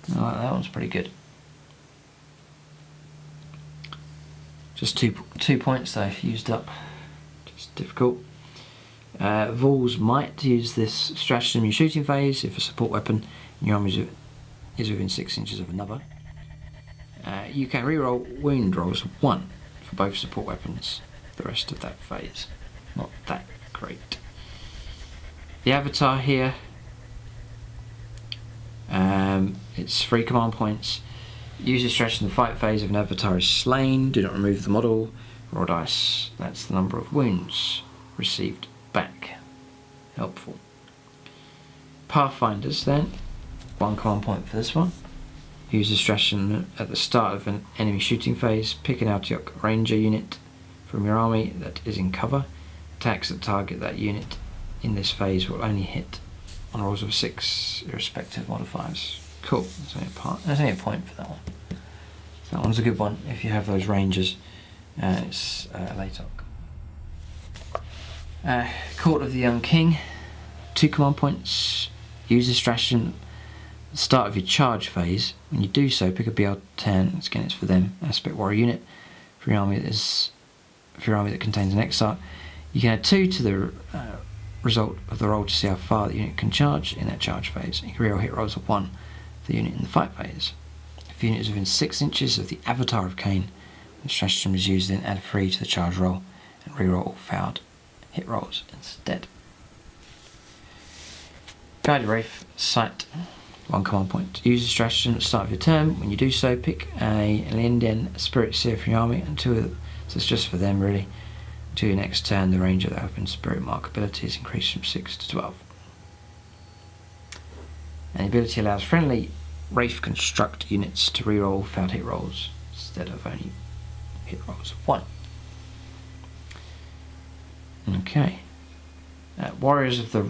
that one's pretty good. Just two points though, used up. Just difficult. Vol's Might. Use this stratagem in your shooting phase if a support weapon in your army is within 6 inches of another. You can reroll wound rolls of 1 for both support weapons the rest of that phase. Not that great. The avatar here, it's 3 command points. Use discretion in the fight phase if an avatar is slain. Do not remove the model. Roll dice. That's the number of wounds received back. Helpful. Pathfinders then. 1 command point for this one. Use discretion at the start of an enemy shooting phase. Pick an Altiok Ranger unit from your army that is in cover. Attacks that target that unit in this phase will only hit on rolls of 6 irrespective modifiers. Cool. There's only a point for that one. So that one's a good one if you have those Rangers. It's Latok. Court of the Young King. 2 command points. Use discretion at the start of your charge phase. When you do so, pick a BL10. Again, it's for them. Aspect Warrior unit. For your army that contains an Exarch. You can add 2 to the result of the roll to see how far the unit can charge in that charge phase. You can reroll hit rolls of 1 for the unit in the fight phase. If the unit is within 6 inches of the avatar of Cain, the stratagem is used, then add 3 to the charge roll and reroll all failed hit rolls instead. Guided Wraith Sight. 1 command point. Use the stratagem at the start of your turn. When you do so, pick a Linden Spirit Seer from your army and 2 of them. So it's just for them really. To your next turn, the range of the open spirit mark ability is increased from 6 to 12. And the ability allows friendly Wraith Construct units to reroll all failed hit rolls instead of only hit rolls of 1. Okay. Warriors of the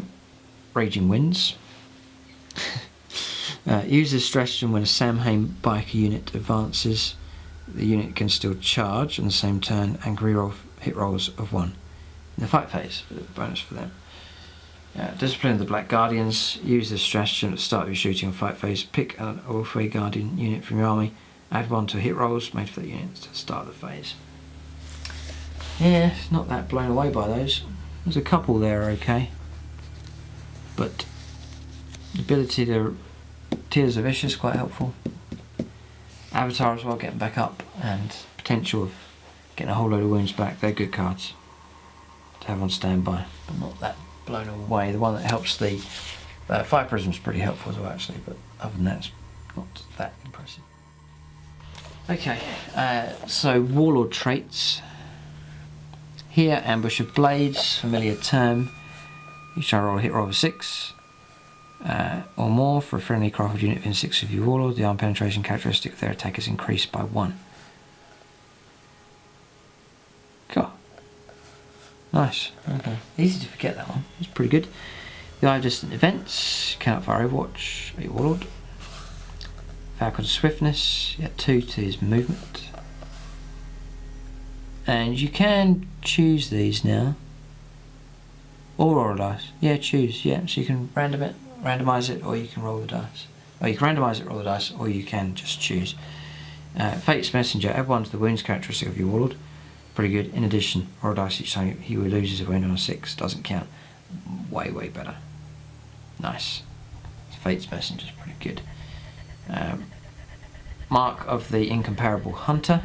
Raging Winds. Use this stratagem when a Samhain biker unit advances. The unit can still charge on the same turn and reroll hit rolls of 1 in the fight phase, a bonus for them. Discipline of the Black Guardians. Use this stratagem at the start of your shooting or fight phase. Pick an Orphe Guardian unit from your army. Add 1 to hit rolls made for that unit to start the phase. Yeah, not that blown away by those. There's a couple there okay, but the ability to Tears of Vicious quite helpful. Avatar as well, getting back up, and potential of getting a whole load of wounds back. They're good cards to have on standby, but not that blown away. The one that helps the Fire Prism's pretty helpful as well actually, but other than that it's not that impressive. Okay, so Warlord traits. Here, Ambush of Blades, familiar term. You shall roll a hit roll of 6 or more for a friendly Craftworlds unit within 6 of your Warlord. The arm penetration characteristic of their attack is increased by 1. Cool. Nice. Okay. Easy to forget that one. It's pretty good. The Eye of Distant Events. Cannot fire Overwatch. A Warlord. Falcon's Swiftness. Yeah, 2 to his movement. And you can choose these now. Or roll a dice. Yeah, choose. Yeah, so you can randomise it, or you can roll the dice. Or you can randomise it, roll the dice, or you can just choose. Fate's Messenger. Add 1 to the wounds characteristic of your Warlord. Pretty good. In addition, roll a dice each time he loses a wound on a 6. Doesn't count. Way, way better. Nice. Fate's Messenger is pretty good. Mark of the Incomparable Hunter.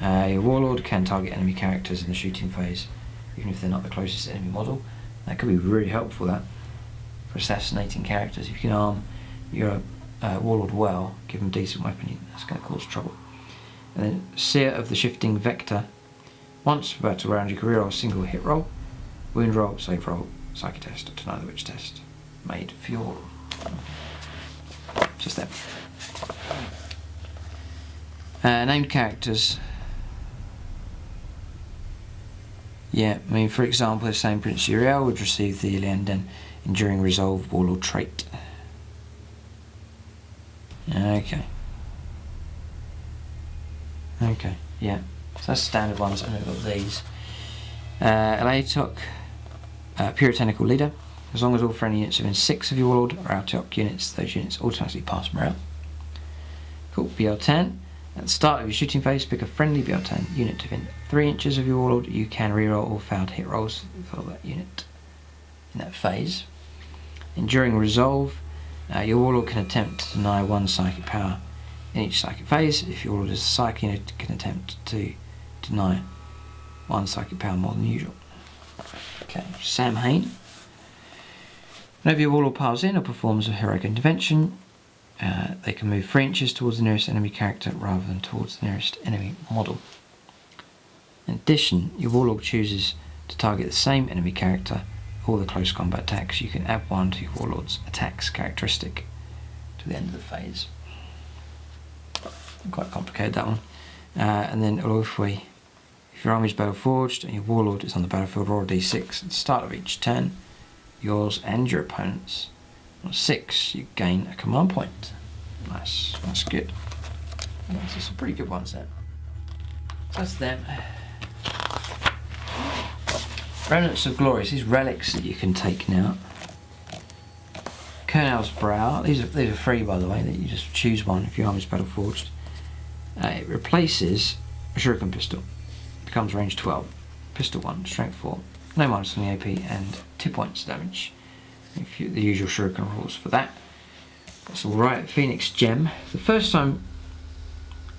Your Warlord can target enemy characters in the shooting phase, even if they're not the closest enemy model. That could be really helpful, that, for assassinating characters. If you can arm your Warlord well, give them decent weapon, that's going to cause trouble. And then Seer of the Shifting Vector. Once per battle round, you can reroll a single hit roll, wound roll, save roll, psychic test, or deny the witch test. Made for your Warlord. Just that. Named characters. Yeah, I mean, for example, if Saint Prince Uriel would receive the Lianden Enduring Resolve Warlord trait. Okay. Okay, yeah. So that's standard ones, and we've got these. Latok, Puritanical Leader. As long as all friendly units within 6 of your Warlord are Altiok units, those units automatically pass morale. Cool, BL10. At the start of your shooting phase, pick a friendly BL10 unit within 3 inches of your Warlord. You can reroll all failed hit rolls for that unit in that phase. Enduring Resolve. Your warlord can attempt to deny one psychic power in each psychic phase. If your warlord is a psychic unit, it can attempt to deny one psychic power more than usual. Okay, Samhain. Whenever your warlord piles in or performs a heroic intervention, they can move 3 inches towards the nearest enemy character rather than towards the nearest enemy model. In addition, your warlord chooses to target the same enemy character or the close combat attacks. You can add 1 to your warlord's attacks characteristic to the end of the phase. Quite complicated, that one. And then if your army is battle forged and your warlord is on the battlefield, roll a d6 at the start of each turn. Yours and your opponent's. On 6, you gain a command point. Nice, that's good. That's some pretty good ones there. That's them. Remnants of Glory, these relics that you can take now. Colonel's Brow, these are free, by the way, that you just choose one if your army's battle forged. It replaces a shuriken pistol. Becomes range 12. Pistol 1, strength 4. No minus on the AP and 2 points damage. The usual shuriken rules for that. That's alright. Phoenix Gem. The first time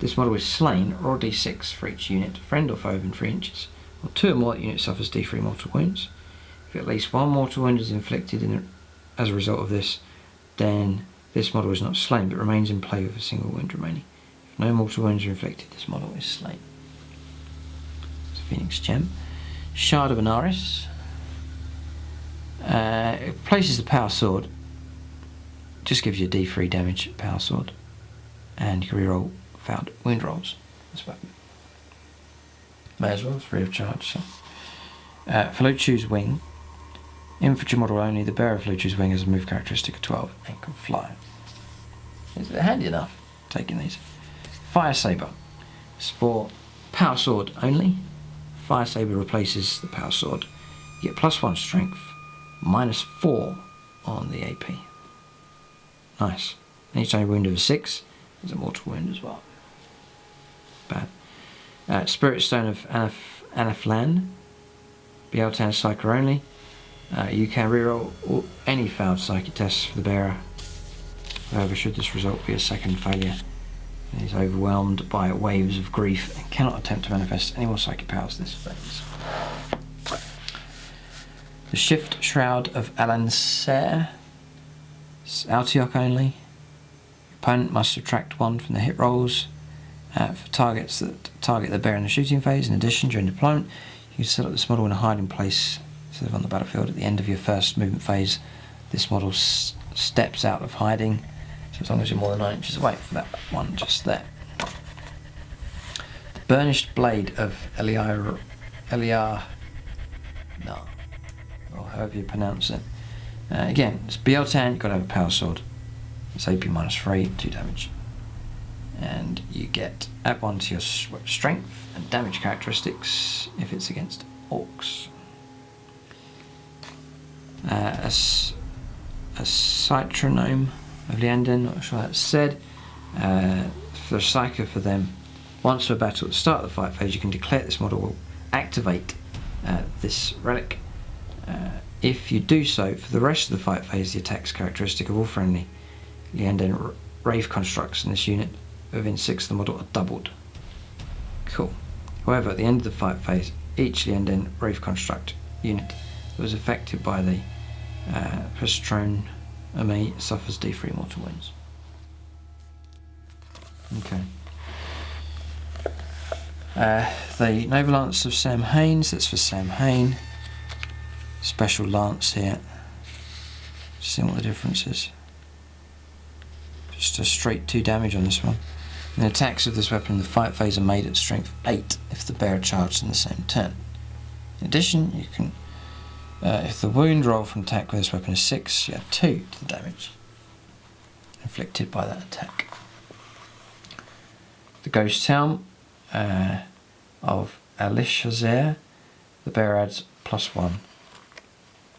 this model is slain, roll d6 for each unit, friend or foe within 3 inches. Or 2 or more, the unit suffers d3 mortal wounds. If at least 1 mortal wound is inflicted as a result of this, then this model is not slain but remains in play with a single wound remaining. If no mortal wounds are inflicted, this model is slain. It's a Phoenix Gem. Shard of Anaris. It replaces the power sword. Just gives you a d3 damage power sword. And you can reroll found wound rolls. This weapon. May as well, it's free of charge. So. Felucci's Wing. Infantry model only, the bearer of Felucci's Wing has a move characteristic of 12 and can fly. Is it handy enough taking these? Fire Saber. It's for power sword only. Fire Saber replaces the power sword. You get +1 strength, -4 on the AP. Nice. And each time you wound over 6, there's a mortal wound as well. Bad. Spirit Stone of Anaflan. Bealtan Psyker only. You can reroll any failed psychic tests for the bearer. However, should this result be a second failure, he is overwhelmed by waves of grief and cannot attempt to manifest any more psychic powers this phase. The Shift Shroud of Alancer. It's Altiok only. Your opponent must subtract 1 from the hit rolls for targets that target the bearer in the shooting phase. In addition, during deployment, you can set up this model in a hiding place instead of on the battlefield. At the end of your first movement phase, this model steps out of hiding. So as long as you're more than 9 inches away from that one just there. The Burnished Blade of Eliar, no, or however you pronounce it. Again, it's Bealtan, you've got to have a power sword. It's AP -3, 2 damage. And you get add 1 to your strength and damage characteristics if it's against orcs. A Citronome of Leanden, not sure that's said. For the Psyker for them, once we're battle at the start of the fight phase, you can declare this model will activate this relic. If you do so, for the rest of the fight phase, the attacks characteristic of all friendly Leanden Rave constructs in this unit within 6 of the model are doubled. Cool. However, at the end of the fight phase, each Leanden Rave construct unit that was affected by the Prestron Army suffers d3 mortal wounds. Okay. The Naval Lance of Samhain, so that's for Samhain. Special Lance here. Just seeing what the difference is. Just a straight 2 damage on this one. And the attacks of this weapon in the fight phase are made at strength 8 if the bearer charged in the same turn. In addition, you can, if the wound roll from attack with this weapon is 6, you add 2 to the damage inflicted by that attack. The Ghost Helm of Alishazer, the bearer adds +1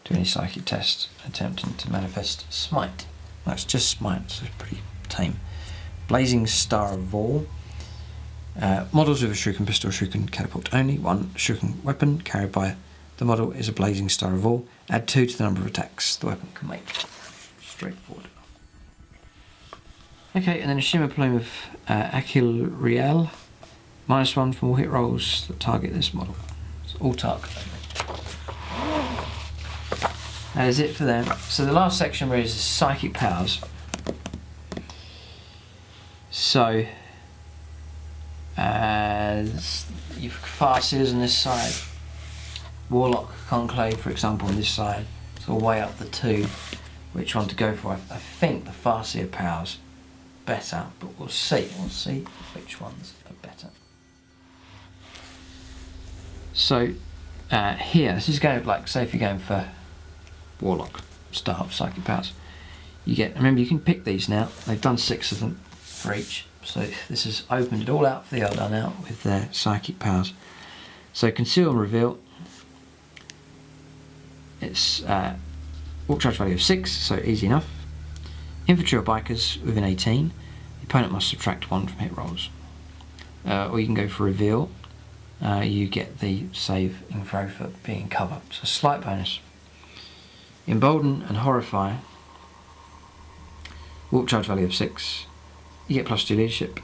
to any psychic test attempting to manifest Smite. That's just Smite, so it's pretty tame. Blazing Star of Vol. Models with a shuriken pistol or shuriken catapult only. 1 shuriken weapon carried by the model is a Blazing Star of Vol. Add 2 to the number of attacks the weapon can make. Straightforward. Okay, and then a Shimmer Plume of Akil Riel. -1 from all hit rolls that target this model. It's all target. That is it for them. So the last section really is psychic powers. So you've Farseers on this side, Warlock Conclave, for example, on this side. So we'll weigh up the two, which one to go for. I think the Farseer powers better, but we'll see. We'll see which ones are better. So here, this is going like, say if you're going for Warlock start psychic powers, you get, remember you can pick these now. They've done 6 of them for each. So this has opened it all out for the Eldar now with their psychic powers. So conceal and reveal. It's walk charge value of 6, so easy enough. Infantry or bikers within 18. The opponent must subtract 1 from hit rolls. Or you can go for reveal. You get the save and throw for being in cover. So slight bonus. Embolden and horrify. Walk charge value of 6. You get +2 leadership.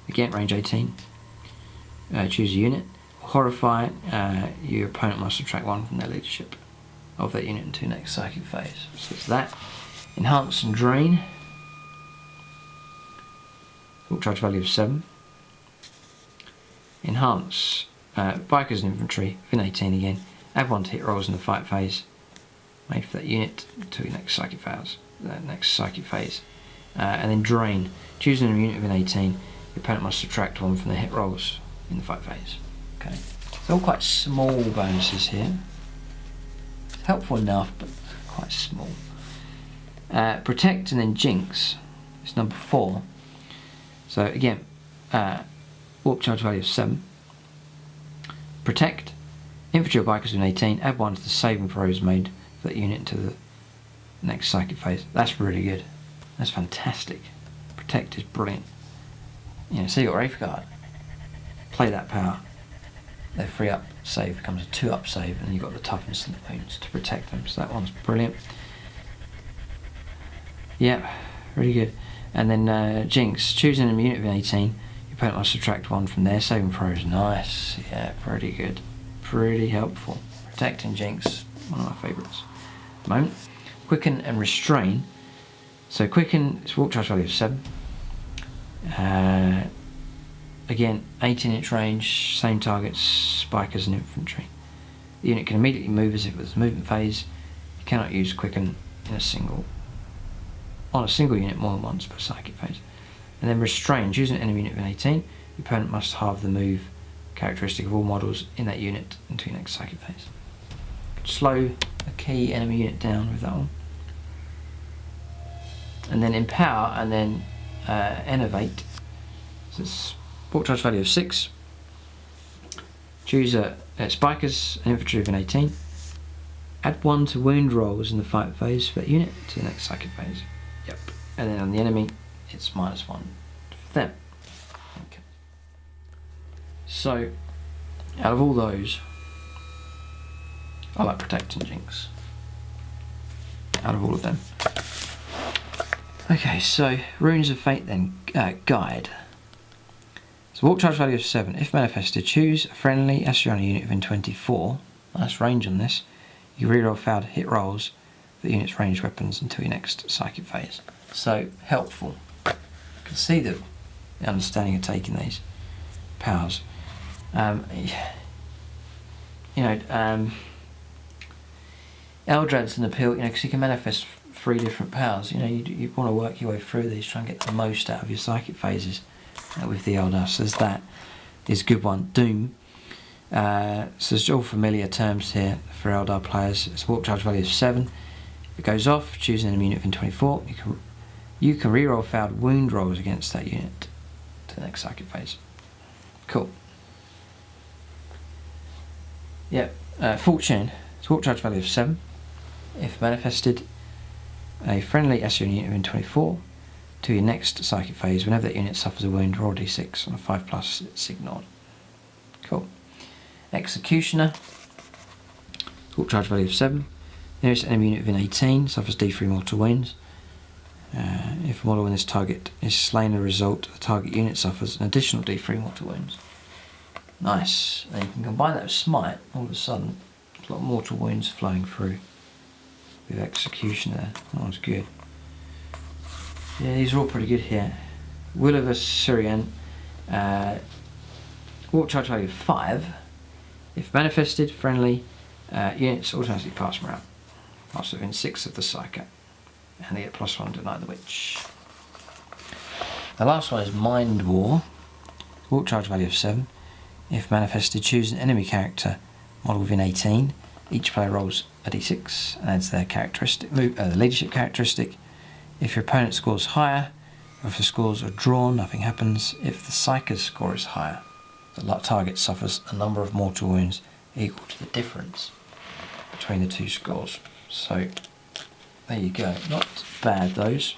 Again, range 18. Choose a unit. Horrify, your opponent must subtract 1 from their leadership of that unit into next psychic phase. So it's that. Enhance and drain. Walk charge value of 7. Enhance, bikers and infantry within 18 again. Add 1 to hit rolls in the fight phase. Made for that unit to your next psychic phase. And then drain. Choosing a unit within 18, your opponent must subtract 1 from the hit rolls in the fight phase. Okay, so all quite small bonuses here. It's helpful enough, but quite small. Protect and then jinx. It's number 4. So again, warp charge value of 7. Protect. Infantry or bikers within 18. Add 1 to the saving throws made for that unit into the next psychic phase. That's really good. That's fantastic. Protect is brilliant. You know, so you got Wraithguard. Play that power. Their 3-up save becomes a 2-up save, and then you've got the toughness and the wounds to protect them. So that one's brilliant. Yeah, really good. And then Jinx. Choosing a unit within 18, your opponent must subtract 1 from their saving throws. Nice. Yeah, pretty good. Pretty helpful. Protect and Jinx, one of my favourites at the moment. Quicken and restrain. So quicken, it's walk charge value of 7. Again, 18-inch range, same targets, bikers and infantry. The unit can immediately move as if it was a movement phase. You cannot use quicken on a single unit more than once per psychic phase. And then restrain, choosing an enemy unit within 18, your opponent must halve the move characteristic of all models in that unit into your next psychic phase. Slow a key enemy unit down with that one. And then empower and then innovate. So it's walk charge value of 6. Choose spikers and infantry within 18. Add 1 to wound rolls in the fight phase for that unit to the next psychic phase. Yep. And then on the enemy, it's -1 for them. Okay. So, out of all those, I like Protect and Jinx. Out of all of them. Okay, so Runes of Fate then, Guide. So walk charge value of 7. If manifested, choose a friendly Astronaut unit within 24. Nice range on this. You reroll failed hit rolls for the unit's ranged weapons until your next psychic phase. So helpful. You can see the understanding of taking these powers. Eldrad's an appeal, because you can manifest 3 different powers. You want to work your way through these, try and get the most out of your psychic phases with the Eldar. So there's that. Is a good one. Doom. So there's all familiar terms here for Eldar players. It's a walk charge value of 7. If it goes off, choose an enemy unit within 24. You can reroll failed wound rolls against that unit to the next psychic phase. Cool. Yep. Fortune. It's a walk charge value of 7. If manifested, a friendly SU unit within 24 to your next psychic phase. Whenever that unit suffers a wound, roll d6 on a 5+, it's ignored. Cool. Executioner. Walk charge value of 7. Nearest enemy unit within 18 suffers d3 mortal wounds. If If a model in this target is slain as a result, the target unit suffers an additional D3 mortal wounds. Nice. And you can combine that with Smite, all of a sudden, there's a lot of mortal wounds flowing through with execution there. That one's good. Yeah, these are all pretty good here. Will of a Syrian, walk charge value of 5. If manifested, friendly units automatically pass morale. Pass within 6 of the Psyker. And they get +1 to Deny the Witch. The last one is Mind War. Walk charge value of 7. If manifested, choose an enemy character model within 18. Each player rolls a d6 and adds their characteristic, the leadership characteristic. If your opponent scores higher, or if the scores are drawn, nothing happens. If the Psyker's score is higher, the target suffers a number of mortal wounds equal to the difference between the two scores. So there you go. Not bad, those.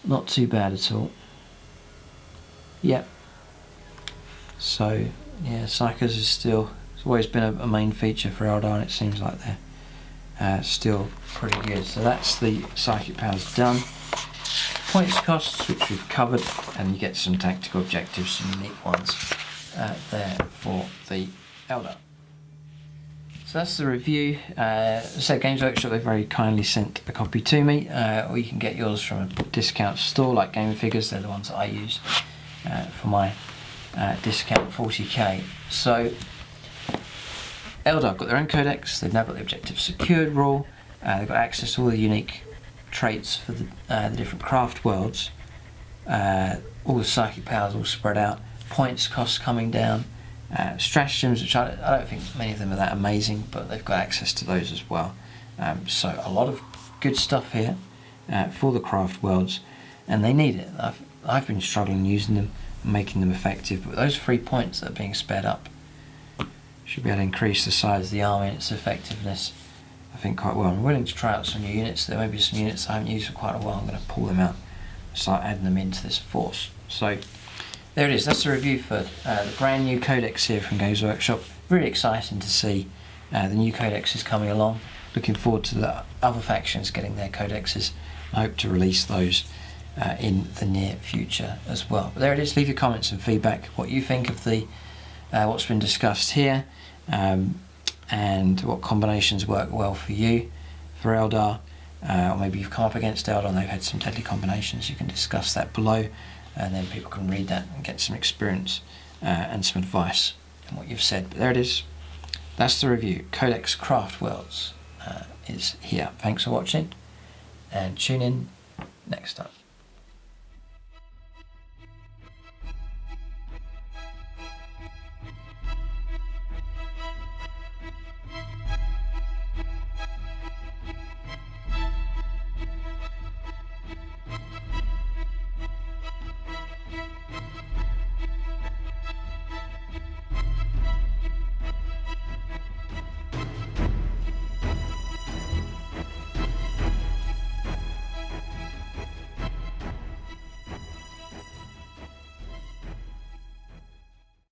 Not too bad at all. Yep. So yeah, Psykers is still, it's always been a main feature for Eldar, and it seems like they're still pretty good. So that's the psychic powers done. Points costs, which we've covered, and you get some tactical objectives, some unique ones there for the Eldar. So that's the review. So Games Workshop, they very kindly sent a copy to me, or you can get yours from a discount store like Game Figures. They're the ones that I use for my discount 40k. So Eldar have got their own codex. They've now got the objective secured rule. They've got access to all the unique traits for the different craft worlds. All the psychic powers all spread out. Points costs coming down. Stratagems, which I don't think many of them are that amazing, but they've got access to those as well. So a lot of good stuff here for the craft worlds, and they need it. I've been struggling using them and making them effective, but those 3 points that are being sped up should be able to increase the size of the army and its effectiveness, I think, quite well. I'm willing to try out some new units. There may be some units I haven't used for quite a while. I'm going to pull them out and start adding them into this force. So there it is. That's the review for the brand new codex here from Games Workshop. Really exciting to see the new codexes coming along. Looking forward to the other factions getting their codexes. I hope to release those in the near future as well. But there it is. Leave your comments and feedback, what you think of the what's been discussed here, and what combinations work well for you for Eldar, or maybe you've come up against Eldar and they've had some deadly combinations. You can discuss that below, and then people can read that and get some experience and some advice in what you've said. But there it is. That's the review. Codex Craftworlds is here. Thanks for watching, and tune in next time.